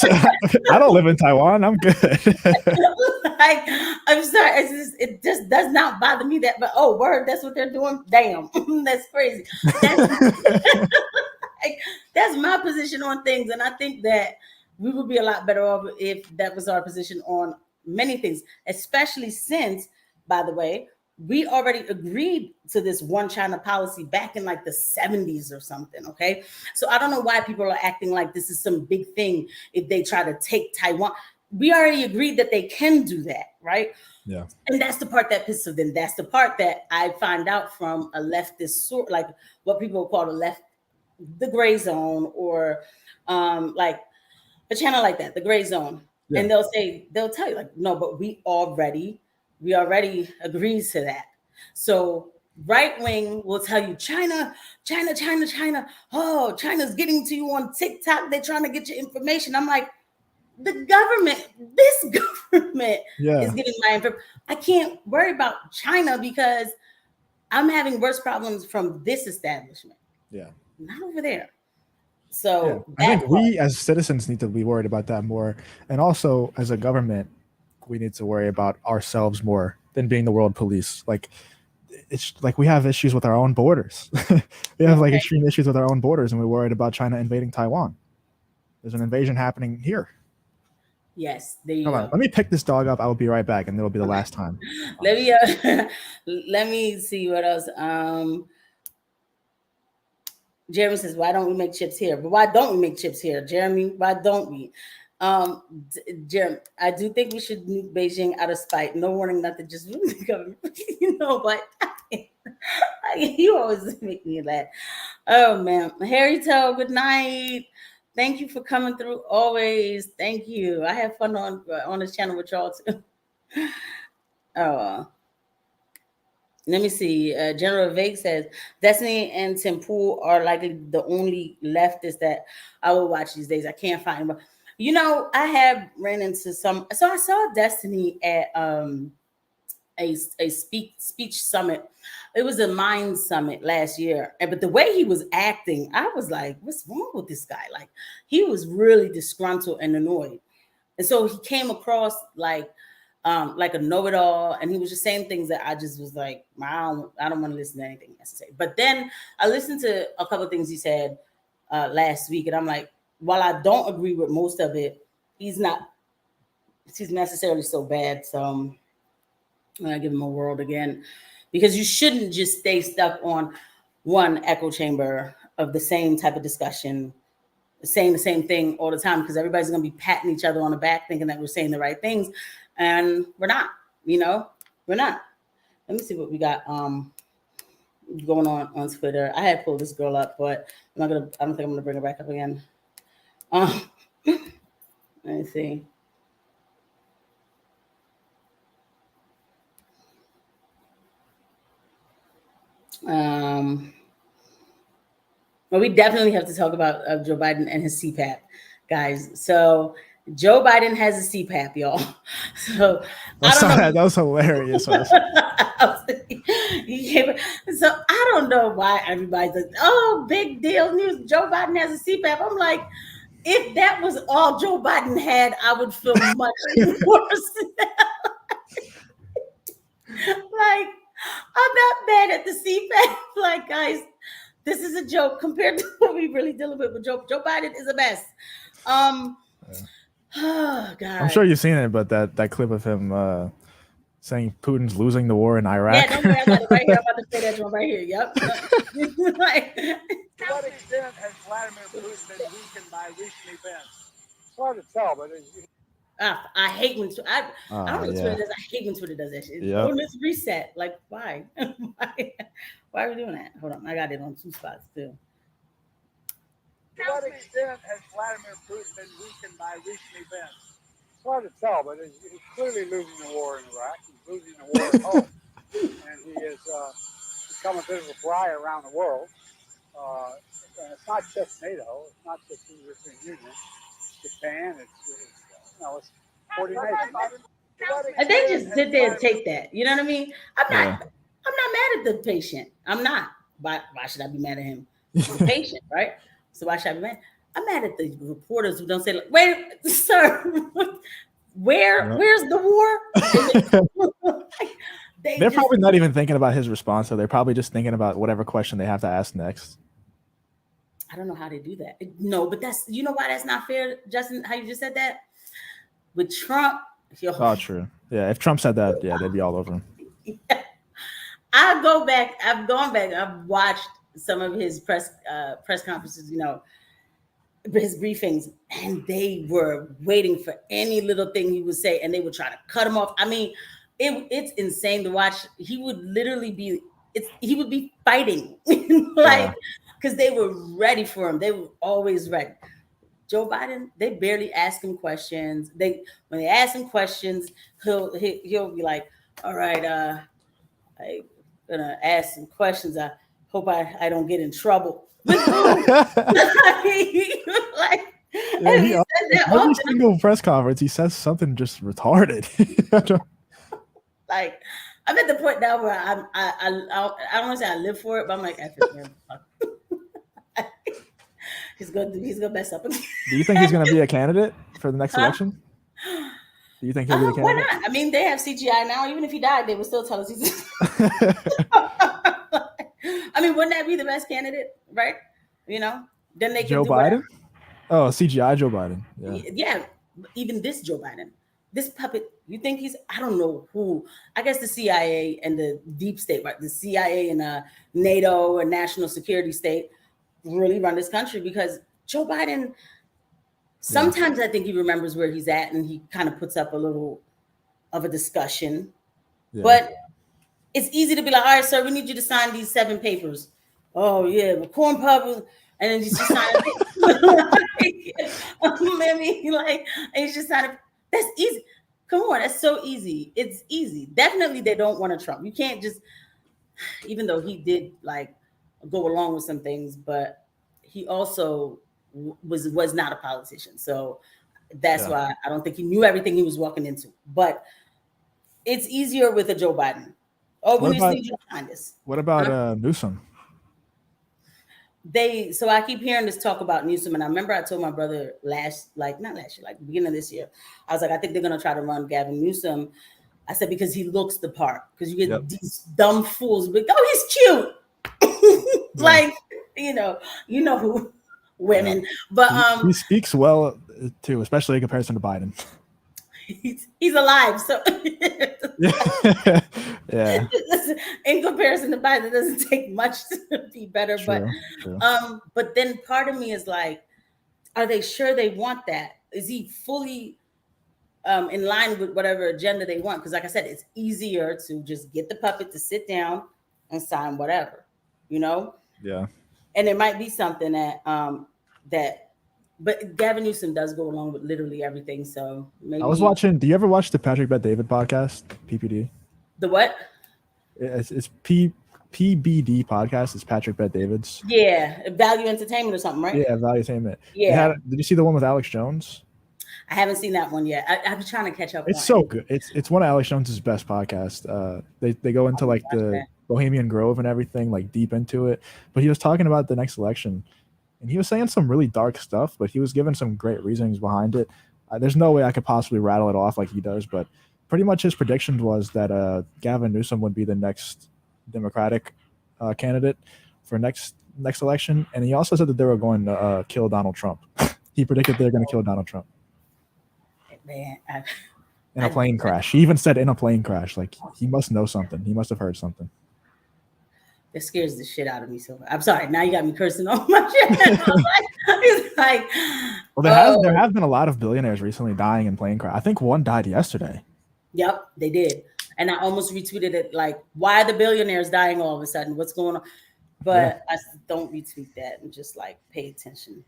I don't live in Taiwan. I'm good. Like, I'm sorry. It just does not bother me that, but oh, word, that's what they're doing. Damn, that's crazy. That's my position on things. And I think that we would be a lot better off if that was our position on many things, especially since, by the way, we already agreed to this one China policy back in like the 70s or something. Okay. So I don't know why people are acting like this is some big thing if they try to take Taiwan. We already agreed that they can do that. Right. Yeah. And that's the part that pisses them. That's the part that I find out from a leftist sort, like what people call the gray zone, or like a channel like that, the gray zone. Yeah. And they'll tell you like, no, but we already agreed to that. So right wing will tell you China. Oh, China's getting to you on TikTok. They're trying to get your information. I'm like, this government is getting my information. I can't worry about China because I'm having worse problems from this establishment. Yeah. Not over there. So I think we as citizens need to be worried about that more. And also as a government, we need to worry about ourselves more than being the world police. Like, it's like we have issues with our own borders. We have like extreme issues with our own borders, and we're worried about China invading Taiwan. There's an invasion happening here. Yes, there you go. Let me pick this dog up. I will be right back, and it'll be the last time. Let me see what else. Jeremy says, why don't we make chips here? But why don't we make chips here, Jeremy? Why don't we? Jeremy, I do think we should nuke Beijing out of spite. No warning, not to just the government. But you always make me laugh. Oh man, Harry Toe, good night. Thank you for coming through always. Thank you. I have fun on this channel with y'all too. Let me see. General Vague says Destiny and Tim Pool are likely the only leftists that I will watch these days. I can't find them. I have ran into some. So I saw Destiny at a speech summit. It was a Mind Summit last year. But the way he was acting, I was like, what's wrong with this guy? Like, he was really disgruntled and annoyed. And so he came across like a know-it-all, and he was just saying things that I just was like, I don't want to listen to anything he has to say. But then I listened to a couple of things he said last week, and I'm like, while I don't agree with most of it, he's necessarily so bad. So I'm gonna give him a world again, because you shouldn't just stay stuck on one echo chamber of the same type of discussion, saying the same thing all the time, because everybody's gonna be patting each other on the back thinking that we're saying the right things. And we're not, we're not. Let me see what we got going on Twitter. I had pulled this girl up, but I don't think I'm gonna bring her back up again. Let me see. Well, we definitely have to talk about Joe Biden and his CPAP, guys. So Joe Biden has a CPAP, y'all. So that was hilarious. So I don't know why everybody's like, oh, big deal news. Joe Biden has a CPAP. I'm like, if that was all Joe Biden had, I would feel much worse. Like, I'm not mad at the CPAP. Like, guys, this is a joke compared to what we really dealing with. But Joe Biden is a mess. Oh, God. I'm sure you've seen it, but that clip of him saying Putin's losing the war in Iraq. Yeah, don't worry, I got it right here. I'm about to say that one right here. Yep. To what extent has Vladimir Putin been weakened by recent events? hard to tell, but I hate when I don't know what yeah. Twitter does. I hate when Twitter does that shit. Yep. Oh, let's reset. Like, why? Why are we doing that? Hold on, I got it on 2 spots too. to what extent has Vladimir Putin been weakened by recent events? It's hard to tell, but he's clearly losing the war in Iraq. He's losing the war at home, and he has become a bit of a pariah around the world. And it's not just NATO. It's not just the European Union. It's Japan. It's 40 nations. And they just sit there and take that. You know what I mean? I'm not mad at the patient. I'm not. Why should I be mad at him? He's a patient, right? So why should I be mad? I'm mad at the reporters who don't say, like, wait, sir, where's the war? They're probably not even thinking about his response, so they're probably just thinking about whatever question they have to ask next. I don't know how they do that. No, but you know why that's not fair, Justin, how you just said that? With Trump. Oh, true. Yeah, if Trump said that, yeah, they'd be all over him. I've gone back. I've watched some of his press conferences, his briefings, and they were waiting for any little thing he would say, and they would try to cut him off. I mean, it's insane to watch. He would literally be fighting, because they were ready for him. They were always ready. Joe Biden, they barely ask him questions. When they ask him questions, he'll be like, all right, I'm gonna ask some questions. I hope I don't get in trouble. Every single press conference, he says something just retarded. Like, I'm at the point now where I don't want to say I live for it, but I'm like, F it, man. He's gonna mess up again. Do you think he's gonna be a candidate for the next election? Do you think he'll be a candidate? Why not? I mean, they have CGI now. Even if he died, they would still tell us he's. I mean, wouldn't that be the best candidate, right? Then they can Joe do Biden. whatever. Oh, CGI Joe Biden. Yeah, even this Joe Biden, this puppet. You think he's? I don't know who. I guess the CIA and the deep state, right? The CIA and NATO and national security state really run this country, because Joe Biden. Sometimes I think he remembers where he's at, and he kind of puts up a little of a discussion. Yeah. But it's easy to be like, all right, sir, we need you to sign these 7 papers. Oh yeah, the corn pub, and then you just sign it. And you just sign it. That's easy. Come on, that's so easy. It's easy. Definitely, they don't want a Trump. You can't just, even though he did go along with some things, but he also was not a politician. So that's why I don't think he knew everything he was walking into. But it's easier with a Joe Biden. Oh, we just need you to sign this. What about Newsom? So I keep hearing this talk about Newsom, and I remember I told my brother beginning of this year, I was like, I think they're gonna try to run Gavin Newsom. I said, because he looks the part. Because you get these dumb fools, but he's cute. You know who. Women, but he speaks well too, especially in comparison to Biden. He's alive, so yeah. In comparison to Biden, it doesn't take much to be better. True. But then part of me is like, are they sure they want that? Is he fully in line with whatever agenda they want? Because like I said, it's easier to just get the puppet to sit down and sign whatever, Yeah. And it might be something but Gavin Newsom does go along with literally everything. So maybe. I was watching. Do you ever watch the Patrick Bet David podcast? PPD. The what? It's PBD podcast. It's Patrick Bet David's. Yeah, Value Entertainment or something, right? Yeah, Value Entertainment. Yeah. Did you see the one with Alex Jones? I haven't seen that one yet. I've been trying to catch up. It's so good. It's one of Alex Jones's best podcasts. They go into the Bohemian Grove and everything, deep into it. But he was talking about the next election, and he was saying some really dark stuff, but he was giving some great reasonings behind it. There's no way I could possibly rattle it off like he does, but pretty much his prediction was that Gavin Newsom would be the next Democratic candidate for next election, and he also said that they were going to kill Donald Trump. He predicted they're going to kill Donald Trump. Man, in a plane crash. He even said in a plane crash. He must know something. He must have heard something. That scares the shit out of me. So I'm sorry. Now you got me cursing on my shit. It's like, well, there have been a lot of billionaires recently dying in plane crash. I think one died yesterday. Yep, they did. And I almost retweeted it like, why are the billionaires dying all of a sudden? What's going on? But I don't retweet that and just like pay attention.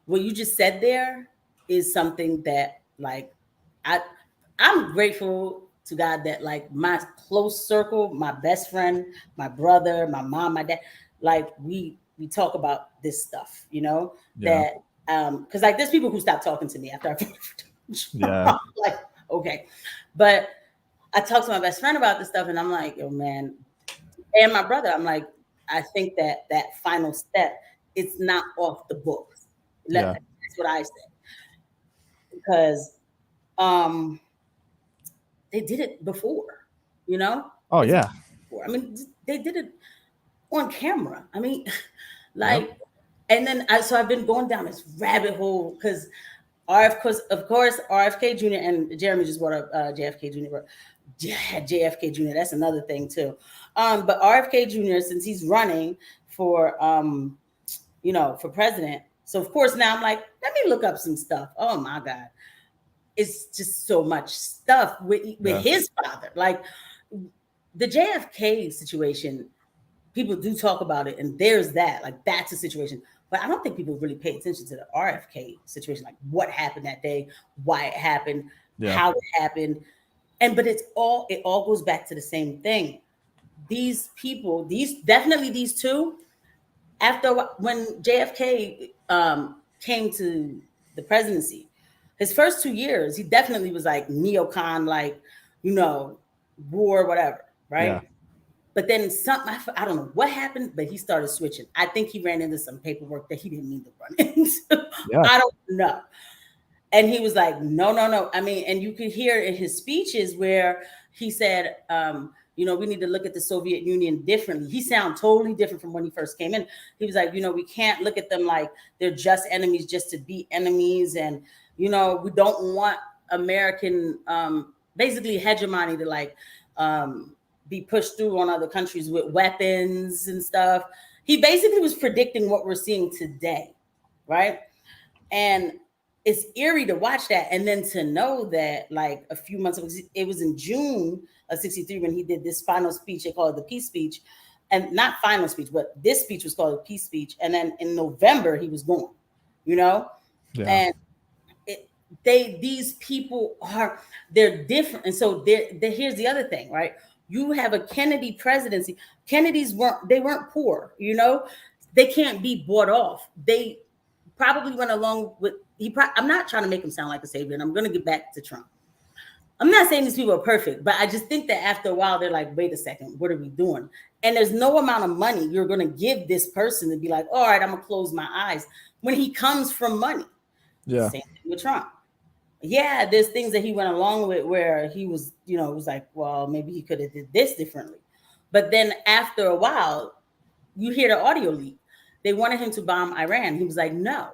What you just said there is something that like I'm grateful to God that like my close circle, my best friend, my brother, my mom, my dad, like we talk about this stuff, you know, that because like there's people who stop talking to me after I yeah. like, okay. But I talk to my best friend about this stuff and I'm like, yo, man, and my brother, I'm like, I think that final step, it's not off the books. That's what I said. Because they did it before, you know? Oh, yeah. I mean, they did it on camera. I mean, like, and then I've been going down this rabbit hole because of course, RFK Jr. and Jeremy just brought up JFK Jr. But JFK Jr. That's another thing too. But RFK Jr. since he's running for for president, so of course now I'm like, let me look up some stuff. Oh my God, it's just so much stuff with his father. Like the JFK situation, people do talk about it, and there's that. Like that's a situation. But I don't think people really pay attention to the RFK situation, like what happened that day, why it happened, how it happened. But it all goes back to the same thing. These people, these two, after when JFK came to the presidency, his first 2 years, he definitely was like neocon, like, war, whatever, right? Yeah. But then I don't know what happened, but he started switching. I think he ran into some paperwork that he didn't mean to run into. Yeah. I don't know. And he was like, no. I mean, and you could hear in his speeches where he said, we need to look at the Soviet Union differently. He sounded totally different from when he first came in. He was like, we can't look at them like they're just enemies just to be enemies. And, we don't want American, basically hegemony to like, be pushed through on other countries with weapons and stuff. He basically was predicting what we're seeing today, right? And it's eerie to watch that. And then to know that like a few months ago, it was in June of 1963 when he did this final speech. They call it the peace speech. And not final speech, but this speech was called a peace speech. And then in November, he was gone, And these people they're different. And so here's the other thing, right? You have a Kennedy presidency. Kennedys weren't poor, they can't be bought off. They probably went along with I'm not trying to make him sound like a savior, and I'm going to get back to Trump. I'm not saying these people are perfect, but I just think that after a while, they're like, wait a second, what are we doing? And there's no amount of money you're going to give this person to be like, all right, I'm going to close my eyes when he comes from money. Yeah. Same thing with Trump. Yeah, there's things that he went along with where he was, it was like, well, maybe he could have did this differently. But then after a while, you hear the audio leak. They wanted him to bomb Iran. He was like, no,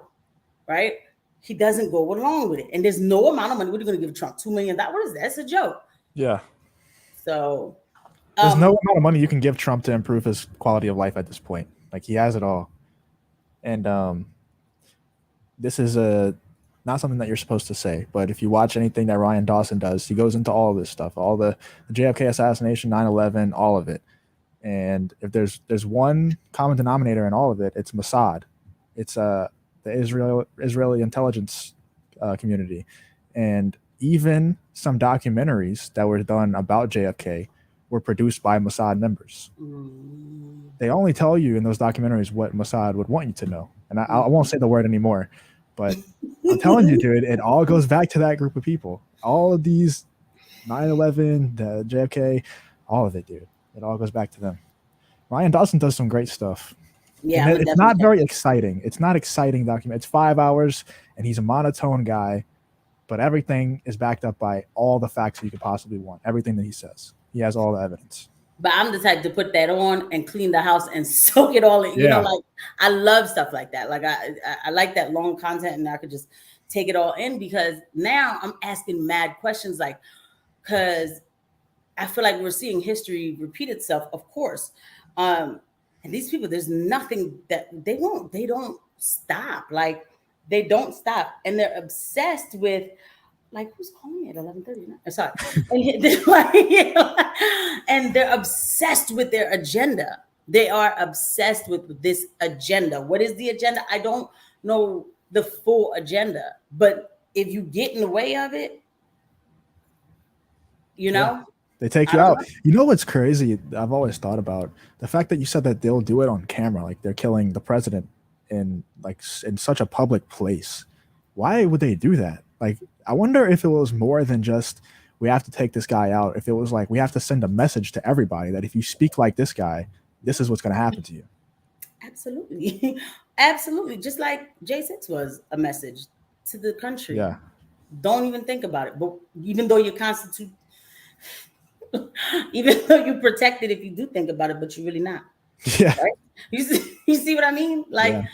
right? He doesn't go along with it. And there's no amount of money. What are you going to give Trump? $2 million? What is that? It's a joke. Yeah. So there's no amount of money you can give Trump to improve his quality of life at this point. Like he has it all. And this is not something that you're supposed to say, but if you watch anything that Ryan Dawson does, he goes into all of this stuff, all the JFK assassination, 9/11, all of it. And if there's one common denominator in all of it, it's Mossad. It's the Israeli intelligence community. And even some documentaries that were done about JFK were produced by Mossad members. They only tell you in those documentaries what Mossad would want you to know. And I won't say the word anymore. But I'm telling you, dude, it all goes back to that group of people. All of these 9/11, the JFK, all of it, dude. It all goes back to them. Ryan Dawson does some great stuff. Yeah, it's not very exciting. It's not exciting document. It's 5 hours, and he's a monotone guy, but everything is backed up by all the facts you could possibly want. Everything that he says, he has all the evidence. But I'm the type to put that on and clean the house and soak it all in. You know, like I love stuff like that. Like I like that long content, and I could just take it all in because now I'm asking mad questions, like, because I feel like we're seeing history repeat itself, of course. And these people, there's nothing that they don't stop. Like they don't stop. And they're obsessed with, like, who's calling me at 11:30? Sorry. And they're like, and they're obsessed with their agenda. They are obsessed with this agenda. What is the agenda? I don't know the full agenda, but if you get in the way of it, you know, they take you out. You know what's crazy? I've always thought about the fact that you said that they'll do it on camera, like they're killing the president in such a public place. Why would they do that? Like, I wonder if it was more than just we have to take this guy out. If it was like we have to send a message to everybody that if you speak like this guy, this is what's going to happen to you. Absolutely. Absolutely. Just like J6 was a message to the country. Yeah. Don't even think about it. But even though you're even though you protect it, if you do think about it, but you're really not. Yeah. Right? You see what I mean? Like,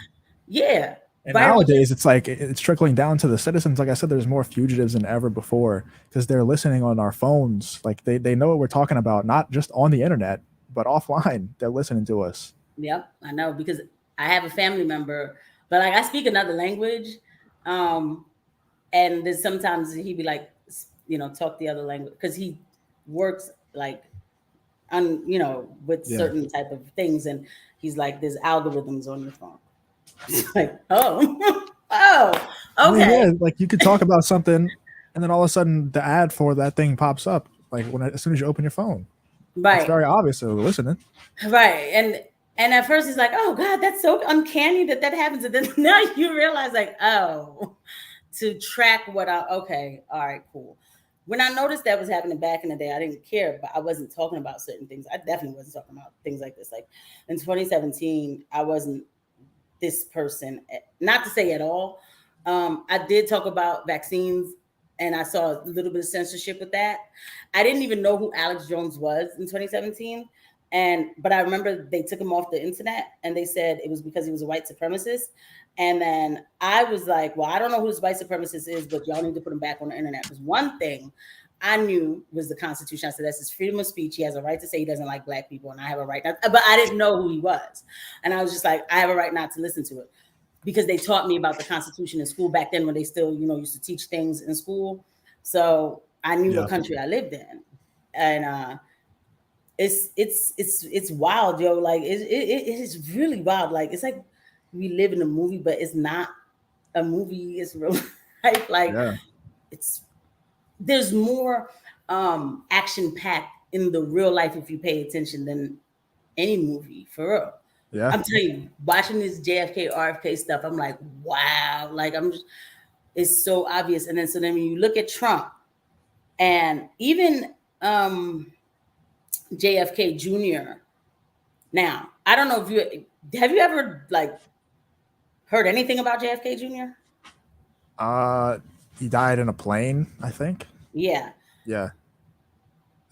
yeah. And nowadays, it's like it's trickling down to the citizens. Like I said, there's more fugitives than ever before because they're listening on our phones. Like they know what we're talking about, not just on the internet, but offline. They're listening to us. Yep, I know, because I have a family member, but like I speak another language. And then sometimes he'd be like, talk the other language because he works like with certain type of things. And he's like, there's algorithms on your phone. It's like, okay. I mean, yeah, like you could talk about something and then all of a sudden the ad for that thing pops up like as soon as you open your phone. Right. It's very obvious they're listening. Right. And at first he's like, oh God, that's so uncanny that happens. And then now you realize like, to track okay, all right, cool. When I noticed that was happening back in the day, I didn't care, but I wasn't talking about certain things. I definitely wasn't talking about things like this. Like in 2017, I wasn't this person, not to say at all. I did talk about vaccines and I saw a little bit of censorship with that. I didn't even know who Alex Jones was in 2017. But I remember they took him off the internet and they said it was because he was a white supremacist. And then I was like, well, I don't know who this white supremacist is, but y'all need to put him back on the internet. Because one thing I knew was the Constitution. I said, that's his freedom of speech. He has a right to say he doesn't like Black people. And I have a right not, but I didn't know who he was. And I was just like, I have a right not to listen to it because they taught me about the Constitution in school back then when they still, used to teach things in school. So I knew what country I lived in. And, it's wild, yo. Like it is really wild. Like it's like we live in a movie, but it's not a movie. It's real life. Like there's more action packed in the real life if you pay attention than any movie for real. Yeah, I'm telling you, watching this JFK RFK stuff, I'm like, wow. Like it's so obvious. And then so then when you look at Trump and even JFK Jr. Now, I don't know if have you ever like heard anything about JFK Jr.? He died in a plane, I think. Yeah. Yeah.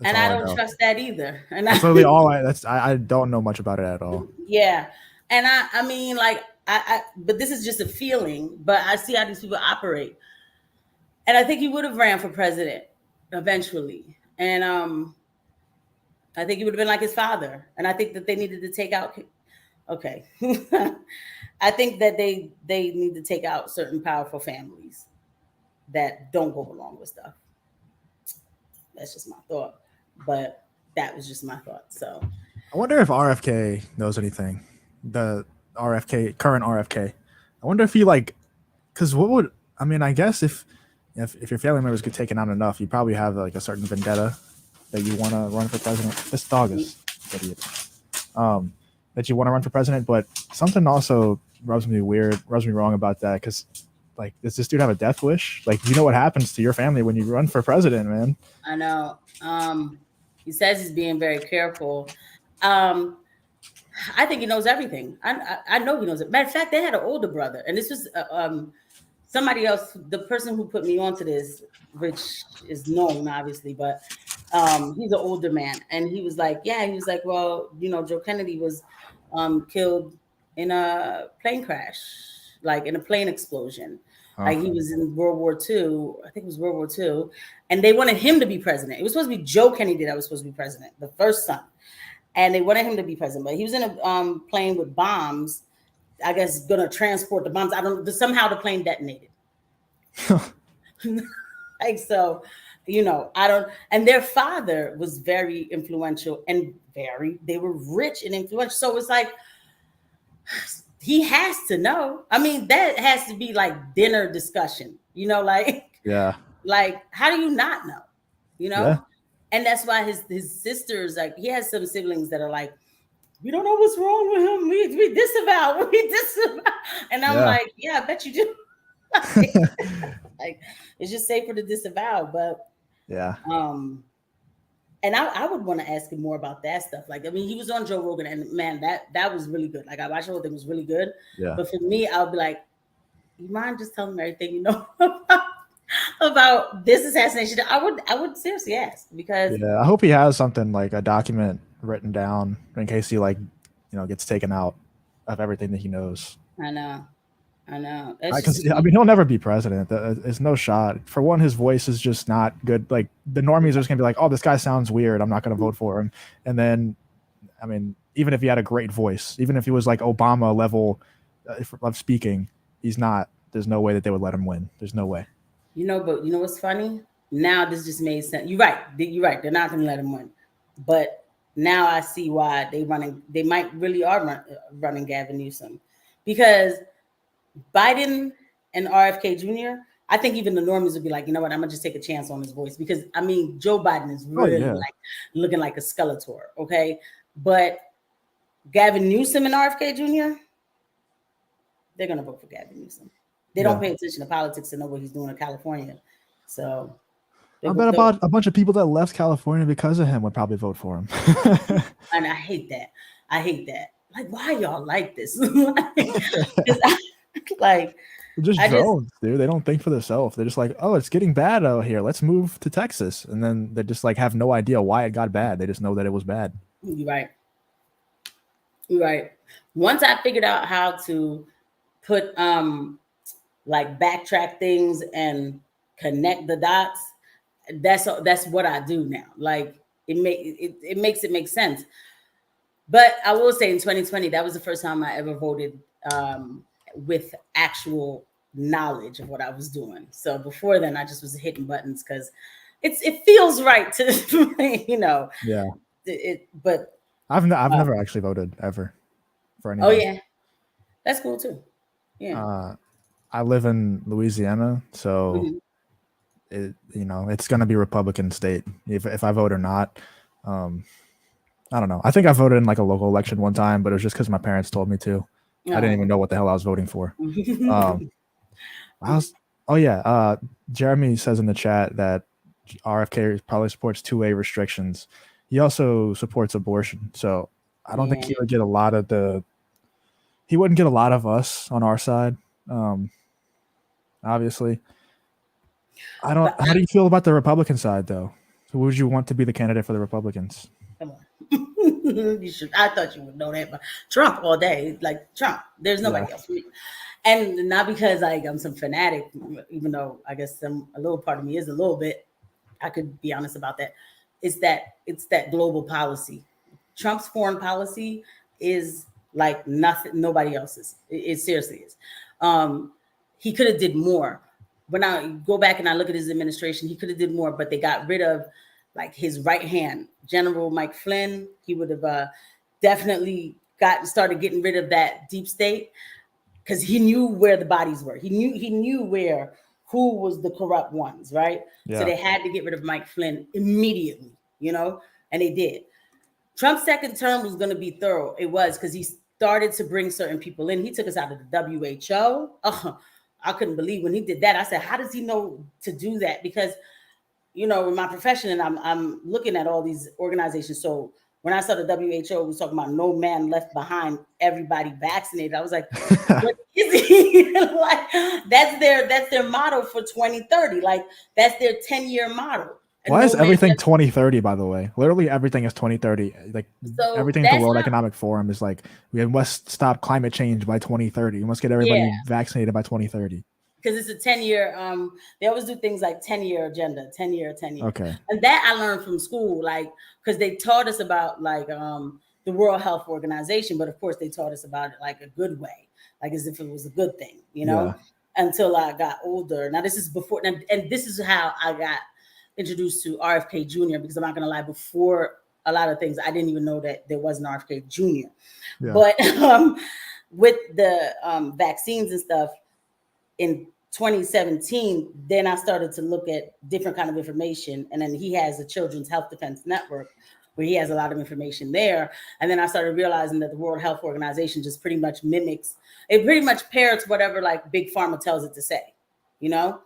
And I don't trust that either. And that's literally all I don't know much about it at all. Yeah. And I mean, like but this is just a feeling, but I see how these people operate. And I think he would have ran for president eventually. And I think he would have been like his father. And I think that they needed to take out, okay. I think that they need to take out certain powerful families that don't go along with stuff. That's just my thought. But that was just my thought. So I wonder if RFK knows anything. The current RFK. I wonder if he because I guess if your family members get taken out enough, you probably have like a certain vendetta that you want to run for president. This dog is idiot. That you want to run for president, but something also rubs me wrong about that because, like, does this dude have a death wish? Like, you know what happens to your family when you run for president, man? I know. He says he's being very careful. I think he knows everything. I know he knows it. Matter of fact, they had an older brother, and this was somebody else. The person who put me onto this, which is known obviously, but he's an older man, and he was like, well, Joe Kennedy was killed in a plane crash, like in a plane explosion. Like he was in World War II. I think it was World War II. And they wanted him to be president. It was supposed to be Joe Kennedy that was supposed to be president, the first son. And they wanted him to be president. But he was in a plane with bombs, I guess, going to transport the bombs. Somehow the plane detonated. Like, so, you know, and their father was very influential and they were rich and influential. So it's like, he has to know. I mean, that has to be like dinner discussion, you know, like, yeah, like, how do you not know, you know? Yeah. And that's why his sisters, like, he has some siblings that are like, we don't know what's wrong with him. We disavow. And I'm like, yeah, I bet you do. Like, it's just safer to disavow. But yeah. And I would want to ask him more about that stuff. Like, I mean, he was on Joe Rogan, and man, that was really good. Like, I watched the whole thing, was really good. Yeah. But for me, I would be like, you mind just telling me everything you know about this assassination? I would seriously ask, because I hope he has something like a document written down in case he, like, you know, gets taken out of everything that he knows. I know. I mean, he'll never be president. There's no shot. For one, his voice is just not good. Like, the normies are just gonna be like, "Oh, this guy sounds weird. I'm not gonna vote for him." And then, I mean, even if he had a great voice, even if he was like Obama level of speaking, he's not. There's no way that they would let him win. There's no way. You know, but you know what's funny? Now this just made sense. You're right. They're not gonna let him win. But now I see why they might really are running Gavin Newsom, because Biden and RFK Jr., I think even the normies would be like, you know what, I'm gonna just take a chance on his voice, because I mean, Joe Biden is really like looking like a Skeletor, okay? But Gavin Newsom and RFK Jr., they're gonna vote for Gavin Newsom. They don't pay attention to politics to know what he's doing in California. So I bet about a bunch of people that left California because of him would probably vote for him. And I hate that. Like, why y'all like this? Like, they're just drones, dude. They don't think for themselves. They're just like, oh, it's getting bad out here. Let's move to Texas. And then they just like have no idea why it got bad. They just know that it was bad. You're right. Once I figured out how to put like backtrack things and connect the dots, that's what I do now. Like, it makes it make sense. But I will say, in 2020, that was the first time I ever voted with actual knowledge of what I was doing. So before then, I just was hitting buttons because it feels right to, you know. Yeah. But I've never actually voted ever for anything. Oh yeah, that's cool too. Yeah. I live in Louisiana, so it's gonna be Republican state if I vote or not. I don't know. I think I voted in like a local election one time, but it was just because my parents told me to. I didn't even know what the hell I was voting for. Jeremy says in the chat that RFK probably supports two-way restrictions. He also supports abortion, so I don't think he would get a lot of he wouldn't get a lot of us on our side. Obviously, how do you feel about the Republican side, though? So would you want to be the candidate for the Republicans? Come on. You should. I thought you would know that, but Trump all day, like Trump. There's nobody else for me. And not because like I'm some fanatic, even though I guess a little part of me is a little bit. I could be honest about that. It's that global policy. Trump's foreign policy is like nothing, nobody else's. It seriously is. He could have did more. When I go back and I look at his administration, he could have did more, but they got rid of like his right hand, General Mike Flynn. He would have definitely started getting rid of that deep state, because he knew where the bodies were. He knew who was the corrupt ones, right? Yeah. So they had to get rid of Mike Flynn immediately, you know, and they did. Trump's second term was going to be thorough. It was, because he started to bring certain people in. He took us out of the WHO. I couldn't believe when he did that. I said, how does he know to do that? Because, you know, in my profession, and I'm looking at all these organizations. So when I saw the WHO was talking about no man left behind, everybody vaccinated, I was like, what is he? Like, that's their motto for 2030. Like, that's their 10-year motto. Why is everything 2030, by the way? Literally everything is 2030. Like, everything at the World Economic Forum is like, we must stop climate change by 2030. We must get everybody vaccinated by 2030. because it's a 10-year. They always do things like 10-year agenda, 10-year. Okay. And that I learned from school, like because they taught us about like the World Health Organization, but of course they taught us about it like a good way, like as if it was a good thing, you know. Yeah. Until I got older. Now this is before, and this is how I got introduced to RFK Jr. Because I'm not gonna lie, before a lot of things, I didn't even know that there was an RFK Jr. Yeah. But with the vaccines and stuff in 2017, then I started to look at different kind of information. And then he has a Children's Health Defense Network where he has a lot of information there. And then I started realizing that the World Health Organization just pretty much mimics, it pretty much parrots whatever like Big Pharma tells it to say, you know?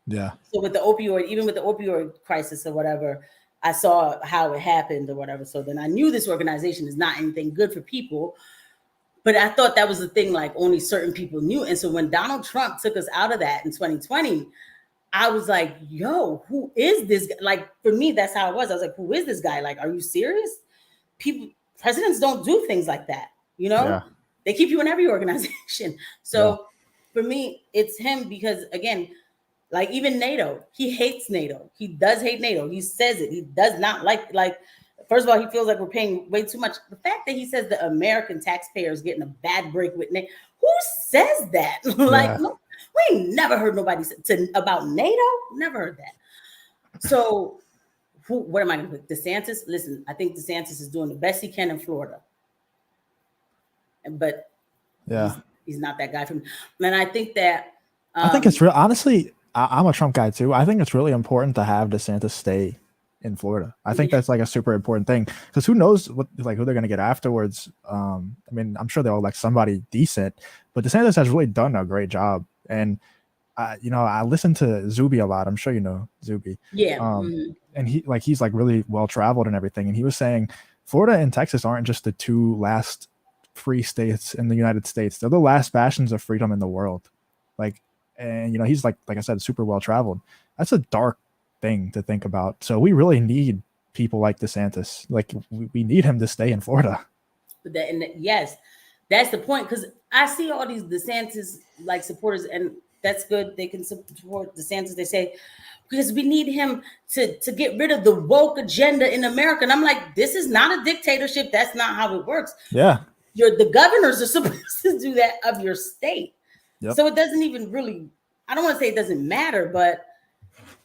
Yeah. So with the opioid, even with the opioid crisis or whatever, I saw how it happened or whatever. So then I knew this organization is not anything good for people. But I thought that was the thing, like only certain people knew. And so when Donald Trump took us out of that in 2020, I was like, yo, who is this guy? Like, for me, that's how it was. I was like, who is this guy? Like, are you serious? Presidents don't do things like that, you know? Yeah. They keep you in every organization. So for me, it's him because, again, like even NATO, he hates NATO. He does hate NATO. He says it. He does not like, first of all, he feels like we're paying way too much. The fact that he says the American taxpayer is getting a bad break with NATO, who says that? Like, no, we ain't never heard nobody say about NATO. Never heard that. So, what am I going to put? DeSantis? Listen, I think DeSantis is doing the best he can in Florida, but he's not that guy for me. And I think that I think it's real. Honestly, I'm a Trump guy too. I think it's really important to have DeSantis stay in Florida. I think that's like a super important thing because who knows what who they're going to get afterwards. I mean, I'm sure they'll elect somebody decent, but DeSantis has really done a great job. And I listen to Zuby a lot. I'm sure you know Zuby. Yeah. And he's like really well traveled and everything. And he was saying Florida and Texas aren't just the two last free states in the United States. They're the last bastions of freedom in the world. And he's like I said, super well traveled. That's a dark thing to think about. So we really need people like DeSantis. Like we need him to stay in Florida. Yes, that's the point. Because I see all these DeSantis like supporters, and that's good. They can support DeSantis. They say because we need him to get rid of the woke agenda in America. And I'm like, this is not a dictatorship. That's not how it works. Yeah, the governors are supposed to do that of your state. Yep. So it doesn't even really. I don't want to say it doesn't matter, but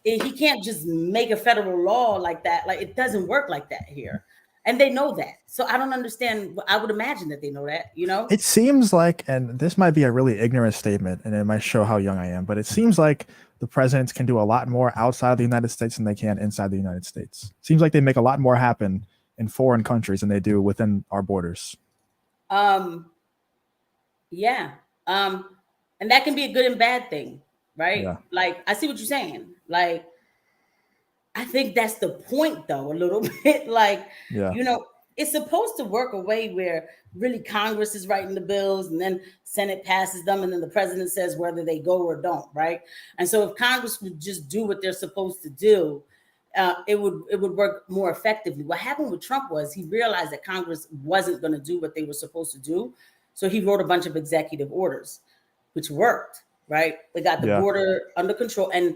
he can't just make a federal law like that. Like it doesn't work like that here. And they know that. So I don't understand. I would imagine that they know that, It seems like, and this might be a really ignorant statement and it might show how young I am, but it seems like the presidents can do a lot more outside of the United States than they can inside the United States. Seems like they make a lot more happen in foreign countries than they do within our borders. Yeah. And that can be a good and bad thing, right? Yeah. Like, I see what you're saying. Like, I think that's the point, though, a little bit. Like, it's supposed to work a way where really Congress is writing the bills and then Senate passes them and then the president says whether they go or don't, right? And so if Congress would just do what they're supposed to do, it would work more effectively. What happened with Trump was he realized that Congress wasn't going to do what they were supposed to do. So he wrote a bunch of executive orders, which worked, right? They got the border under control. And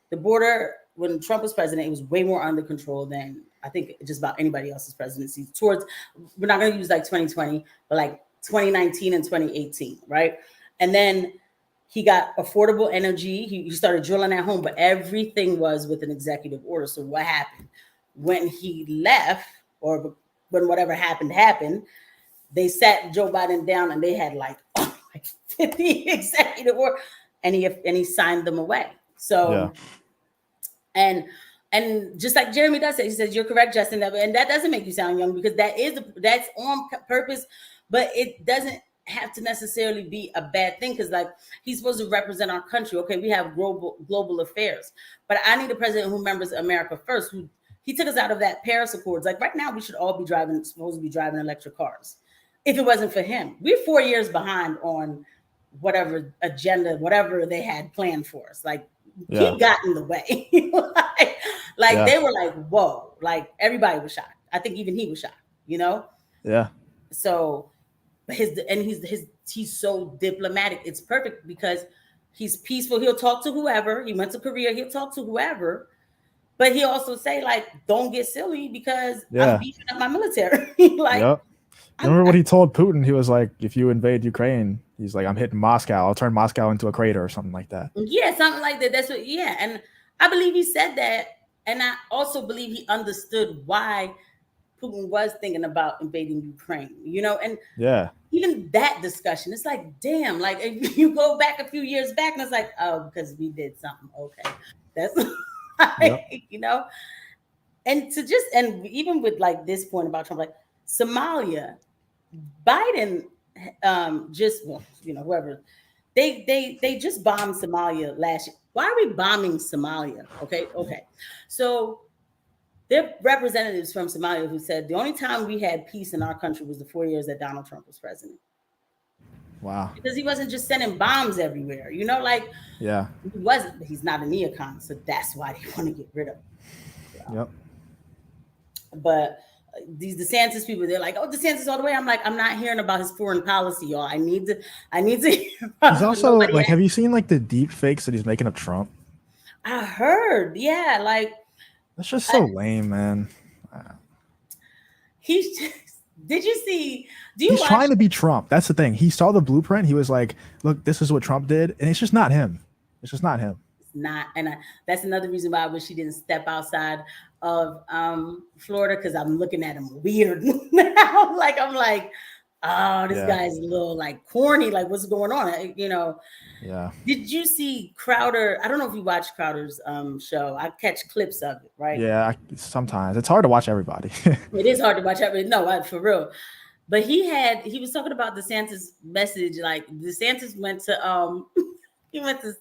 the border, when Trump was president, it was way more under control than I think just about anybody else's presidency. We're not going to use like 2020, but like 2019 and 2018, right? And then he got affordable energy. He started drilling at home, but everything was with an executive order. So what happened? When he left, or when whatever happened, they sat Joe Biden down and they had like 50 executive order, and he signed them away. So, and just like Jeremy does say, he says, you're correct, Justin. And that doesn't make you sound young because that's on purpose, but it doesn't have to necessarily be a bad thing because like he's supposed to represent our country. Okay, we have global affairs, but I need a president who remembers America first. He took us out of that Paris Accords. Like right now, we should all be supposed to be driving electric cars. If it wasn't for him, we're 4 years behind on whatever agenda, whatever they had planned for us. Like he got in the way. They were like, whoa, like everybody was shocked. I think even he was shocked, Yeah. So he's so diplomatic. It's perfect because He's peaceful. He'll talk to whoever. He went to Korea. He'll talk to whoever. But he also say, like, don't get silly because I'm beefing up my military. Like, yep. Remember what he told Putin? He was like, if you invade Ukraine, he's like, I'm hitting Moscow. I'll turn Moscow into a crater or something like that. Yeah, something like that. That's what, yeah. And I believe he said that. And I also believe he understood why Putin was thinking about invading Ukraine, you know? And yeah, even that discussion, it's like, damn, like if you go back a few years back and it's like, oh, because we did something. Okay. That's, you know? And to just, and even with like this point about Trump, like Somalia, Biden just, well, you know, whoever, they just bombed Somalia last year. Why are we bombing Somalia? Okay. So there are representatives from Somalia who said the only time we had peace in our country was the 4 years that Donald Trump was president. Wow. Because he wasn't just sending bombs everywhere, you know, like he wasn't, he's not a neocon, so that's why they want to get rid of him. Yep. But these DeSantis people, they're like, oh, DeSantis all the way. I'm like, I'm not hearing about his foreign policy, y'all. I need to hear about he's also like, have you seen like the deep fakes that he's making of Trump? I heard, yeah, like that's just so lame, man. He's just, did you see? He's trying to be Trump. That's the thing. He saw the blueprint. He was like, look, this is what Trump did. And it's just not him. It's just not him. It's not. And that's another reason why I wish he didn't step outside of Florida, because I'm looking at him weird now. Like, I'm like, oh, this guy's a little like corny. Like, what's going on? You know? Yeah. Did you see Crowder? I don't know if you watched Crowder's show. I catch clips of it, right? Yeah, sometimes. It's hard to watch everybody. It is hard to watch everybody. No, for real. But he was talking about DeSantis' message. Like, DeSantis went to he went to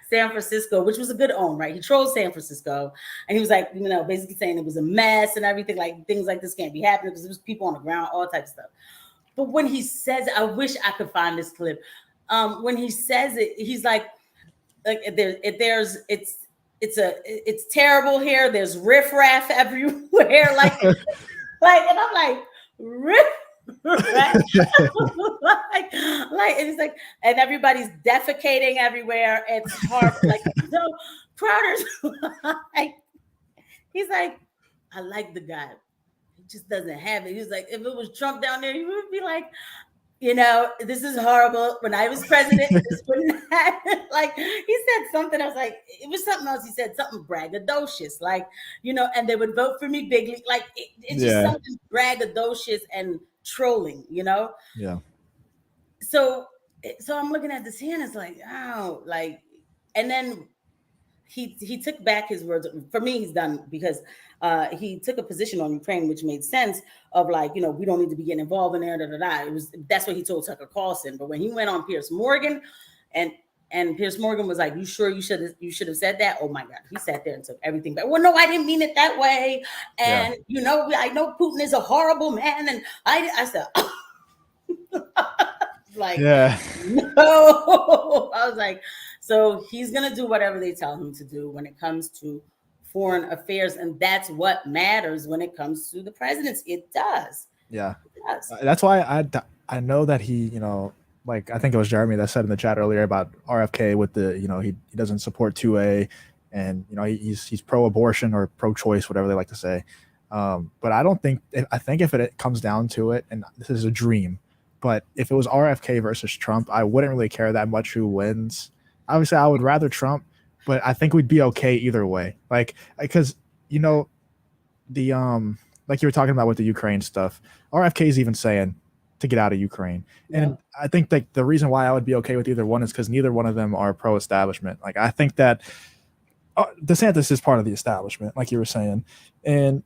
San Francisco, which was a good own, right? He trolled San Francisco, and he was like, you know, basically saying it was a mess and everything. Like, things like this can't be happening because there was people on the ground, all types of stuff. But when he says, I wish I could find this clip. When he says it, he's like it's terrible here. There's riffraff everywhere, like, and I'm like, riff. Right? like, and it's like, and everybody's defecating everywhere. It's hard. Like, so Crowder's like, he's like, I like the guy. He just doesn't have it. He's like, if it was Trump down there, he would be like, you know, this is horrible. When I was president, this wouldn't happen. Like, he said something. I was like, it was something else. He said something braggadocious, like, you know, and they would vote for me bigly. Like, it's just something braggadocious and trolling, you know? Yeah. So I'm looking at this hand, it's like, oh, like, and then he took back his words. For me, he's done, because he took a position on Ukraine, which made sense of like, you know, we don't need to be getting involved in there, that's what he told Tucker Carlson. But when he went on Piers Morgan and Piers Morgan was like, you sure you should have said that? Oh my God. He sat there and took everything back. Well, no, I didn't mean it that way. And you know, I know Putin is a horrible man. And I said, like, no. I was like, so he's gonna do whatever they tell him to do when it comes to foreign affairs, and that's what matters when it comes to the presidency. It does. Yeah, it does. That's why I know that he, you know, like I think it was Jeremy that said in the chat earlier about RFK with the, you know, he doesn't support 2A, and you know he's pro-abortion or pro-choice, whatever they like to say. But I think if it comes down to it, and this is a dream, but if it was RFK versus Trump, I wouldn't really care that much who wins. Obviously, I would rather Trump, but I think we'd be okay either way. Like, because, you know, the like you were talking about with the Ukraine stuff, RFK is even saying to get out of Ukraine. And I think that the reason why I would be okay with either one is because neither one of them are pro-establishment. Like, I think that DeSantis is part of the establishment, like you were saying. And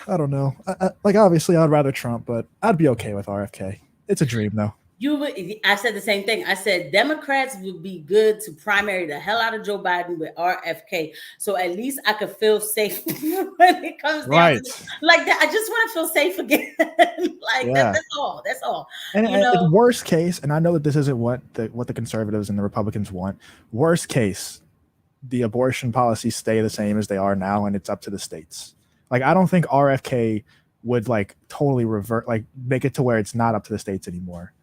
I don't know. Like, obviously, I'd rather Trump, but I'd be okay with RFK. It's a dream, though. I said the same thing. I said Democrats would be good to primary the hell out of Joe Biden with RFK. So at least I could feel safe when it comes down to like that. I just want to feel safe again. Like that's all. That's all. And the worst case, and I know that this isn't what the conservatives and the Republicans want. Worst case, the abortion policies stay the same as they are now, and it's up to the states. Like, I don't think RFK would like totally revert, like make it to where it's not up to the states anymore.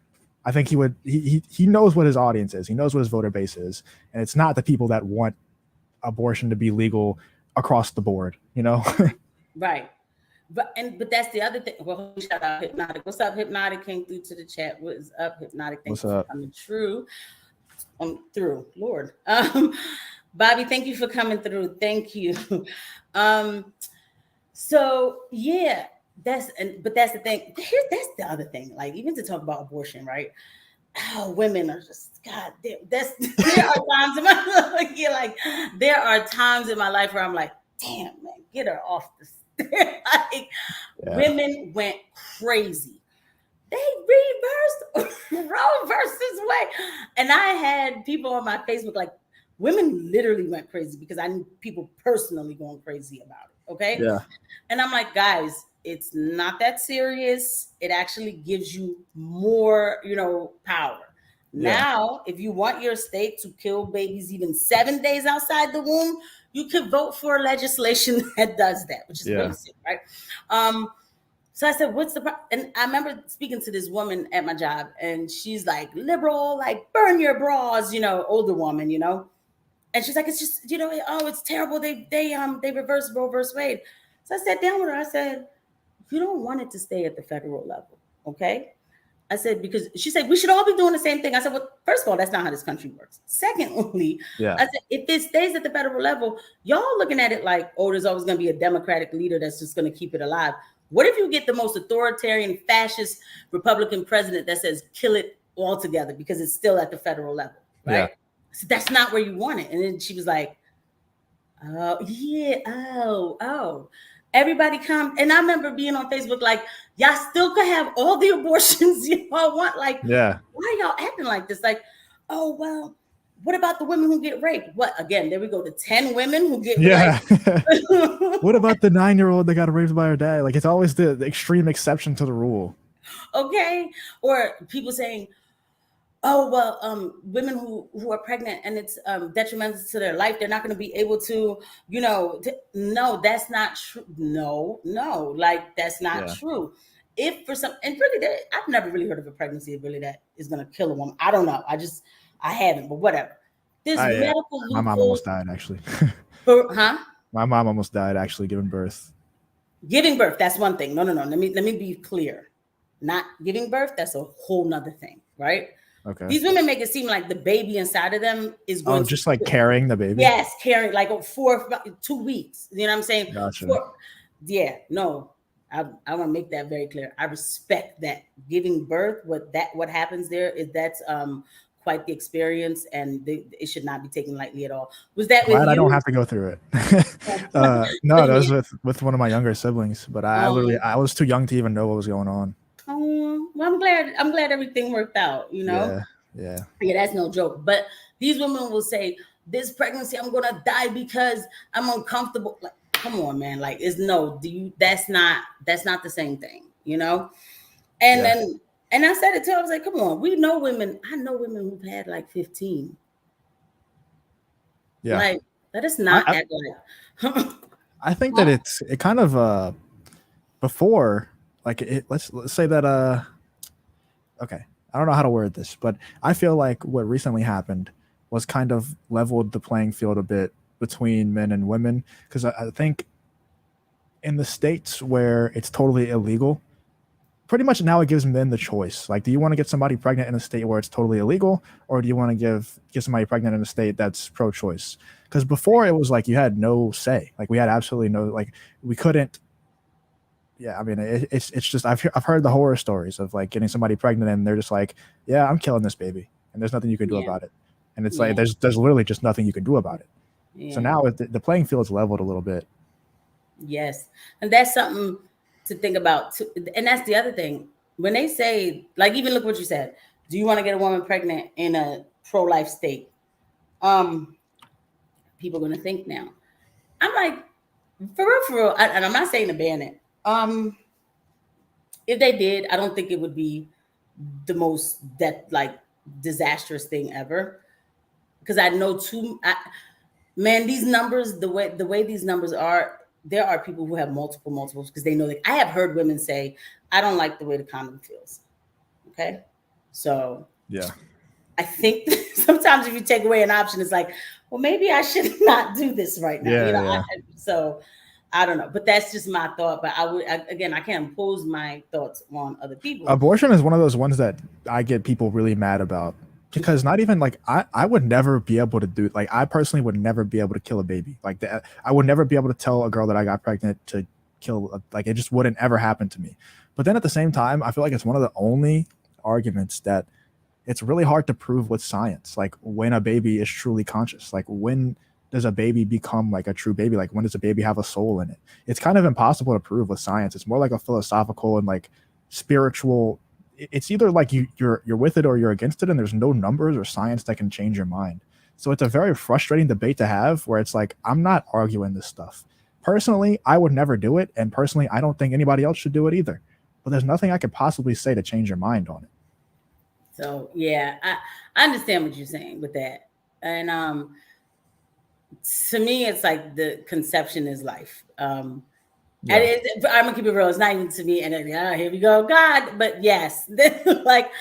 I think he would. He knows what his audience is. He knows what his voter base is, and it's not the people that want abortion to be legal across the board. You know. Right. But that's the other thing. Well, shout out Hypnotic. What's up, Hypnotic? Came through to the chat. What is up, Hypnotic? Thanks for coming through. Lord. Bobby, thank you for coming through. Thank you. So yeah, but that's the thing. That's the other thing. Like, even to talk about abortion, right? Oh, women are just God damn. There are times in my life, there are times in my life where I'm like, damn, man, get her off the stair. Women went crazy. They reversed Roe versus Wade, and I had people on my Facebook like, women literally went crazy because I knew people personally going crazy about it. Okay, yeah, and I'm like, guys, it's not that serious. It actually gives you more, power. Yeah. Now, if you want your state to kill babies even 7 days outside the womb, you can vote for legislation that does that, which is really sick, right? So I said, what's the problem? And I remember speaking to this woman at my job, and she's like, liberal, like, burn your bras, older woman, And she's like, it's just, it's terrible. They reversed Roe versus Wade. So I sat down with her. I said, you don't want it to stay at the federal level, okay? I said, because she said, we should all be doing the same thing. I said, well, first of all, that's not how this country works. Secondly, I said, if it stays at the federal level, y'all looking at it like, oh, there's always going to be a Democratic leader that's just going to keep it alive. What if you get the most authoritarian, fascist Republican president that says, kill it altogether because it's still at the federal level, right? Yeah. So that's not where you want it. And then she was like, oh, yeah, oh. Everybody come. And I remember being on Facebook like, y'all still can have all the abortions y'all want. Like, why are y'all acting like this? Like, oh, well, what about the women who get raped? What? Again, there we go. The 10 women who get raped. What about the 9-year-old that got raped by her dad? Like, it's always the extreme exception to the rule. Okay. Or people saying, oh, well, women who are pregnant and it's detrimental to their life, they're not going to be able to, no, that's not true. No, like, that's not true. If for some, and really, I've never really heard of a pregnancy really that is going to kill a woman. I don't know. I haven't, but whatever. This medical My mom almost died, actually. My mom almost died, actually, giving birth. Giving birth, that's one thing. No. Let me be clear. Not giving birth, that's a whole nother thing, right? Okay. These women make it seem like the baby inside of them is going to just like carrying the baby. Yes, carrying like 2 weeks. You know what I'm saying? Gotcha. No. I want to make that very clear. I respect that. Giving birth, what happens there is that's quite the experience, and it should not be taken lightly at all. Was that with you? I don't have to go through it. No, that was with one of my younger siblings, but I was too young to even know what was going on. Oh, well, I'm glad everything worked out, Yeah. Yeah, that's no joke. But these women will say, this pregnancy, I'm gonna die because I'm uncomfortable. Like, come on, man. Like, that's not the same thing, And then I said it too. I was like, come on, I know women who've had like 15. Yeah. Like, let us not act like I think that it kind of before, like, let's say that okay, I don't know how to word this, but I feel like what recently happened was kind of leveled the playing field a bit between men and women, because I think in the states where it's totally illegal, pretty much now it gives men the choice. Like, do you want to get somebody pregnant in a state where it's totally illegal, or do you want to get somebody pregnant in a state that's pro-choice? Because before it was like you had no say. Like, we had absolutely no, like, we couldn't. Yeah, I mean, it's just I've heard the horror stories of like getting somebody pregnant and they're just like, yeah, I'm killing this baby, and there's nothing you can do about it. And it's like there's literally just nothing you can do about it. So now the playing field is leveled a little bit. Yes, and that's something to think about too. And that's the other thing. When they say, like, even look what you said, do you want to get a woman pregnant in a pro-life state? People are going to think now. I'm like, for real, and I'm not saying to ban it. If they did, I don't think it would be the most disastrous thing ever, because I know these numbers, the way these numbers are, there are people who have multiples because they know that. I have heard women say, I don't like the way the condom feels. Okay, So yeah, I think sometimes if you take away an option, it's like, well, maybe I should not do this right now. Yeah. So I don't know, but that's just my thought. But I can't impose my thoughts on other people. Abortion is one of those ones that I get people really mad about, because not even like I would never be able to do, like, I personally would never be able to kill a baby like that. I would never be able to tell a girl that I got pregnant to kill, like, it just wouldn't ever happen to me. But then at the same time, I feel like it's one of the only arguments that it's really hard to prove with science, like when a baby is truly conscious. Like, when does a baby become like a true baby? Like, when does a baby have a soul in it? It's kind of impossible to prove with science. It's more like a philosophical and like spiritual. It's either like you're with it or you're against it, and there's no numbers or science that can change your mind. So it's a very frustrating debate to have, where it's like, I'm not arguing this stuff. Personally, I would never do it, and personally, I don't think anybody else should do it either. But there's nothing I could possibly say to change your mind on it. So yeah, I understand what you're saying with that. And to me, it's like the conception is life. And I'm gonna keep it real. It's not even to me. And then, here we go, God. But yes, like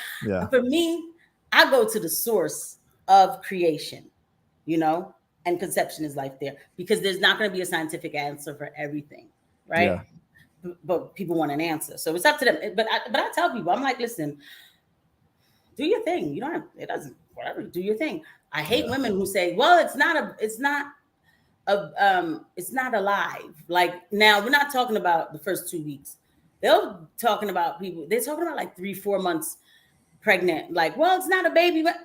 for me, I go to the source of creation, and conception is life there, because there's not going to be a scientific answer for everything, right? Yeah. But people want an answer, so it's up to them. But I tell people, I'm like, listen, do your thing. You don't have, it doesn't, whatever, do your thing. I hate women who say, well, it's not alive. Like, now we're not talking about the first 2 weeks. They're talking about like 3-4 months pregnant. Like, well, it's not a baby, but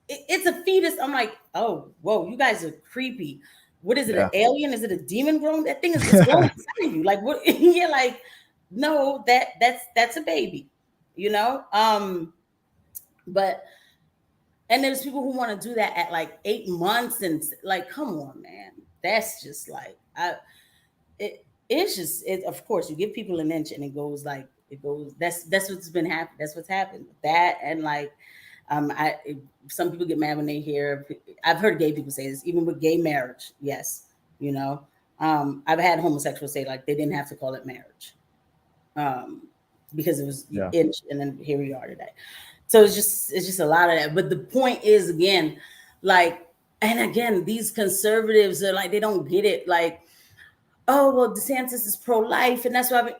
it's a fetus. I'm like, oh, whoa, you guys are creepy. What is it? An alien? Is it a demon grown? That thing is just growing inside of you. Like, what? You're like, no, that's a baby, But, and there's people who want to do that at like 8 months, and like, come on, man. That's just like, of course, you give people an inch and it goes, that's what's been happening. That's what's happened. That, and like, some people get mad when they hear, I've heard gay people say this, even with gay marriage. Yes. I've had homosexuals say like, they didn't have to call it marriage. Because it was inch, and then here we are today. So it's just a lot of that. But the point is, again, like, and again, these conservatives are like, they don't get it. Like, oh, well, DeSantis is pro-life, and that's why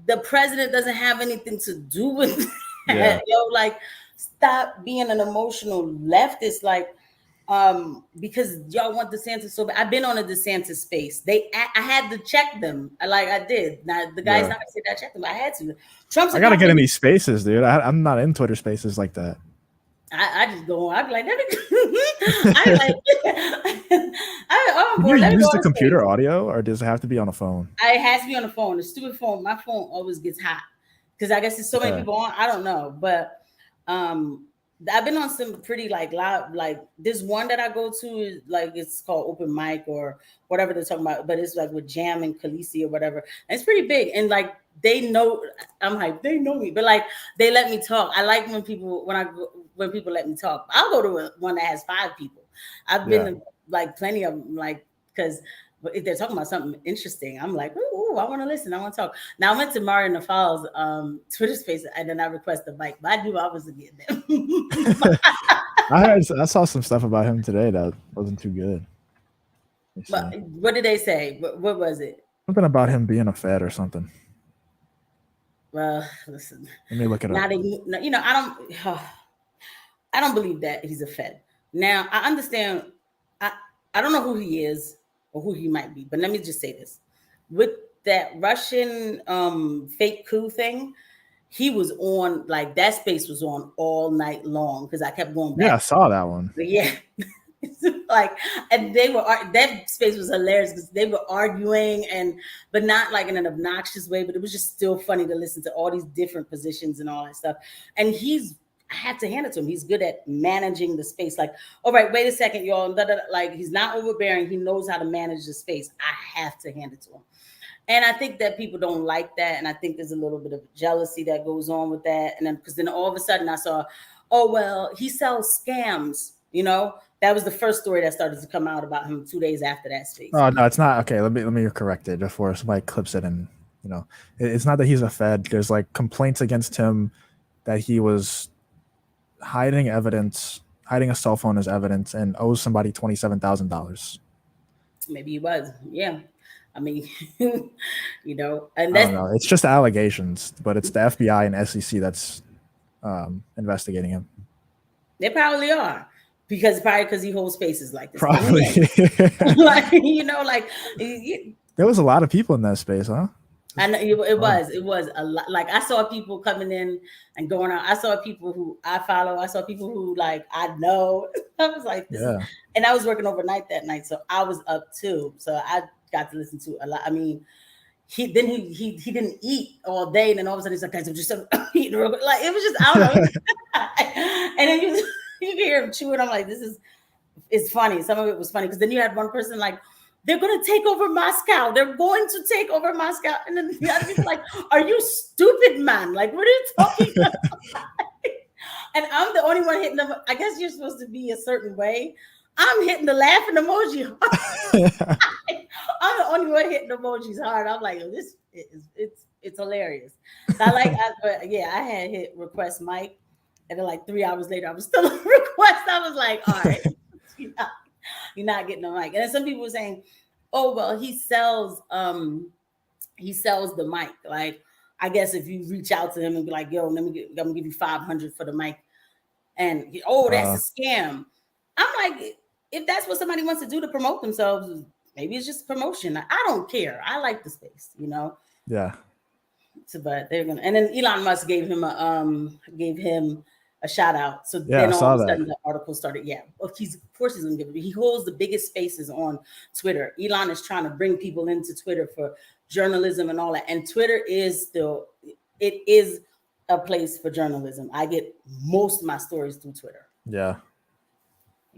the president doesn't have anything to do with that. Like, stop being an emotional leftist, like, because y'all want DeSantis so bad. I've been on a DeSantis space. I had to check them. I did. Now the guy's not gonna say that I checked them. I had to. I gotta get in these spaces, dude. I'm not in Twitter spaces like that. I just go on. I'd be like, let me Can you use the computer audio, or does it have to be on a phone? It has to be on the phone. The stupid phone. My phone always gets hot because I guess there's so many people on. I don't know, but I've been on some pretty like loud, like this one that I go to, like it's called Open Mic or whatever they're talking about, but it's like with Jam and Khaleesi or whatever. And it's pretty big, and like they know, I'm like, they know me, but like they let me talk. I like when people let me talk. I'll go to one that has 5 people. I've been to like plenty of them, like, because if they're talking about something interesting, I'm like, ooh, I want to listen. I want to talk. Now I went to Mario Nafal's Twitter space, and then I requested a mic, but I knew I was getting them. I saw some stuff about him today that wasn't too good. But what did they say? What was it? Something about him being a Fed or something. Well, listen. Let me look it up. I don't believe that he's a Fed. Now I understand. I don't know who he is or who he might be, but let me just say this: with that Russian fake coup thing, he was on, like, that space was on all night long because I kept going back. Yeah, I saw that one. But yeah. Like, and that space was hilarious because they were arguing, but not like in an obnoxious way, but it was just still funny to listen to all these different positions and all that stuff. And I had to hand it to him. He's good at managing the space. Like, all right, wait a second, y'all. Like, he's not overbearing. He knows how to manage the space. I have to hand it to him. And I think that people don't like that. And I think there's a little bit of jealousy that goes on with that. And then, because then all of a sudden I saw, oh, well, he sells scams, That was the first story that started to come out about him 2 days after that space. Oh, no, it's not. Okay, let me correct it before somebody clips it. And, it's not that he's a Fed. There's like complaints against him that he was hiding evidence, hiding a cell phone as evidence, and owes somebody $27,000. Maybe he was. Yeah. I mean, and I don't know. It's just allegations, but it's the FBI and SEC that's investigating him. They probably are. Because he holds spaces like this. Probably. There was a lot of people in that space, huh? I know it was a lot. Like I saw people coming in and going out. I saw people who I follow. I saw people who I know. I was like, and I was working overnight that night, so I was up too. So I got to listen to a lot. I mean, he didn't eat all day, and then all of a sudden he's like, guys, I'm just eating real quick. Like it was just, I don't know. And then you can hear him chewing. I'm like, it's funny. Some of it was funny because then you had one person like, they're going to take over Moscow. They're going to take over Moscow. And then the other people like, are you stupid, man? Like, what are you talking about? And I'm the only one hitting them. I guess you're supposed to be a certain way. I'm hitting the laughing emoji. I'm the only one hitting emojis hard. I'm like, this is it's hilarious. So I had hit request Mike, and then like 3 hours later, I was still on request. I was like, all right, you're not getting a mic. And then some people were saying, oh well, he sells the mic. Like, I guess if you reach out to him and be like, yo, I'm gonna give you $500 for the mic, and that's a scam. I'm like, if that's what somebody wants to do to promote themselves, maybe it's just promotion. I don't care. I like the space, Yeah. So, but they're gonna, and then Elon Musk gave him a shout out. So then all of a sudden the article started. Yeah, well, of course he's gonna give it. He holds the biggest spaces on Twitter. Elon is trying to bring people into Twitter for journalism and all that. And Twitter is a place for journalism. I get most of my stories through Twitter. Yeah.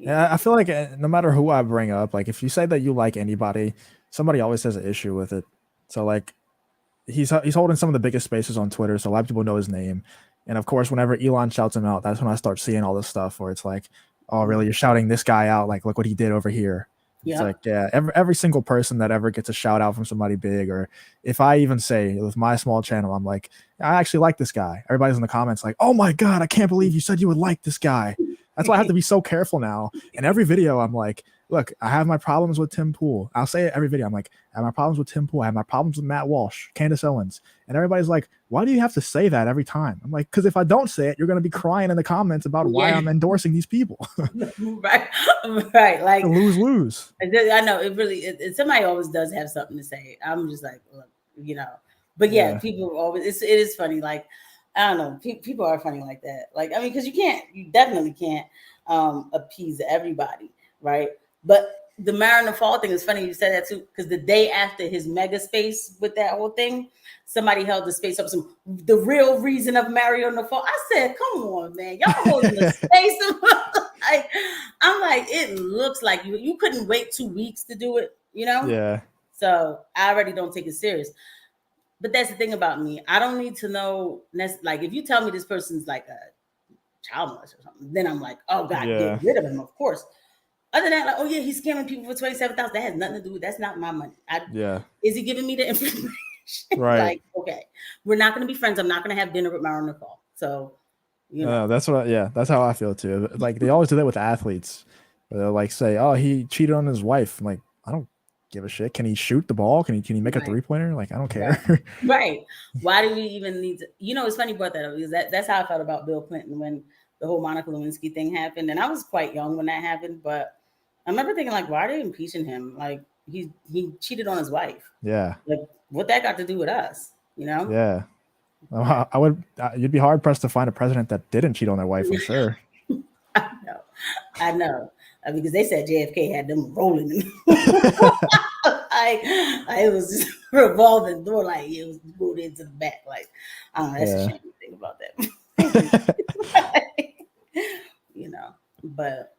Yeah, I feel like no matter who I bring up, like if you say that you like anybody, somebody always has an issue with it. So like he's holding some of the biggest spaces on Twitter, so a lot of people know his name. And of course, whenever Elon shouts him out, that's when I start seeing all this stuff where it's like, oh, really? You're shouting this guy out? Like, look what he did over here. Yeah. It's like, yeah, every single person that ever gets a shout out from somebody big, or if I even say with my small channel, I'm like, I actually like this guy. Everybody's in the comments like, oh my God, I can't believe you said you would like this guy. That's why I have to be so careful now. In every video, I'm like, look, I have my problems with Tim Pool. I'll say it every video. I'm like, I have my problems with Tim Pool. I have my problems with Matt Walsh, Candace Owens. And everybody's like, why do you have to say that every time? I'm like, because if I don't say it, you're going to be crying in the comments about why I'm endorsing these people. Right. Like lose. I know it really, somebody always does have something to say. I'm just like, look, but yeah. People always, it is funny. Like, I don't know. People are funny like that. Like, I mean, because you definitely can't appease everybody, right? But the Mario in the Fall thing is funny. You said that too, because the day after his mega space with that whole thing, somebody held the space up. The real reason of Mario in the Fall. I said, come on, man, y'all holding the space. I'm like, it looks like you couldn't wait 2 weeks to do it, Yeah. So I already don't take it serious. But that's the thing about me. I don't need to know. Like, if you tell me this person's like a child molester or something, then I'm like, oh God, get rid of him, of course. Other than that, like, oh yeah, he's scamming people for $27,000. That has nothing to do with. That's not my money. Is he giving me the information? Right. Like, okay, we're not going to be friends. I'm not going to have dinner with Mario in the Fall. So, that's that's how I feel too. Like they always do that with athletes. They'll like say, oh, he cheated on his wife. I'm like, I don't give a shit. Can he shoot the ball? Can he make a 3-pointer? Like, I don't care. Right. Why do we even need to? It's funny you brought that up, because that's how I felt about Bill Clinton when the whole Monica Lewinsky thing happened. And I was quite young when that happened, but I remember thinking, like, why are they impeaching him? Like, he cheated on his wife. Yeah. Like, what that got to do with us? Yeah. I would. You'd be hard pressed to find a president that didn't cheat on their wife, for sure. I know. Because they said JFK had them rolling. It was just a revolving door, like it was moved into the back. Like, I don't know. That's a shame to think about that. But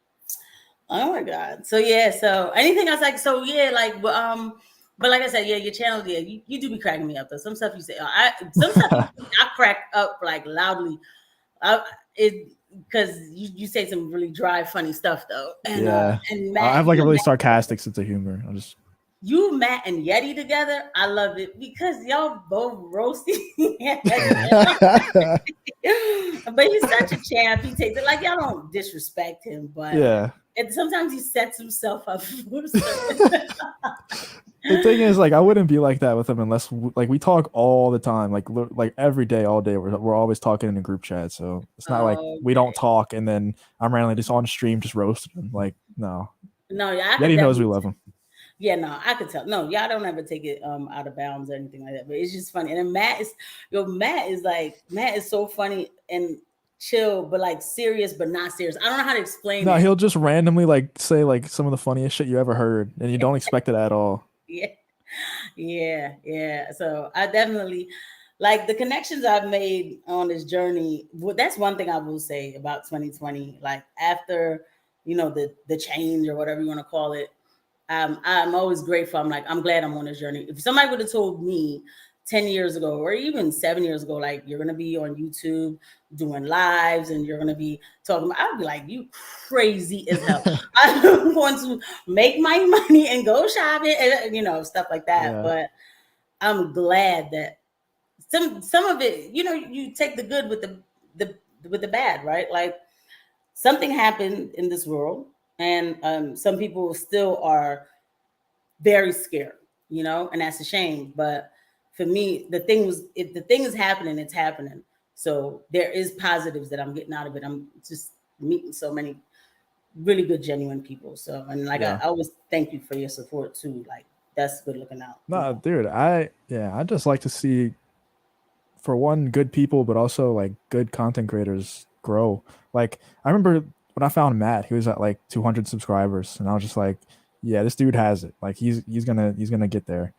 oh my God. So yeah. So anything else? Like, so yeah. Like, but like I said, yeah, your channel, yeah, you do be cracking me up though. Some stuff you say, some stuff I crack up like loudly. Because you say some really dry, funny stuff though. And, yeah. And Matt, I have like a really sarcastic sense of humor. you, Matt, and Yeti together, I love it because y'all both roasting. But he's such a champ. He takes it like y'all don't disrespect him, but Yeah. and sometimes he sets himself up for The thing is, like, I wouldn't be like that with him unless, like, we talk all the time, like every day, all day. We're always talking in a group chat, so it's not like we don't talk and then I'm randomly just on stream just roasting him. Like, no. No, yeah, Yeti knows we love him. Yeah, no, I could tell. No, y'all don't ever take it out of bounds or anything like that. But it's just funny. And then Matt is so funny and chill, but like serious, but not serious. I don't know how to explain No, it. he'll just randomly like say like some of the funniest shit you ever heard, and you don't expect it at all. Yeah. So I definitely like the connections I've made on this journey. That's one thing I will say about 2020. Like after, the change or whatever you want to call it, I'm always grateful. I'm glad I'm on this journey. If somebody would have told me 10 years ago or even 7 years ago, like you're going to be on YouTube doing lives and you're going to be talking about, I'd be like, you crazy as hell. I'm going to make my money and go shopping and, stuff like that. Yeah. But I'm glad that some of it, you take the good with the bad, right? Like something happened in this world and some people still are very scared, and that's a shame. But for me, the thing is happening, it's happening. So there is positives that I'm getting out of it. I'm just meeting so many really good, genuine people. So, and like, Yeah. I always thank you for your support too. Like that's good looking out. No, dude, I just like to see, for one, good people, but also like good content creators grow. Like I remember when I found Matt, he was at like 200 subscribers, and I was just like, yeah, this dude has it. Like he's gonna get there.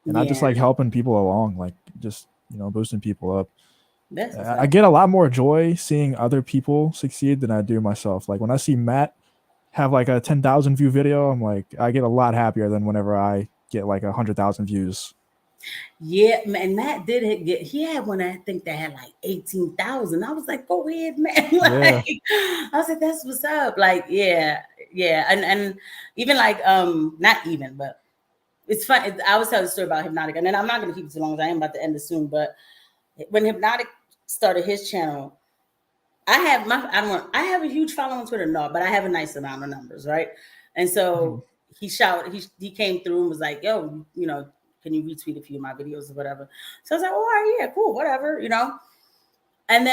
And I just like helping people along, like just boosting people up. I get a lot more joy seeing other people succeed than I do myself. Like when I see Matt have like a 10,000 view video, I'm like, I get a lot happier than whenever I get like 100,000 views. Yeah, and Matt he had one I think that had like 18,000. I was like, go ahead, man. Like, I was like, that's what's up. Like, yeah. And even like, not even, but it's fun. I always tell the story about Hypnotic, and then I'm not going to keep it too long because I am about to end it soon. But when Hypnotic started his channel, I have a huge following on Twitter, no, but I have a nice amount of numbers, right? And so he came through and was like, yo, can you retweet a few of my videos or whatever? So I was like, oh, all right, yeah, cool, whatever, And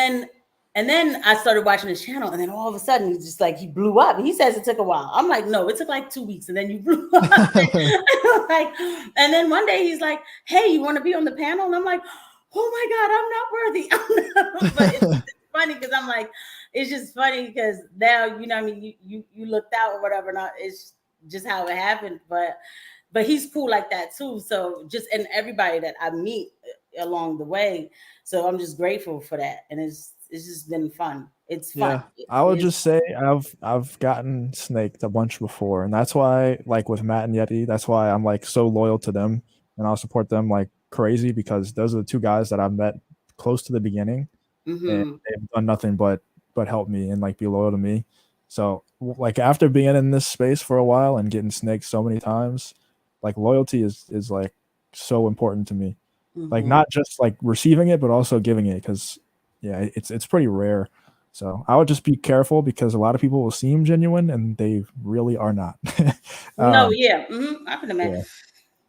then I started watching his channel, and then all of a sudden, it's just like he blew up. And he says it took a while. I'm like, no, it took like 2 weeks, and then you blew up. And then one day he's like, hey, you want to be on the panel? And I'm like, oh my God, I'm not worthy. But it's funny because I'm like, it's just funny because now, you looked out or whatever. Not it's just how it happened, but he's cool like that too. So and everybody that I meet along the way. So I'm just grateful for that. And it's just been fun. It's fun. Yeah, I would just say I've gotten snaked a bunch before, and that's why, like with Matt and Yeti, that's why I'm like so loyal to them, and I'll support them like crazy because those are the two guys that I've met close to the beginning, and they've done nothing but help me and like be loyal to me. So like after being in this space for a while and getting snaked so many times, like loyalty is like so important to me. Like not just like receiving it, but also giving it, because it's pretty rare. So I would just be careful because a lot of people will seem genuine and they really are not. I can imagine.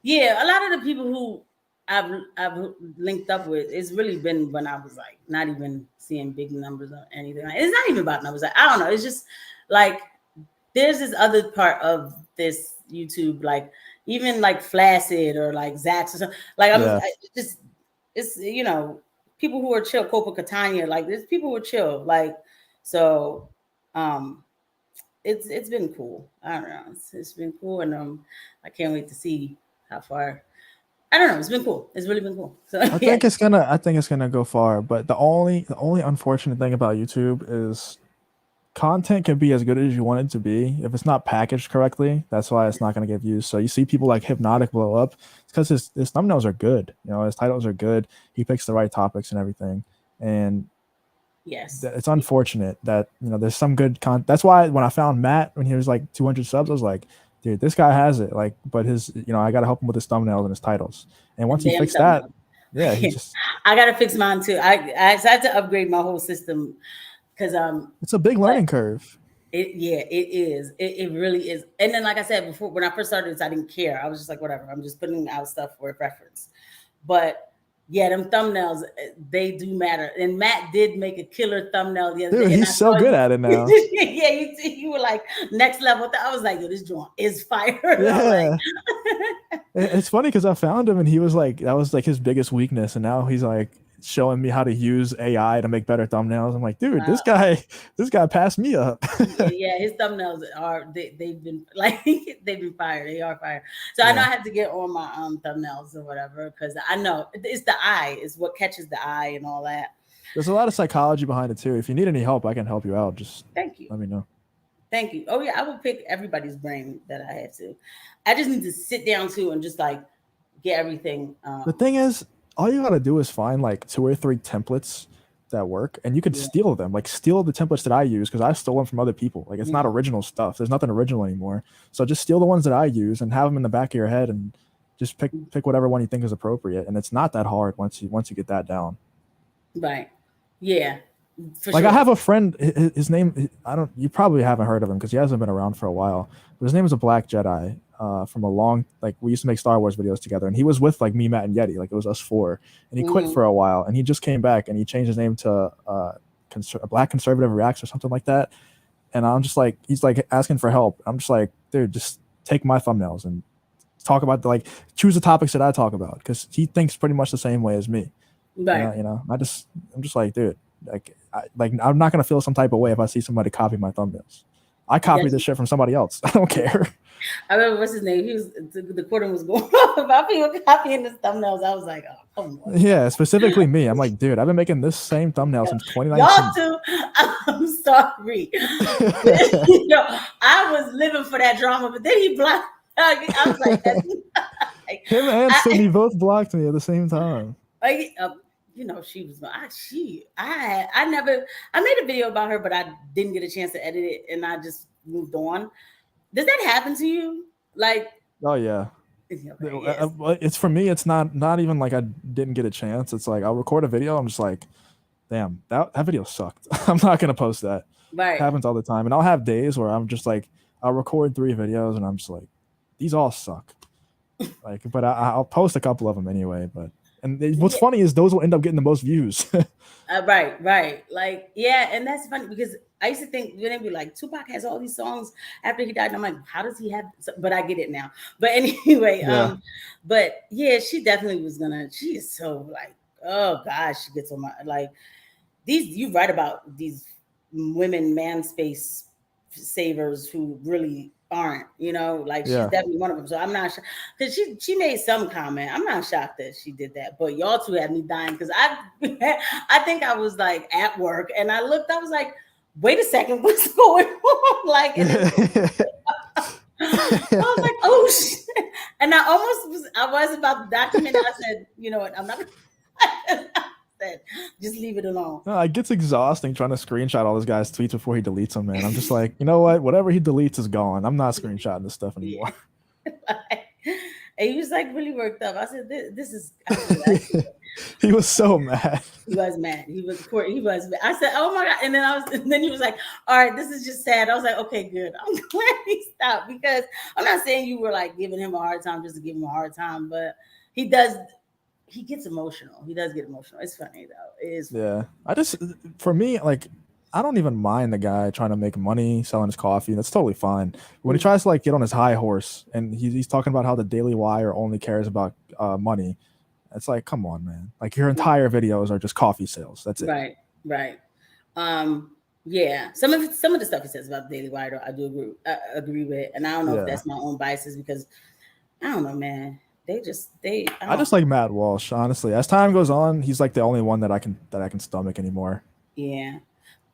Yeah, a lot of the people who I've linked up with, it's really been when I was like not even seeing big numbers or anything. It's not even about numbers. I don't know. It's just like there's this other part of this YouTube, like even like Flaccid or like Zax or something. Like it's people who are chill, Copa Catania, like there's people who are chill. Like so it's been cool. I don't know. It's been cool, and I can't wait to see how far. I don't know. It's been cool. It's really been cool. So I think it's gonna go far. But the only unfortunate thing about YouTube is content can be as good as you want it to be. If it's not packaged correctly, that's why it's not going to get views. So you see people like Hypnotic blow up. It's because his thumbnails are good. His titles are good. He picks the right topics and everything. And yes, it's unfortunate that there's some good content. That's why when I found Matt when he was like 200 subs, I was like, dude, this guy has it. Like, but his, I got to help him with his thumbnails and his titles. And once he fixed that, yeah, he just. I got to fix mine too. I had to upgrade my whole system because it's a big learning curve. It is. It really is. And then, like I said before, when I first started this, I didn't care. I was just like, whatever. I'm just putting out stuff for reference. But yeah, them thumbnails, they do matter. And Matt did make a killer thumbnail the other day. Dude, he's so good at it now. Yeah, you were like next level. I was like, yo, this joint is fire. Yeah. It's funny because I found him and he was like, that was like his biggest weakness. And now he's like showing me how to use AI to make better thumbnails. I'm like, dude, this guy passed me up. Yeah, his thumbnails they've been like they've been fire. They are fire. So I know I have to get on my thumbnails or whatever because I know it's the eye is what catches the eye and all that. There's a lot of psychology behind it too. If you need any help, I can help you out. Just thank you. Let me know. Thank you. Oh yeah, I will pick everybody's brain that I have to. I just need to sit down too and just like get everything. The thing is, all you gotta do is find like 2 or 3 templates that work, and you could steal them. Like steal the templates that I use because I stole them from other people. Like it's not original stuff. There's nothing original anymore. So just steal the ones that I use and have them in the back of your head, and just pick whatever one you think is appropriate. And it's not that hard once you get that down. Right. Yeah. Like sure. I have a friend. His name you probably haven't heard of him because he hasn't been around for a while. But his name is a Black Jedi. From a long, like we used to make Star Wars videos together, and he was with like me, Matt, and Yeti, like it was us 4, and he quit for a while, and he just came back, and he changed his name to Black Conservative Reacts or something like that, and I'm just like, he's like asking for help. I'm just like, dude, just take my thumbnails and talk about choose the topics that I talk about because he thinks pretty much the same way as me. Right. I'm just like, dude, I'm not gonna feel some type of way if I see somebody copy my thumbnails. I copied this shit from somebody else. I don't care. I remember what's his name. He was the quarter was going off about people copying his thumbnails. I was like, oh, come on. Yeah, specifically me. I'm like, dude, I've been making this same thumbnail since 2019. Y'all too. I'm sorry. I was living for that drama, but then he blocked. I was like, that's him and Sydney both blocked me at the same time. She was. I made a video about her, but I didn't get a chance to edit it, and I just moved on. Does that happen to you? Like, oh yeah. It's for me. It's not even like I didn't get a chance. It's like I'll record a video. I'm just like, damn, that video sucked. I'm not gonna post that. Right. It happens all the time, and I'll have days where I'm just like, I'll record 3 videos, and I'm just like, these all suck. Like, but I'll post a couple of them anyway. And what's funny is those will end up getting the most views. Right. Like, yeah, and that's funny because I used to think they'd be like, Tupac has all these songs after he died. And I'm like, how does he have? But I get it now. But anyway, but yeah, she definitely was she is so like, oh gosh, she gets on my like you write about these women man space savers who really aren't, like she's definitely one of them. So I'm not sure because she made some comment. I'm not shocked that she did that, but y'all two had me dying because I think I was like at work and I looked, I was like, wait a second, what's going on? Like, I was like, oh shit. And I was about to document it. I said, you know what, I'm not gonna just leave it alone. No, it gets exhausting trying to screenshot all this guy's tweets before he deletes them, man. I'm just like, you know what? Whatever he deletes is gone. I'm not screenshotting this stuff anymore. And he was like really worked up. I said, this is he was so mad. He was mad. He was mad. I said, oh my God. And then he was like, all right, this is just sad. I was like, okay, good. I'm glad he stopped because I'm not saying you were like giving him a hard time just to give him a hard time, but he gets emotional. He does get emotional. It's funny though. It is funny. Yeah. For me, like, I don't even mind the guy trying to make money selling his coffee. That's totally fine. When he tries to like get on his high horse and he's talking about how the Daily Wire only cares about money, it's like, come on, man. Like your entire videos are just coffee sales. That's it. Right. Yeah. Some of the stuff he says about the Daily Wire, I do agree with, and I don't know if that's my own biases because I don't know, man. I just like Matt Walsh, honestly. As time goes on, he's like the only one that I can stomach anymore. Yeah.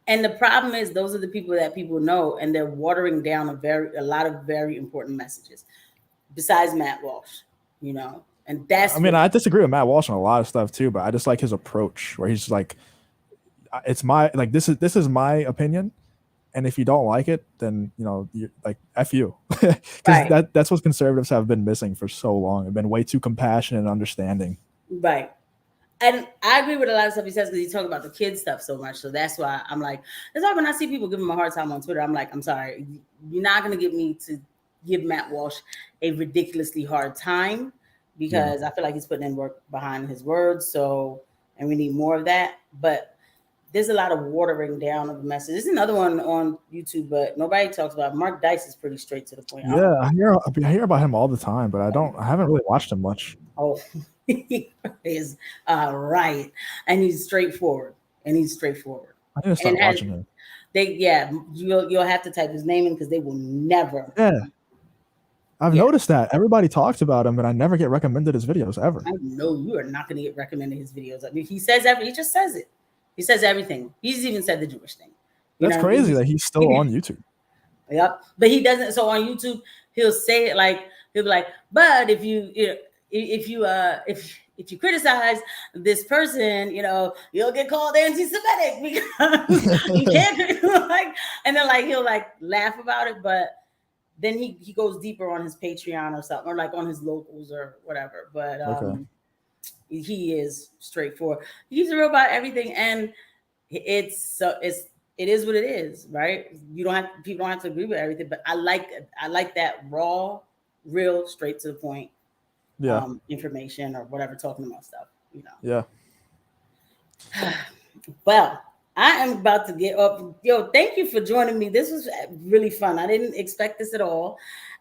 And the problem is those are the people that people know, and they're watering down a lot of very important messages besides Matt Walsh, and that's, I disagree with Matt Walsh on a lot of stuff too, but I just like his approach where he's like, it's my, like, this is my opinion And if you don't like it, then you're like F you, because that's what conservatives have been missing for so long. They've been way too compassionate and understanding. Right. And I agree with a lot of stuff he says because he talks about the kids stuff so much. So that's why I'm like, that's why when I see people give him a hard time on Twitter, I'm like, I'm sorry, you're not going to get me to give Matt Walsh a ridiculously hard time because I feel like he's putting in work behind his words. So, and we need more of that. But there's a lot of watering down of the message. There's another one on YouTube, but nobody talks about. Mark Dice is pretty straight to the point. Yeah, I hear about him all the time, but I haven't really watched him much. Oh, he is right, and he's straightforward. I need to start watching him. You'll have to type his name in because they will never. Yeah, I've noticed that everybody talks about him, but I never get recommended his videos ever. I know you are not going to get recommended his videos. I mean, he just says it. He says everything. He's even said the Jewish thing. That's crazy that he's still on YouTube. Yep, but he doesn't. So on YouTube, he'll say it like he'll be like, "But if you criticize this person, you'll get called anti-Semitic because you can't like." And then like he'll like laugh about it, but then he goes deeper on his Patreon or something, or like on his locals or whatever. But he is straightforward. He's real about everything, and it is what it is, right? People don't have to agree with everything, but I like that raw, real, straight to the point, information or whatever, talking about stuff, Yeah. Well, I am about to get up. Yo, thank you for joining me. This was really fun. I didn't expect this at all.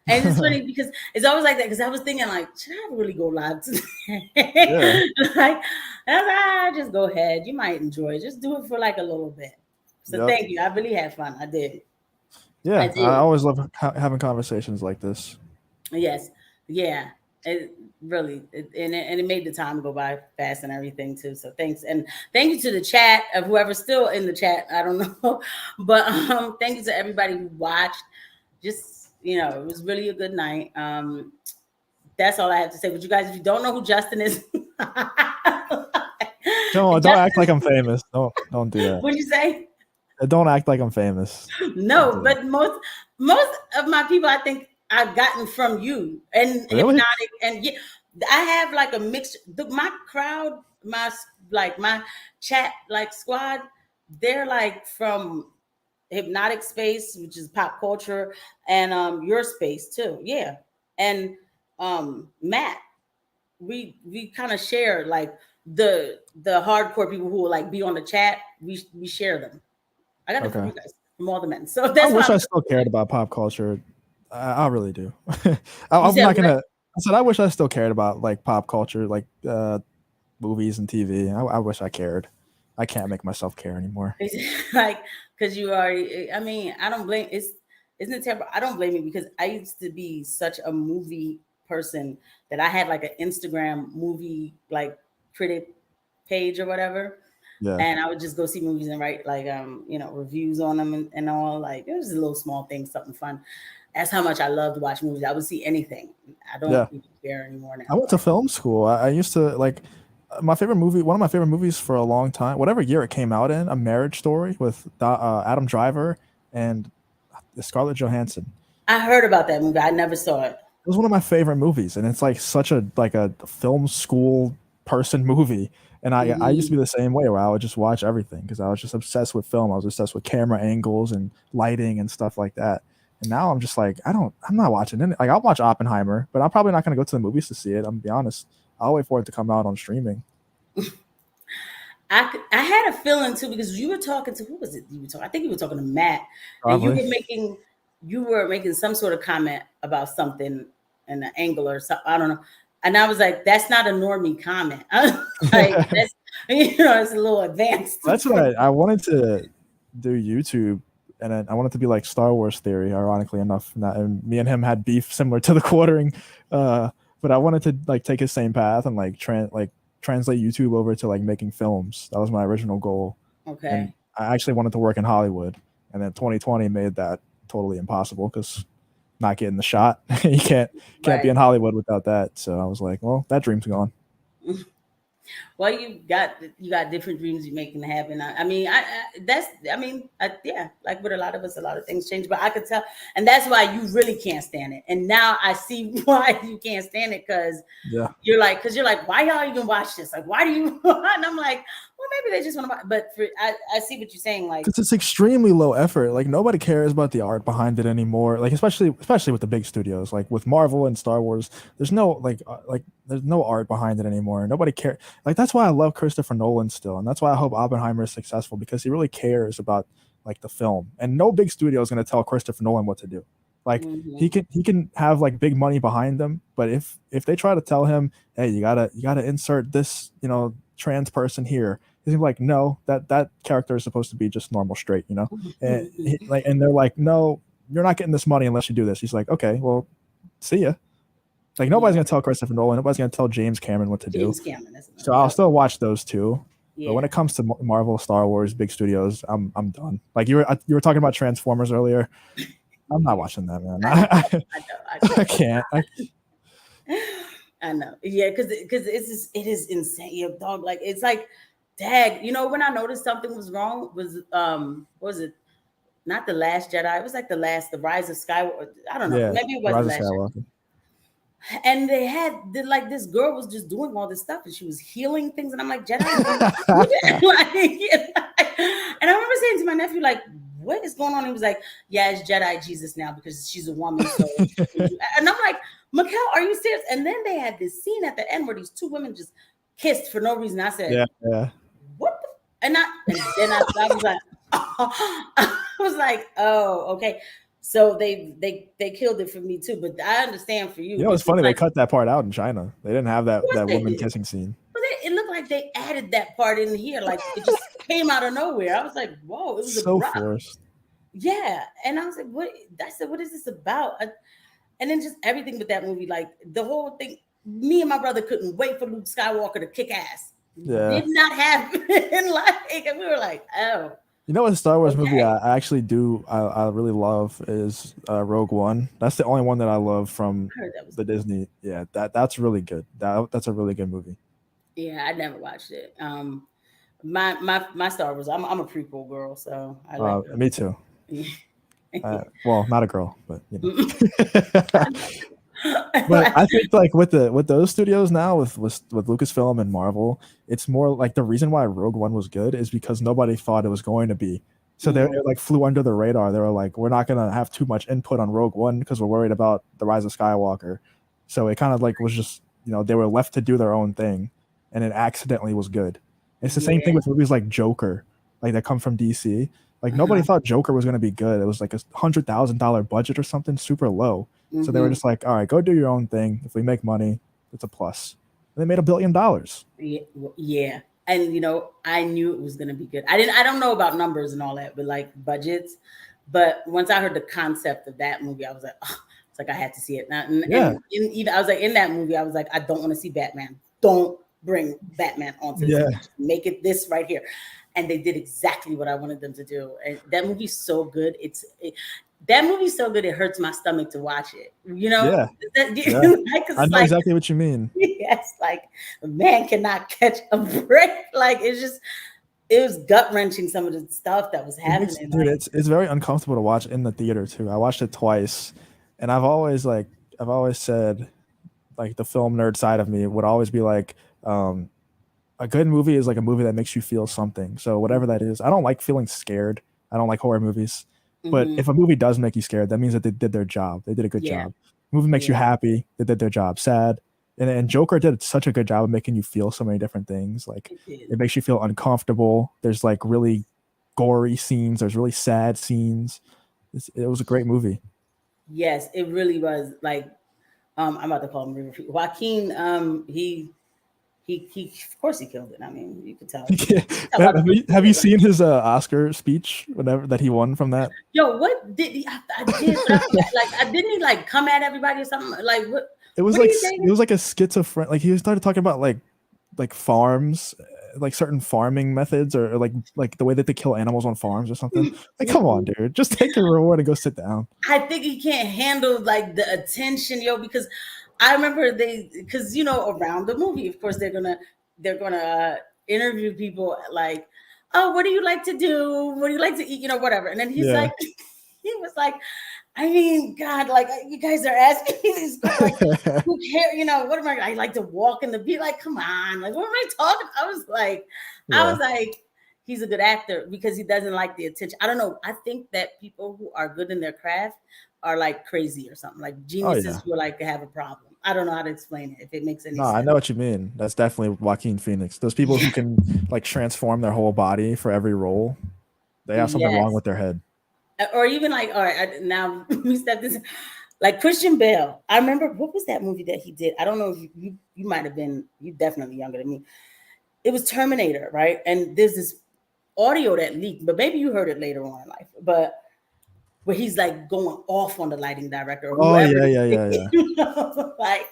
And it's funny because it's always like that. Because I was thinking, like, should I really go live today? And I was like, just go ahead. You might enjoy it. Just do it for like a little bit. So thank you. I really had fun. I did. Yeah, I always love having conversations like this. Yes. Yeah. It really, it made the time go by fast and everything too. So thanks. And thank you to the chat of whoever's still in the chat. I don't know. But thank you to everybody who watched. Just, it was really a good night. That's all I have to say. But you guys, if you don't know who Justin is, don't act like I'm famous. Don't do that. What'd you say? Don't act like I'm famous. No, but most of my people, I think I've gotten from you and Really? Hypnotic, and I have like a mix. My crowd, my chat squad, they're like from Hypnotic space, which is pop culture, and your space too. Yeah. And Matt, we kind of share like the hardcore people who will like be on the chat. We share them. I got it from you guys, from all the men. So that's I wish I still cared about pop culture. I really do. I'm not gonna. I said I wish I still cared about like pop culture, like movies and TV. I wish I cared. I can't make myself care anymore. Like, because you already. I mean, I don't blame. Isn't it terrible? I don't blame you because I used to be such a movie person that I had like an Instagram movie like critic page or whatever. Yeah. And I would just go see movies and write like reviews on them and all. Like it was a little small thing, something fun. That's how much I love to watch movies. I would see anything. I don't even care anymore now. I went to film school. I used to like my favorite movie. One of my favorite movies for a long time, whatever year it came out in, A Marriage Story with Adam Driver and Scarlett Johansson. I heard about that movie. I never saw it. It was one of my favorite movies, and it's like such a film school person movie. And I used to be the same way where I would just watch everything because I was just obsessed with film. I was obsessed with camera angles and lighting and stuff like that. And now I'm just like, I'm not watching it. Like I'll watch Oppenheimer, but I'm probably not going to go to the movies to see it. I'm gonna be honest. I'll wait for it to come out on streaming. I had a feeling too because you were talking to who was it? You were talking. I think you were talking to Matt, Probably. and you were making some sort of comment about something in an angle or something. I don't know. And I was like, that's not a normie comment. Like that's it's a little advanced. That's what I wanted to do YouTube. And I wanted to be like Star Wars Theory, ironically enough. And me and him had beef similar to the Quartering, but I wanted to like take his same path and like translate YouTube over to like making films. That was my original goal. Okay. And I actually wanted to work in Hollywood, and then 2020 made that totally impossible because not getting the shot. You can't be in Hollywood without that. So I was like, well, that dream's gone. Well, you got different dreams you're making happen. Yeah, like with a lot of us, a lot of things change. But I could tell, and that's why you really can't stand it. And now I see why you can't stand it, because you're like, why y'all even watch this? Like, why do you? And I'm like, well, maybe they just want to watch. But I see what you're saying. Like, because it's extremely low effort. Like nobody cares about the art behind it anymore. Like especially with the big studios, like with Marvel and Star Wars, there's no there's no art behind it anymore. Nobody cares. Like that's why I love Christopher Nolan still, and that's why I hope Oppenheimer is successful, because he really cares about like the film. And no big studio is going to tell Christopher Nolan what to do. Like he can have like big money behind them, but if they try to tell him, hey, you gotta insert this trans person here, he's like, no, that character is supposed to be just normal straight, and and they're like, no, you're not getting this money unless you do this. He's like, okay, well, see ya. Like nobody's gonna tell Christopher Nolan, nobody's gonna tell James Cameron what to do. So I'll still watch those two. But when it comes to Marvel, Star Wars, big studios, I'm done. Like you were talking about Transformers earlier. I'm not watching that, man. I can't. I know. Yeah, because it is insane. Your dog, like, it's like, dag. When I noticed something was wrong was what was it? Not The Last Jedi. It was like the Rise of Skywalker. I don't know. Yeah, Maybe it was Rise The of Last Skywalker. Jedi. And they had this girl was just doing all this stuff, and she was healing things, and I'm like, Jedi. And I remember saying to my nephew, like, what is going on? He was like, yeah, it's Jedi Jesus now because she's a woman. So, and I'm like, Mikkel, are you serious? And then they had this scene at the end where these two women just kissed for no reason. I said, yeah. What? And then I was like, I was like, oh, okay. So they killed it for me too, but I understand for you. It's funny, like, they cut that part out in China. They didn't have that woman kissing scene. But it looked like they added that part in here, like it just came out of nowhere. I was like, whoa, it was so forced. Yeah, and I was like, what? I said, what is this about? And then just everything with that movie, like the whole thing. Me and my brother couldn't wait for Luke Skywalker to kick ass. Yeah, did not happen. And we were like, oh. What Star Wars movie I actually do I really love is Rogue One. That's the only one that I love from the Disney. Yeah, that's really good. That's a really good movie. Yeah, I never watched it. My Star Wars. I'm a prequel girl, so I like me too. Well, not a girl, but But I think like with those studios now, with Lucasfilm and Marvel, it's more like the reason why Rogue One was good is because nobody thought it was going to be. So they like flew under the radar. They were like, we're not gonna have too much input on Rogue One because we're worried about the Rise of Skywalker. So it kind of like was just they were left to do their own thing, and it accidentally was good. It's the same thing with movies like Joker, like that come from DC. Like nobody thought Joker was going to be good. It was like $100,000 budget or something, super low. So they were just like, all right, go do your own thing. If we make money, it's a plus. And they made $1 billion. Yeah. And I knew it was going to be good. I don't know about numbers and all that, but like budgets. But once I heard the concept of that movie, I was like, oh, it's like I had to see it. And I was like, in that movie, I was like, I don't want to see Batman. Don't bring Batman onto this. Make it this right here. And they did exactly what I wanted them to do. And that movie's so good. That movie's so good, it hurts my stomach to watch it. Yeah. I know exactly what you mean. Yes, like a man cannot catch a break. Like it was gut wrenching, some of the stuff that was happening. Dude, it's very uncomfortable to watch in the theater too. I watched it twice, and I've always said, like the film nerd side of me would always be like, a good movie is like a movie that makes you feel something. So whatever that is, I don't like feeling scared. I don't like horror movies. But if a movie does make you scared, that means that they did their job. They did a good job. Movie makes you happy. They did their job. Sad. And Joker did such a good job of making you feel so many different things. Like it makes you feel uncomfortable. There's like really gory scenes. There's really sad scenes. It was a great movie. Yes, it really was. Like, I'm about to call him Joaquin. He of course he killed it. I mean, you could tell. Have you seen his Oscar speech, whatever that he won from that? Yo, what did he? I did, but didn't he like come at everybody or something? Like what? It was like a schizophrenic. Like he started talking about like farms, like certain farming methods, or like the way that they kill animals on farms or something. Like, come on, dude, just take your reward and go sit down. I think he can't handle like the attention, because I remember because around the movie, of course, they're gonna they're gonna interview people like, oh, what do you like to do? What do you like to eat? You know, whatever. And then he's like, he was like, I mean, God, like you guys are asking me these questions, like, who cares? You know, what am I like to walk in the beat? Like, come on, like, what am I talking? I was like, he's a good actor because he doesn't like the attention. I don't know. I think that people who are good in their craft are like crazy or something, like geniuses who are like have a problem. I don't know how to explain it, if it makes any sense. I know what you mean. That's definitely Joaquin Phoenix. Those people who can like transform their whole body for every role, they have something wrong with their head. Or even like, all right, now we step this, like Christian Bale. I remember, what was that movie that he did? I don't know if you might have been, you definitely younger than me. It was Terminator, right? And there's this audio that leaked, but maybe you heard it later on in life, but where he's like going off on the lighting director. Or whoever yeah. You know, like,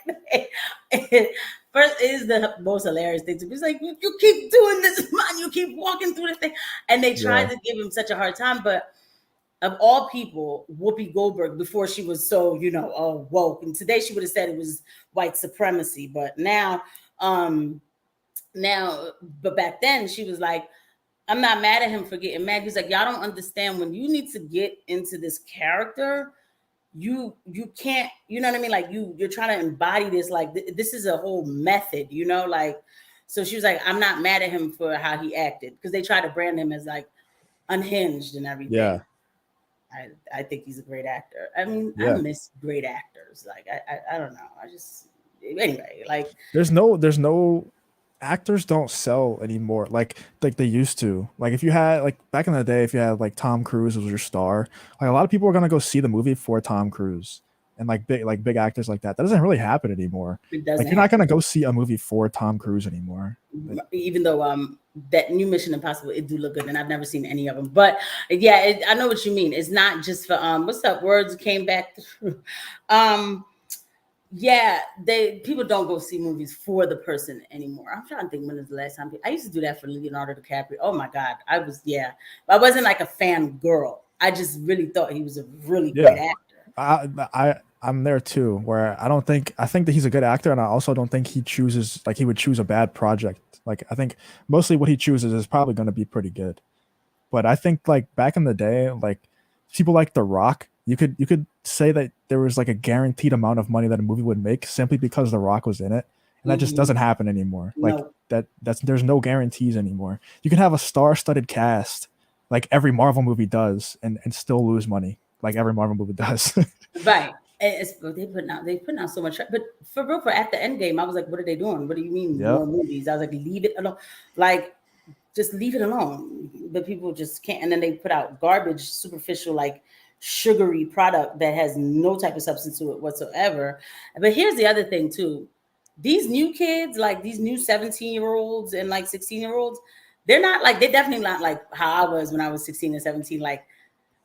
first, it is the most hilarious thing to be. It's like, you keep doing this, man. You keep walking through the thing. And they tried to give him such a hard time, but of all people, Whoopi Goldberg, before she was so, you know, woke, and today she would have said it was white supremacy, but now, but back then she was like, I'm not mad at him for getting mad. He's like, y'all don't understand, when you need to get into this character, you can't, you know what I mean? Like you're trying to embody this, like this is a whole method, you know, like, so she was like, I'm not mad at him for how he acted, because they try to brand him as like unhinged and everything. Yeah. I think he's a great actor. I mean, I miss great actors. Like I don't know. I just, anyway, like there's no actors don't sell anymore like they used to. Like if you had, like back in the day, if you had like Tom Cruise was your star, like a lot of people are gonna go see the movie for Tom Cruise, and like big actors like that. That doesn't really happen anymore. Like you're not gonna go see a movie for Tom Cruise anymore. Even though that new Mission Impossible, it do look good, and I've never seen any of them. But yeah, I know what you mean. It's not just for what's up? Words came back. Yeah, people don't go see movies for the person anymore. I'm trying to think, when was the last time I used to do that for Leonardo DiCaprio. Oh my God, I wasn't like a fan girl. I just really thought he was a really great actor. I'm there too, where I think that he's a good actor, and I also don't think he would choose a bad project. Like I think mostly what he chooses is probably going to be pretty good. But I think like back in the day, like people like The Rock, you could say that there was like a guaranteed amount of money that a movie would make simply because The Rock was in it, and that just doesn't happen anymore. Like there's no guarantees anymore. You can have a star-studded cast like every Marvel movie does, and still lose money like every Marvel movie does. Right. They putting out so much, but for real, for after Endgame, I was like, what are they doing? What do you mean more movies? I was like, leave it alone. Like, just leave it alone. But people just can't. And then they put out garbage, superficial, like sugary product that has no type of substance to it whatsoever. But here's the other thing too. These new kids, like these new 17-year-olds and like 16-year-olds, they're definitely not like how I was when I was 16 and 17, like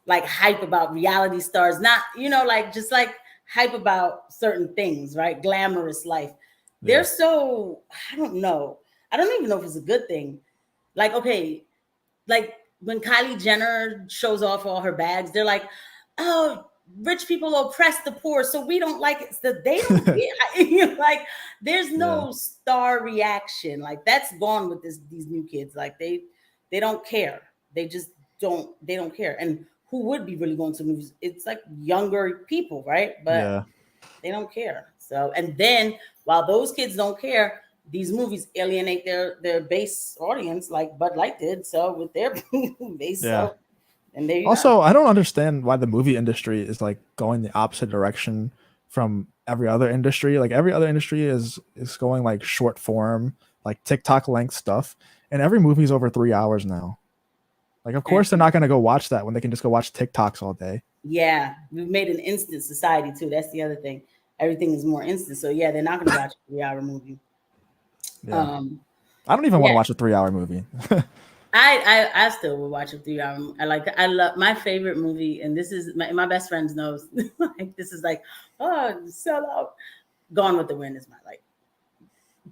hype about reality stars, not, like just like hype about certain things, right? Glamorous life. They're so, I don't know. I don't even know if it's a good thing. Like, okay, like when Kylie Jenner shows off all her bags, they're like, oh, rich people oppress the poor, so we don't like it. So they don't like, there's no star reaction. Like that's gone with these new kids. Like they don't care. They just don't care. And who would be really going to movies? It's like younger people, right? But they don't care. So, and then while those kids don't care, these movies alienate their base audience, like Bud Light did. So with their base, so, and they also, I don't understand why the movie industry is like going the opposite direction from every other industry. Like every other industry is going like short form, like TikTok length stuff, and every movie is over 3 hours now. Like, of course, they're not going to go watch that when they can just go watch TikToks all day. Yeah, we've made an instant society too. That's the other thing. Everything is more instant. So yeah, they're not going to watch a 3-hour movie. Yeah. I don't even want to watch a 3-hour movie. I still will watch a 3-hour. I love my favorite movie, and this is my best friends knows. Like this is like, oh, sell out. Gone with the Wind is my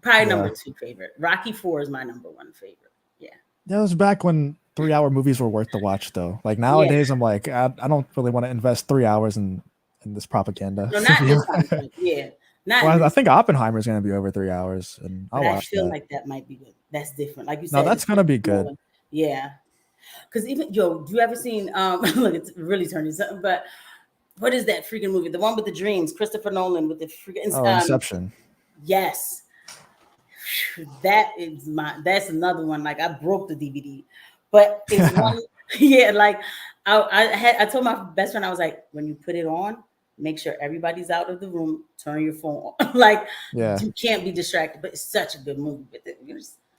probably number 2 favorite. Rocky 4 is my number 1 favorite. Yeah. That was back when 3-hour movies were worth the watch, though. Like nowadays, I'm like, I don't really want to invest 3 hours in this propaganda. No, not this one. Yeah, Not Well, I think Oppenheimer is going to be over 3 hours, and I'll but I watch feel that. like that might be good. That's different. Like you No, said, that's going to be good. Yeah. Because even do you ever seen look, it's really turning something, but what is that freaking movie? The one with the dreams, Christopher Nolan with the freaking Inception. Yes. That's another one. Like I broke the DVD. But it's one, yeah, like I told my best friend, I was like, when you put it on, make sure everybody's out of the room, turn your phone on. Like you can't be distracted, but it's such a good movie with it.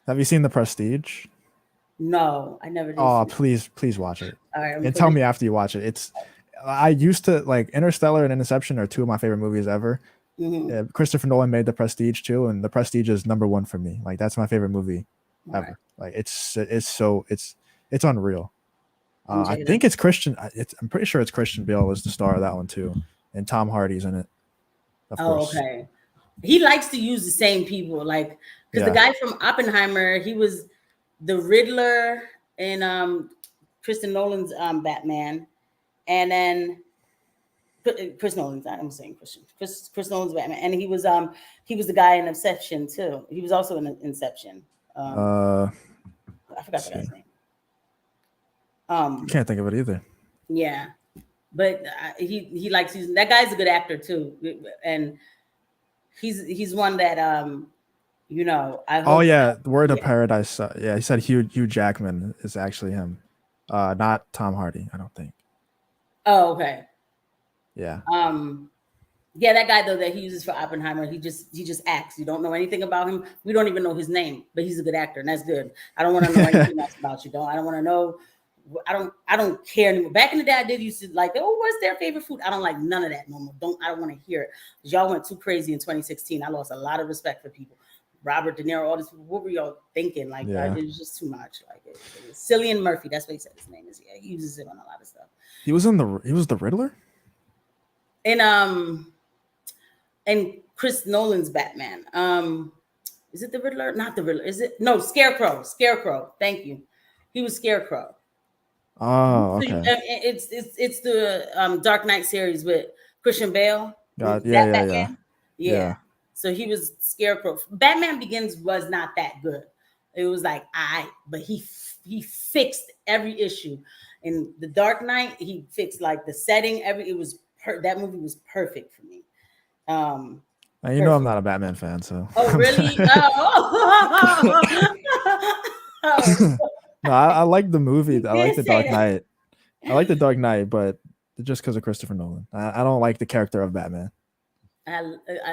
Have you seen The Prestige? No, I never did. Oh, please watch it. All right, and tell me after you watch it. I used to like Interstellar and Inception are two of my favorite movies ever. Mm-hmm. Christopher Nolan made The Prestige too, and The Prestige is #1 for me. Like that's my favorite movie ever. Right. Like it's unreal. I think it's Christian. I'm pretty sure it's Christian Bale is the star of that one too, and Tom Hardy's in it. Of course. Okay. He likes to use the same people, like because the guy from Oppenheimer, he was the Riddler in Kristen Nolan's Batman, and then Chris Nolan's. I'm saying Christian. Chris Nolan's Batman, and he was the guy in Inception too. He was also in Inception. I forgot the guy's name. Can't think of it either. Yeah, but he likes using that guy's a good actor too, and he's one that I hope Word of Paradise. He said Hugh Jackman is actually him, not Tom Hardy. I don't think. Oh, okay. Yeah. Yeah, that guy though that he uses for Oppenheimer, he just acts. You don't know anything about him. We don't even know his name, but he's a good actor, and that's good. I don't want to know anything else about you. I don't want to know. I don't care anymore. Back in the day, I did used to like, oh, what's their favorite food? I don't like none of that no more. I don't want to hear it. Y'all went too crazy in 2016. I lost a lot of respect for people. Robert De Niro, all this. What were y'all thinking? Like, it was just too much. Like, Cillian Murphy. That's what he said his name is. Yeah, he uses it on a lot of stuff. He was the Riddler. And Chris Nolan's Batman. Is it the Riddler? Not the Riddler. Is it? No, Scarecrow. Scarecrow. Thank you. He was Scarecrow. Oh, okay. So, it's the Dark Knight series with Christian Bale. Yeah. So he was Scarecrow. Batman Begins was not that good. It was like but he fixed every issue. In the Dark Knight, he fixed like the setting. That movie was perfect for me. Now, you know I'm not a Batman fan, so. Oh really? No, I like the movie. I like the Dark Knight. I like the Dark Knight, but just because of Christopher Nolan. I don't like the character of Batman. I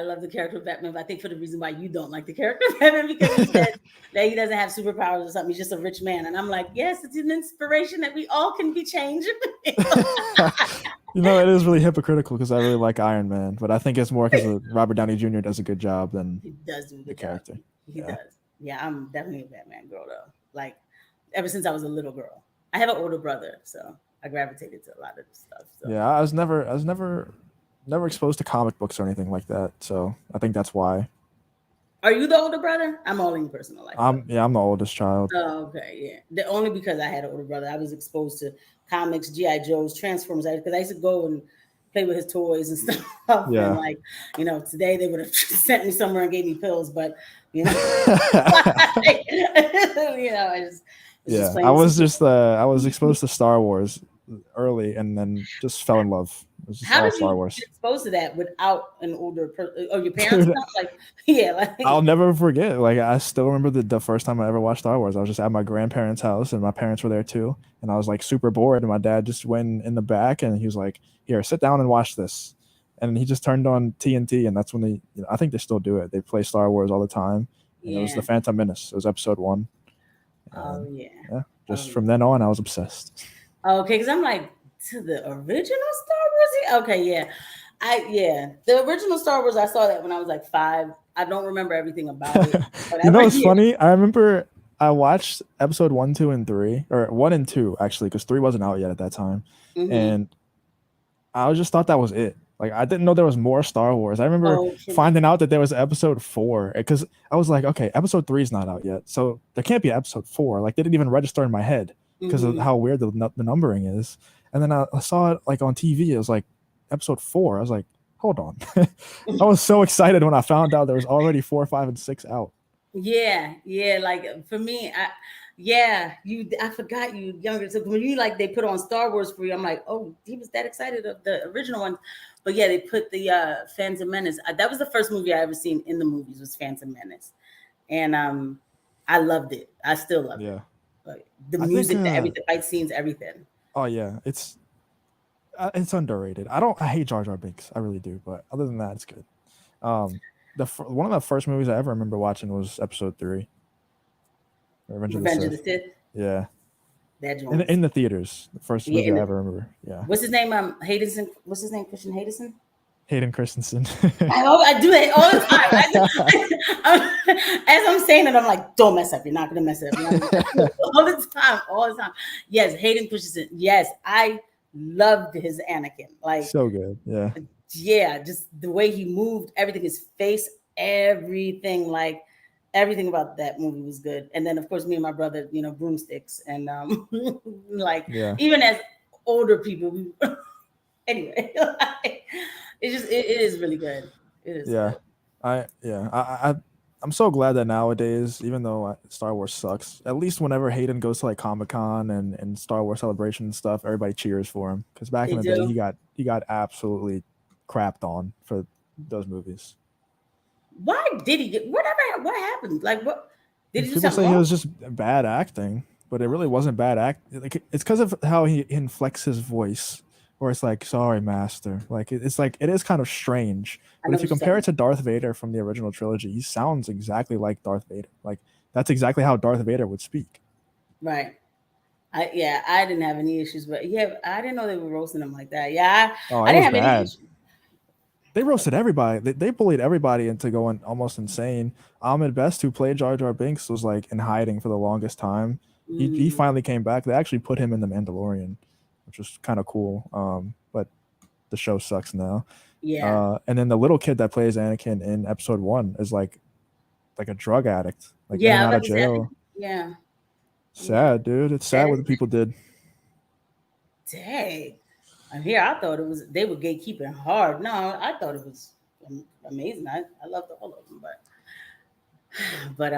love the character of Batman, but I think for the reason why you don't like the character of Batman because he said that he doesn't have superpowers or something. He's just a rich man, and I'm like, yes, it's an inspiration that we all can be changed. You know, it is really hypocritical because I really like Iron Man, but I think it's more because Robert Downey Jr. does a good job than he does do the character. He does. Yeah, I'm definitely a Batman girl though. Like ever since I was a little girl. I have an older brother, so I gravitated to a lot of this stuff. So. Yeah, I was never exposed to comic books or anything like that, so I think that's why. Are you the older brother? I'm all in your personal life. I'm the oldest child. Oh, okay, yeah. Only because I had an older brother, I was exposed to comics, GI Joes, Transformers. Because I used to go and play with his toys and stuff. Yeah. And like, today they would have sent me somewhere and gave me pills, but I was exposed to Star Wars early and then just fell in love. It was just How all did Star you Wars. get exposed to that without an older person? Or your parents? I'll never forget. Like I still remember the first time I ever watched Star Wars. I was just at my grandparents' house and my parents were there too. And I was like super bored. And my dad just went in the back and he was like, "Here, sit down and watch this." And he just turned on TNT, and that's when I think they still do it. They play Star Wars all the time. And it was The Phantom Menace. It was episode 1. Yeah. From then on, I was obsessed. Okay, because I'm like, to the original Star Wars? Okay, yeah. The original Star Wars, I saw that when I was like 5. I don't remember everything about it. It's funny? I remember I watched episode 1, 2, and 3, or 1 and 2, actually, because 3 wasn't out yet at that time. Mm-hmm. And I just thought that was it. Like, I didn't know there was more Star Wars. I remember finding out that there was episode 4, because I was like, okay, episode 3 is not out yet. So there can't be episode 4. Like, they didn't even register in my head because of how weird the numbering is. And then I saw it like on TV. It was like episode 4. I was like, hold on. I was so excited when I found out there was already 4, 5, and 6 out. Yeah, like for me, I forgot you younger. So when you like they put on Star Wars for you, I'm like, oh, he was that excited of the original one. But yeah, they put the Phantom Menace. That was the first movie I ever seen in the movies was Phantom Menace, and I loved it. I still love it. Like the music, the fight scenes, everything. Oh yeah, it's underrated. I hate Jar Jar Binks. I really do. But other than that, it's good. One of the first movies I ever remember watching was Episode 3. Revenge of the Sith. Yeah. That in the theaters. The first movie I ever remember. Yeah. What's his name? Hayden. What's his name? Christian Hayden. Hayden Christensen. I do that all the time. As I'm saying it, I'm like, don't mess up. You're not gonna mess up. All the time. Yes, Hayden Christensen. Yes, I loved his Anakin. Like so good. Yeah. Yeah, just the way he moved, everything, his face, everything, like everything about that movie was good. And then of course me and my brother, broomsticks and even as older people, anyway, it is really good. It is. Good. I'm so glad that nowadays, even though Star Wars sucks, at least whenever Hayden goes to like Comic-Con and Star Wars Celebration and stuff, everybody cheers for him. Because back in the day, he got absolutely crapped on for those movies. Why did he get what happened? Like what did he do? People say wrong? It was just bad acting, but it really wasn't bad acting. Like it's because of how he inflects his voice, where it's like, sorry, master. Like it is kind of strange. But if you compare it to Darth Vader from the original trilogy, he sounds exactly like Darth Vader. Like that's exactly how Darth Vader would speak. Right. I didn't have any issues, but I didn't know they were roasting him like that. Yeah, I didn't have any issues. They roasted everybody. They bullied everybody into going almost insane. Ahmed Best, who played Jar Jar Binks, was like in hiding for the longest time. He finally came back. They actually put him in The Mandalorian, which was kind of cool. But the show sucks now. Yeah. And then the little kid that plays Anakin in Episode 1 is like a drug addict. Like in and out of jail. Yeah. Sad, dude. It's sad what the people did. Dang. Here, I thought they were gatekeeping hard. No, I thought it was amazing. I loved all of them, but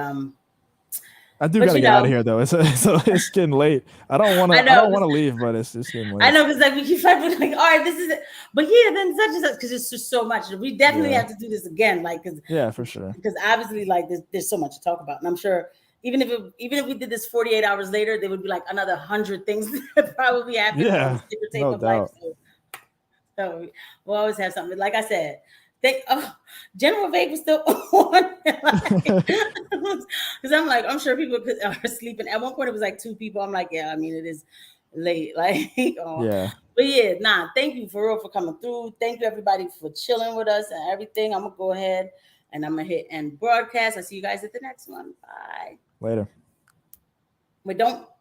I do gotta get out of here though. It's getting late. I don't want to leave, but it's just getting late. I know because like we keep like, all right, this is it. But then such and such because it's just so much. We definitely have to do this again, like for sure. Because obviously, like there's so much to talk about, and I'm sure. Even if we did this 48 hours later, there would be like another 100 things that probably happened. Yeah, no doubt. So we'll always have something. Like I said, General Vague was still on. Because I'm sure people are sleeping. At one point, it was like 2 people. I'm like, yeah, I mean, it is late. Like, yeah. But thank you for real for coming through. Thank you everybody for chilling with us and everything. I'm gonna go ahead and I'm gonna hit end broadcast. I'll see you guys at the next one. Bye. Later. But don't